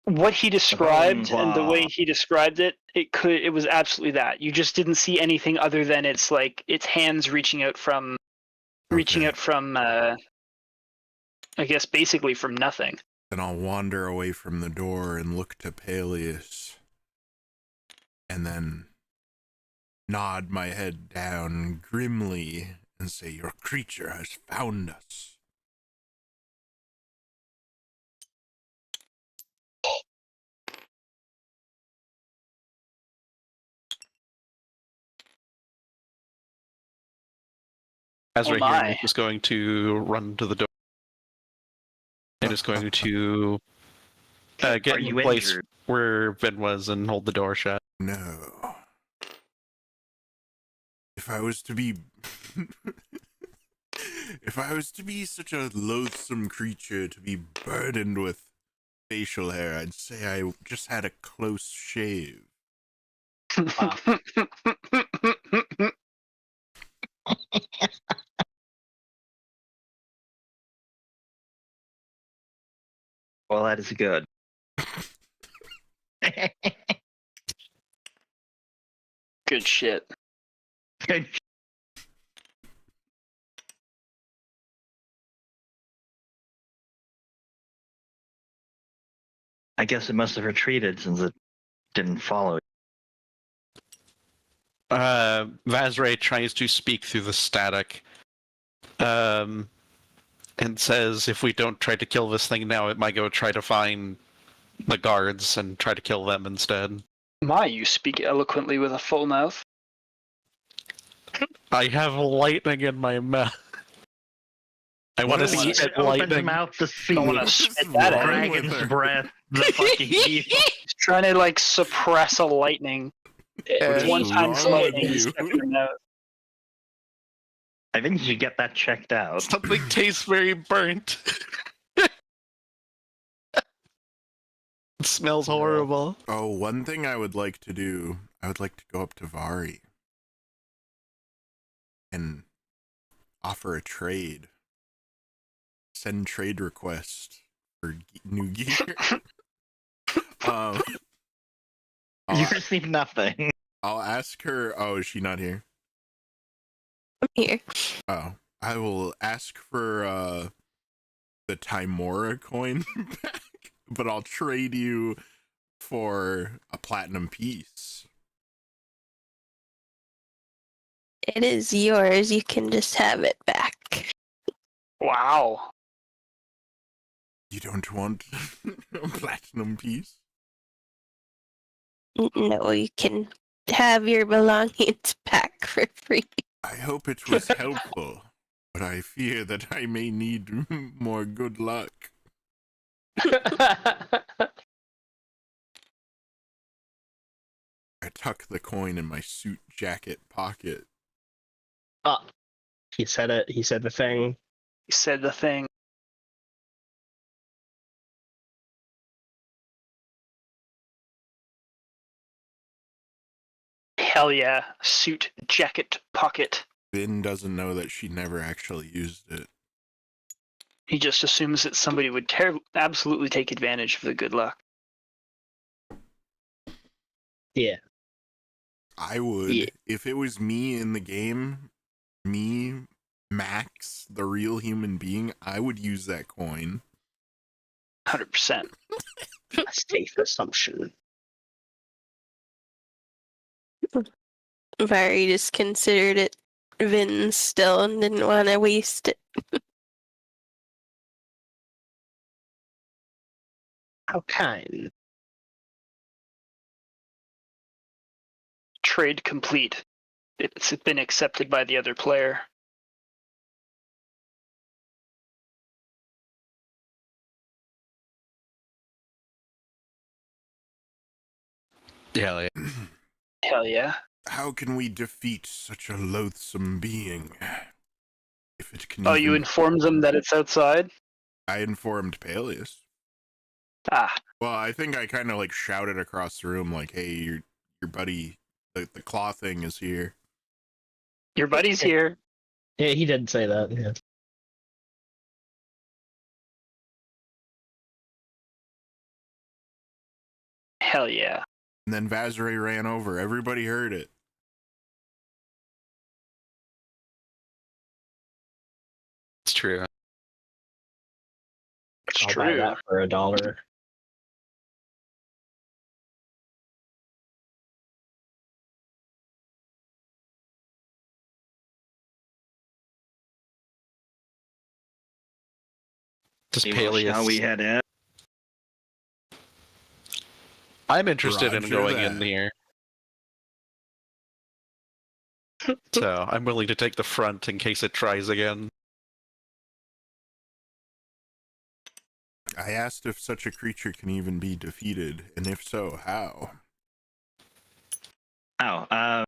What he described bone and the claw. way he described it, it was absolutely that. You just didn't see anything other than its hands reaching out from I guess basically from nothing. Then I'll wander away from the door and look to Paelias. and then nod my head down grimly and say, "Your creature has found us." Ezra Oh here my. is going to run to the door and is going to get Are in you the place injured? where Vin was and hold the door shut. No. If I was to be... if I was to be such a loathsome creature to be burdened with facial hair, I'd say I just had a close shave. Wow. Well, that is good. Good shit. Good. I guess it must have retreated since it didn't follow. Vaszerei tries to speak through the static and says if we don't try to kill this thing now, it might go try to find the guards and try to kill them instead. My, you speak eloquently with a full mouth. I have lightning in my mouth. I want to What? see It it opens lightning. mouth to see Don't wanna What's spit that out. wrong with dragon's her? breath. The fucking evil. He's trying to like suppress a lightning. What is One time wrong with lightning is you? stuck in her mouth. I think you should get that checked out. Something tastes very burnt. It smells horrible. Oh, one thing I would like to do, I would like to go up to Vari and offer a trade. Send trade request for new gear. um, You I'll, receive nothing. I'll ask her. Oh, is she not here? I'm here. Oh, I will ask for the Timora coin back, but I'll trade you for a platinum piece. It is yours. You can just have it back. Wow. You don't want a platinum piece? No, you can have your belongings back for free. I hope it was helpful, but I fear that I may need more good luck. I tuck the coin in my suit jacket pocket. Oh, he said it. He said the thing. He said the thing. Hell yeah. Suit, jacket, pocket. Vin doesn't know that she never actually used it. He just assumes that somebody would absolutely take advantage of the good luck. Yeah. I would. Yeah. If it was me in the game, me, Max, the real human being, I would use that coin. 100%. A safe assumption. Vari just considered it Vin's still and didn't want to waste it. How kind. Trade complete. It's been accepted by the other player. Yeah, Hell yeah. How can we defeat such a loathsome being? If it can Oh, you informed them that it's outside? I informed Paelias. Ah, Well, I think I kind of like shouted across the room, like, "Hey, your buddy, the claw thing is here." your buddy's here. Yeah, he did say that. Yeah. Hell yeah. And then Vaszerei ran over. Everybody heard it. it's true. It's I'll buy true. that for $1. Does Shall we Paelias... head in? I'm interested in Roger going that. in here. So, I'm willing to take the front in case it tries again. I asked if such a creature can even be defeated, and if so, how? Oh,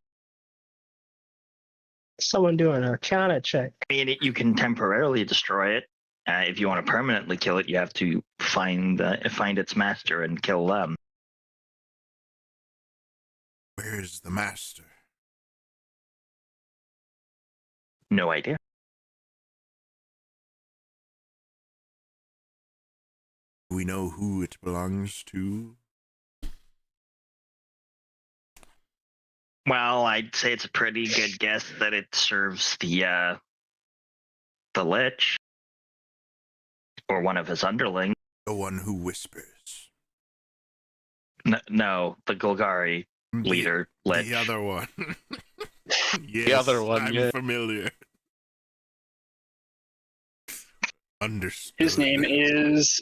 Someone do an Arcana check. I mean, you can temporarily destroy it. If you want to permanently kill it, you have to find its master and kill them. Where's the master? No idea. Do we know who it belongs to? Well, I'd say it's a pretty good guess that it serves the Lich or one of his underlings. The one who whispers. No, the Golgari leader, Lich. The other one. Yes, The other one, I'm yeah. familiar. Understood. His name is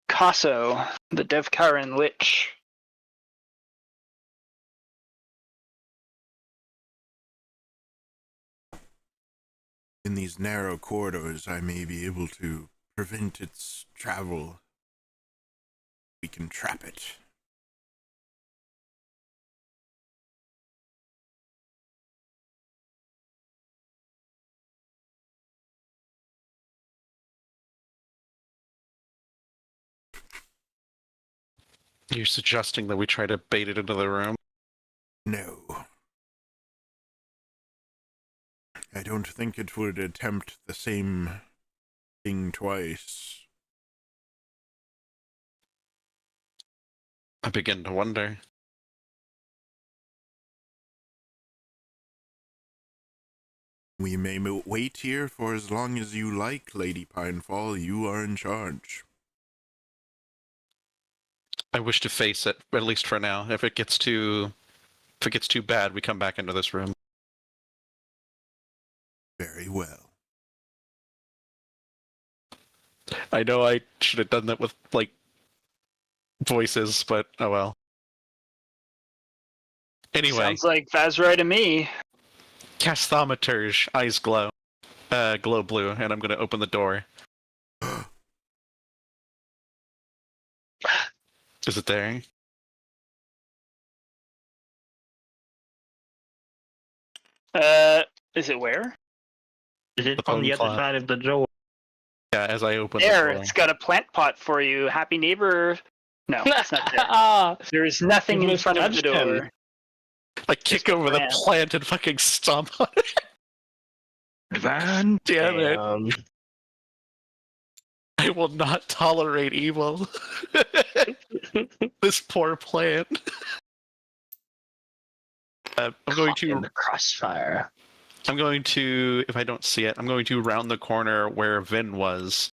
Kaso, the Devkaran Lich. In these narrow corridors, I may be able to prevent its travel. We can trap it. You're suggesting that we try to bait it into the room? No. I don't think it would attempt the same thing twice. I begin to wonder. We may wait here for as long as you like, Lady Pinefall. You are in charge. I wish to face it, at least for now. If it gets too bad, we come back into this room. Very well. I know I should have done that with, like, voices, but oh well. Anyway. Sounds like Vaszerei to me. Cast Thaumaturge, eyes glow. Glow blue, and I'm gonna open the door. Is it there? Is it where? Is it The on the bone other claw. side of the door? Yeah, as I open There, the door. it's got a plant pot for you. Happy neighbor. No, it's not there. Ah, There is nothing You in front of the misjudged him. door. I kick Just a over the plant. plant and fucking stomp on it. Van. Damn it. damn. I will not tolerate evil. This poor plant. I'm going Caught in to, the crossfire. if I don't see it, I'm going to round the corner where Vin was.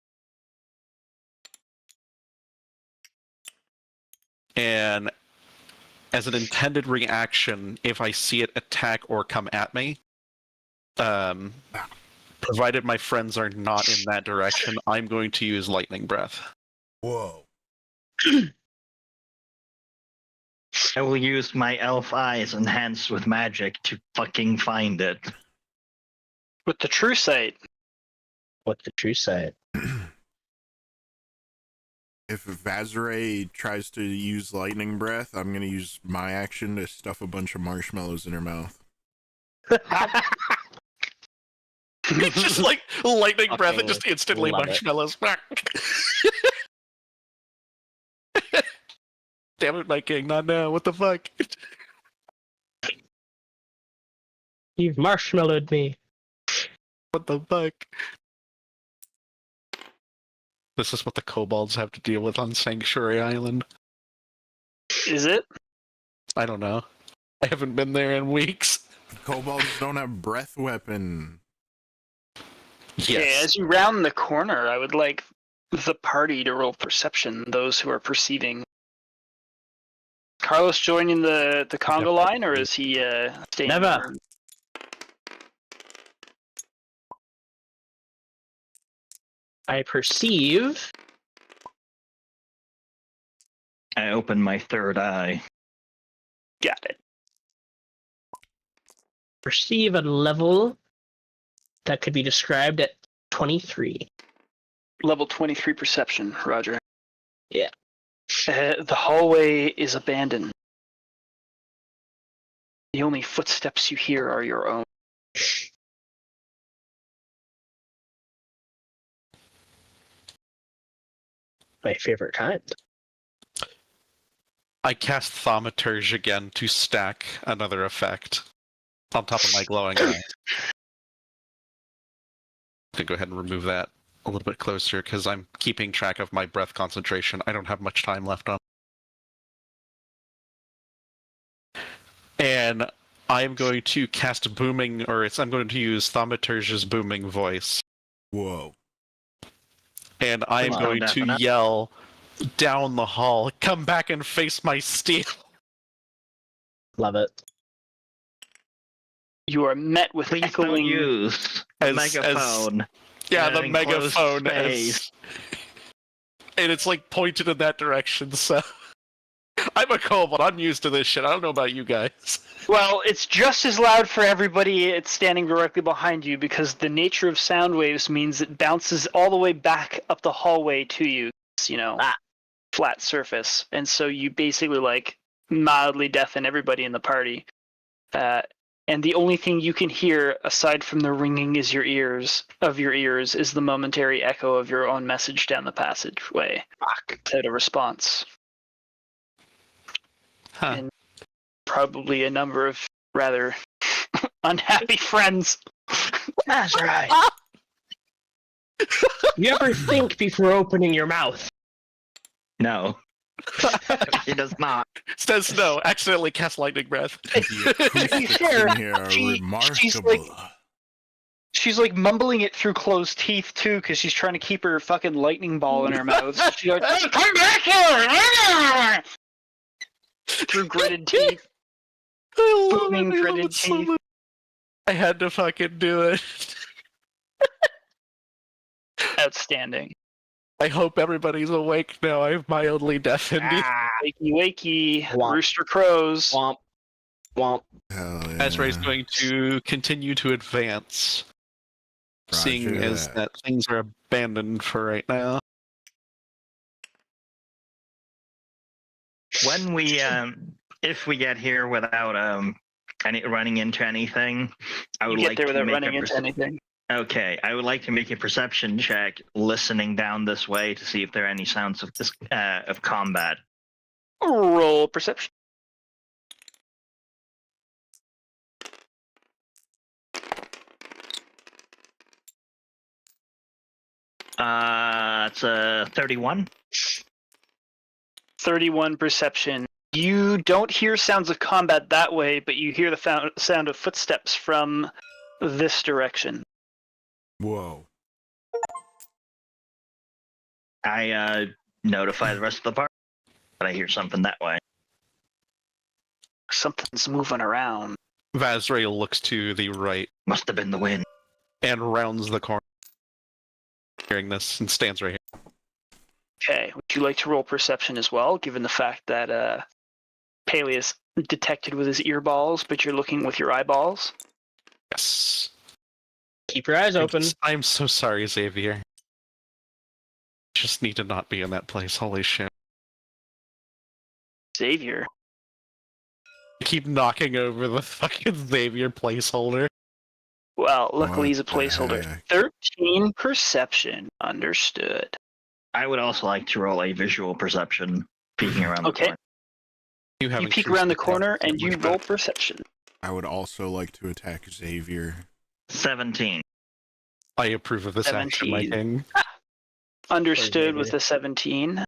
And as an intended reaction, if I see it attack or come at me, provided my friends are not in that direction, I'm going to use Lightning Breath. Whoa. I will use my elf eyes enhanced with magic to fucking find it. With the true sight. What the true side? If Vaszerei tries to use lightning breath, I'm going to use my action to stuff a bunch of marshmallows in her mouth. It's just like lightning breath and Fucking just instantly love it. marshmallows. Damn it, my king, not now. What the fuck? You've marshmallowed me. What the fuck? This is what the kobolds have to deal with on Sanctuary Island. Is it? I don't know. I haven't been there in weeks. Kobolds don't have breath weapon. Okay, as you round the corner, I would like the party to roll perception, those who are perceiving. Carlos joining the Congo line, or is he staying? Never. I perceive. I open my third eye. Got it. Perceive a level that could be described at 23. Level 23 perception, Roger. Yeah. The hallway is abandoned. The only footsteps you hear are your own. My favorite kind. I cast Thaumaturge again to stack another effect on top of my glowing eyes. I'm gonna go ahead and remove that a little bit closer because I'm keeping track of my breath concentration. I don't have much time left on. And I'm going to cast booming, I'm going to use Thaumaturge's booming voice. Whoa. And I'm Come on, going to definite. yell down the hall, come back and face my steel. Love it. You are met with Please don't echoing. use the megaphone. Yeah, in the an enclosed megaphone space. and it's like pointed in that direction, so I'm a kobold, I'm used to this shit. I don't know about you guys. Well, it's just as loud for everybody it's standing directly behind you because the nature of sound waves means it bounces all the way back up the hallway to you. It's, flat surface. And so you basically like mildly deafen everybody in the party. And the only thing you can hear aside from the ringing is your ears is the momentary echo of your own message down the passageway. Without a response. Huh. And probably a number of rather unhappy friends. That's right. You ever think before opening your mouth? No. He does not. Says no, accidentally cast lightning breath. The acoustics Sure. in here are She's remarkable. She's like mumbling it through closed teeth too, because she's trying to keep her fucking lightning ball in her mouth. She's like, "Hey, come back here!" Through gritted teeth. I love Booming it, I love gritted it so teeth. much. I had to fucking do it. Outstanding. I hope everybody's awake now. I've mildly deafened you. Wakey wakey, Womp. rooster crows. Womp. Womp. Hell yeah. Vaszerei's going to continue to advance, seeing Roger as that things are abandoned for right now. When we, if we get here without running into anything, I You would get like there to without make running a into anything. Okay, I would like to make a perception check, listening down this way to see if there are any sounds of this of combat. Roll perception. It's a 31. 31 perception. You don't hear sounds of combat that way, but you hear the sound of footsteps from this direction. Whoa. I notify the rest of the party that I hear something that way. Something's moving around. Vaszerei looks to the right Must have been the wind. and rounds the corner, hearing this, and stands right here. Okay, would you like to roll perception as well, given the fact that Paelias detected with his earballs, but you're looking with your eyeballs? Yes. Keep your eyes open. I'm so sorry, Xavier. Just need to not be in that place. Holy shit. Xavier. I keep knocking over the fucking Xavier placeholder. Well, luckily What he's a the placeholder. heck? 13 perception. Understood. I would also like to roll a visual perception, peeking around the Okay. corner. You haven't peek around the truthfully corner talked and you much roll about- perception. I would also like to attack Xavier. 17. I approve of this action, my 17. king. Understood with Xavier. the 17.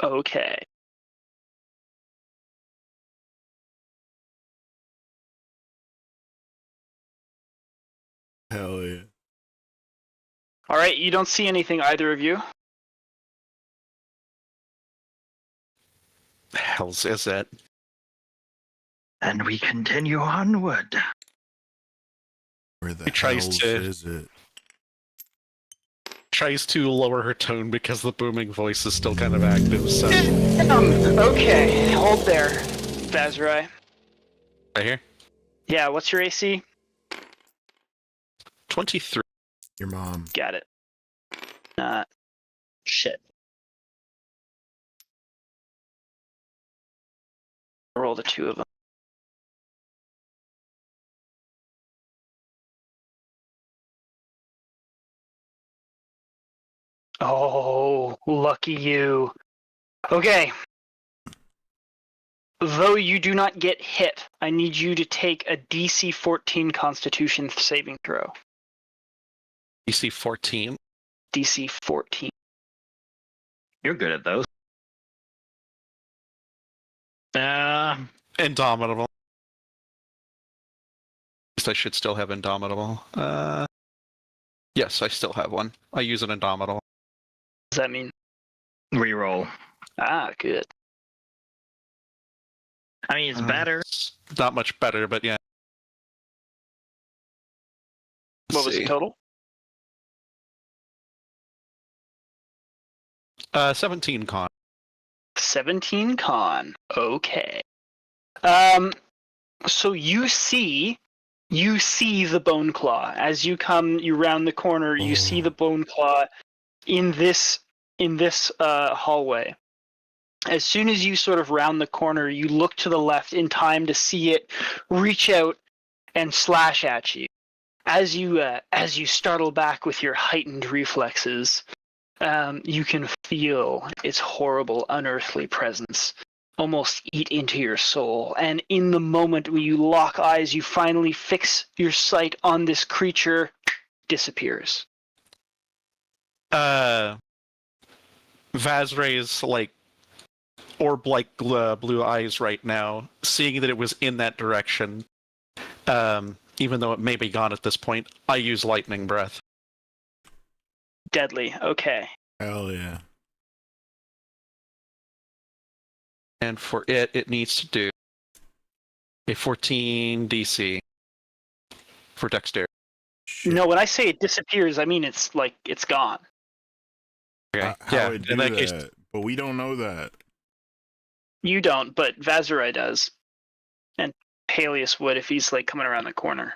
Okay. Hell yeah. All right, you don't see anything, either of you. The hell's is it? And we continue onward. Where the He tries hells to- is it? Tries to lower her tone because the booming voice is still kind of active, so... Okay, hold there, Vaszerei. Right here? Yeah, what's your AC? 23. Your mom. Got it. Shit. Roll the two of them. Oh, lucky you. Okay. Though you do not get hit, I need you to take a DC 14 Constitution saving throw. DC 14. DC 14. You're good at those. Indomitable. At least I should still have Indomitable. Yes, I still have one. I use an Indomitable. What does that mean? Reroll. Ah, good. I mean, it's better. It's not much better, but yeah. What was the total? 17 con. 17 con. Okay. So you see the bone claw as you round the corner. You see the bone claw in this hallway. As soon as you sort of round the corner, you look to the left in time to see it reach out and slash at you. As you startle back with your heightened reflexes, you can feel its horrible, unearthly presence almost eat into your soul. And in the moment when you lock eyes, you finally fix your sight on this creature, disappears. Vaszerei's orb-like blue eyes right now, seeing that it was in that direction, even though it may be gone at this point, I use Lightning Breath. Deadly. Okay. Hell yeah. And for it needs to do a 14 DC for Dexterity. Shit. No, when I say it disappears, I mean it's gone. Okay. How Yeah, it do in that that, case, but we don't know that. You don't, but Vaszerei does. And Paelias would if he's coming around the corner.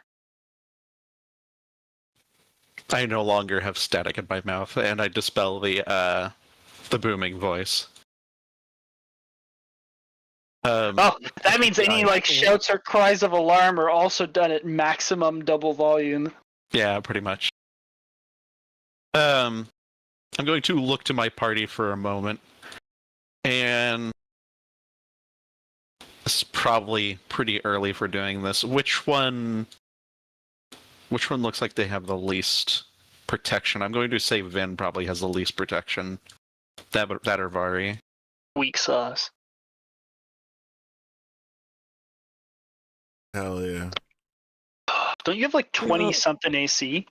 I no longer have static in my mouth, and I dispel the booming voice. Oh, that means any shouts or cries of alarm are also done at maximum double volume. Yeah, pretty much. I'm going to look to my party for a moment, and it's probably pretty early for doing this. Which one looks like they have the least protection? I'm going to say Vin probably has the least protection. That or Vari. Weak sauce. Hell yeah. Don't you have 20 something AC?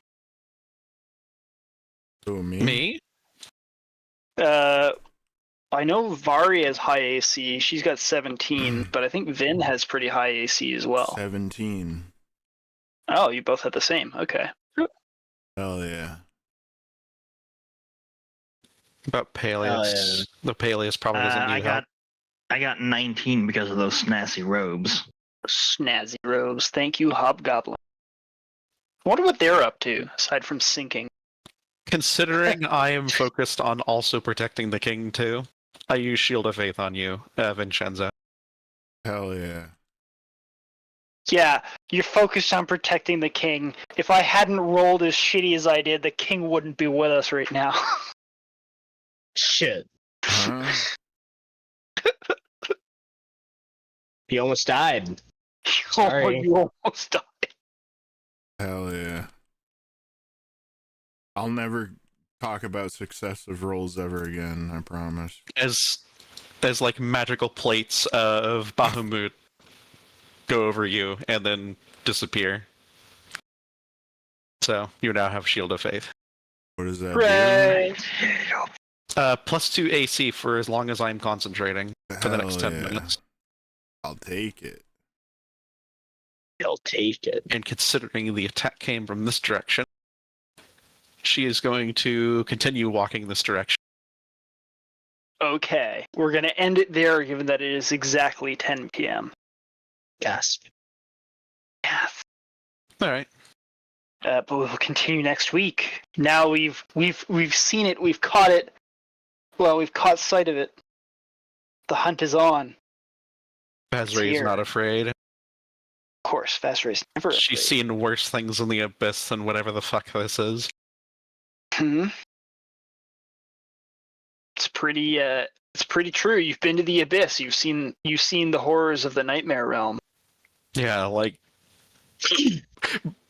Who, me? Me? I know Vari has high AC. She's got 17, but I think Vin has pretty high AC as well. 17. Oh, you both had the same. Okay. Hell yeah. About Paelias. The Paelias probably doesn't need help. I got 19 because of those snazzy robes. Snazzy robes. Thank you, Hobgoblin. I wonder what they're up to, aside from sinking. Considering I am focused on also protecting the king too, I use Shield of Faith on you, Vinshenzo. Hell yeah. Yeah, you're focused on protecting the king. If I hadn't rolled as shitty as I did, the king wouldn't be with us right now. Shit. Huh? He almost died. Oh, Sorry. you almost died. Hell yeah. I'll never talk about successive rolls ever again, I promise. As magical plates of Bahamut go over you and then disappear. So you now have Shield of Faith. What does that Right. +2 AC for as long as I'm concentrating do? for the next Hell 10 yeah. minutes. I'll take it. He'll take it. And considering the attack came from this direction, she is going to continue walking this direction. Okay, we're going to end it there, given that it is exactly 10 p.m. Gasp. Yes. All right. But we will continue next week. Now we've seen it, we've caught it. Well, we've caught sight of it. The hunt is on. Vaszerei is here. not afraid. Of course, Vaszerei's never afraid. She's seen worse things in the abyss than whatever the fuck this is. Hmm. It's pretty true. You've been to the abyss. You've seen the horrors of the nightmare realm. Yeah, like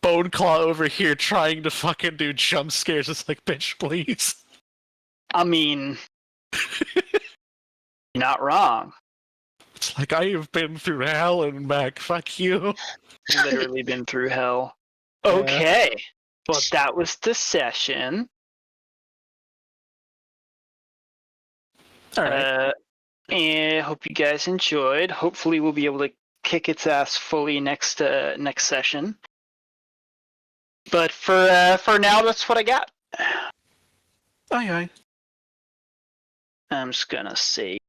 Bone Claw over here trying to fucking do jump scares. It's like, bitch, please. I mean, you're not wrong. It's like, I have been through hell and back. Fuck you. Literally been through hell. Okay. Well, that was the session. All right. And I hope you guys enjoyed. Hopefully, we'll be able to kick its ass fully next session. But for now, that's what I got. Aye, aye. I'm just gonna save.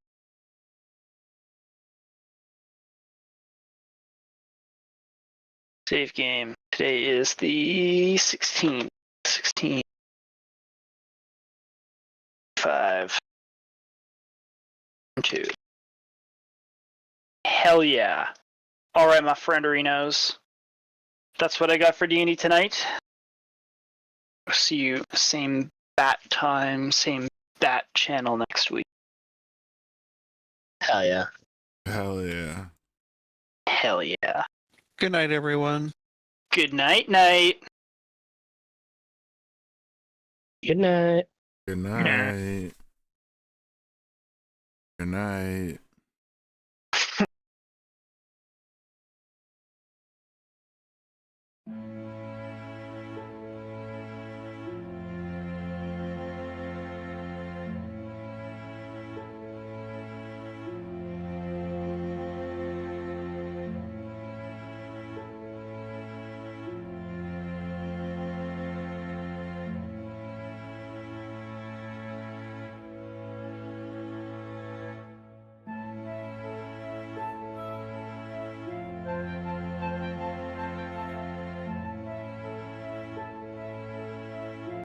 Save game. Today is the 16th. 16. 5. 2. Hell yeah. Alright, my friend Arinos. That's what I got for D&D tonight. I'll see you same bat time, same bat channel next week. Hell yeah. Hell yeah. Hell yeah. Good night, everyone. Good night, night. Good night. Good night. Good night.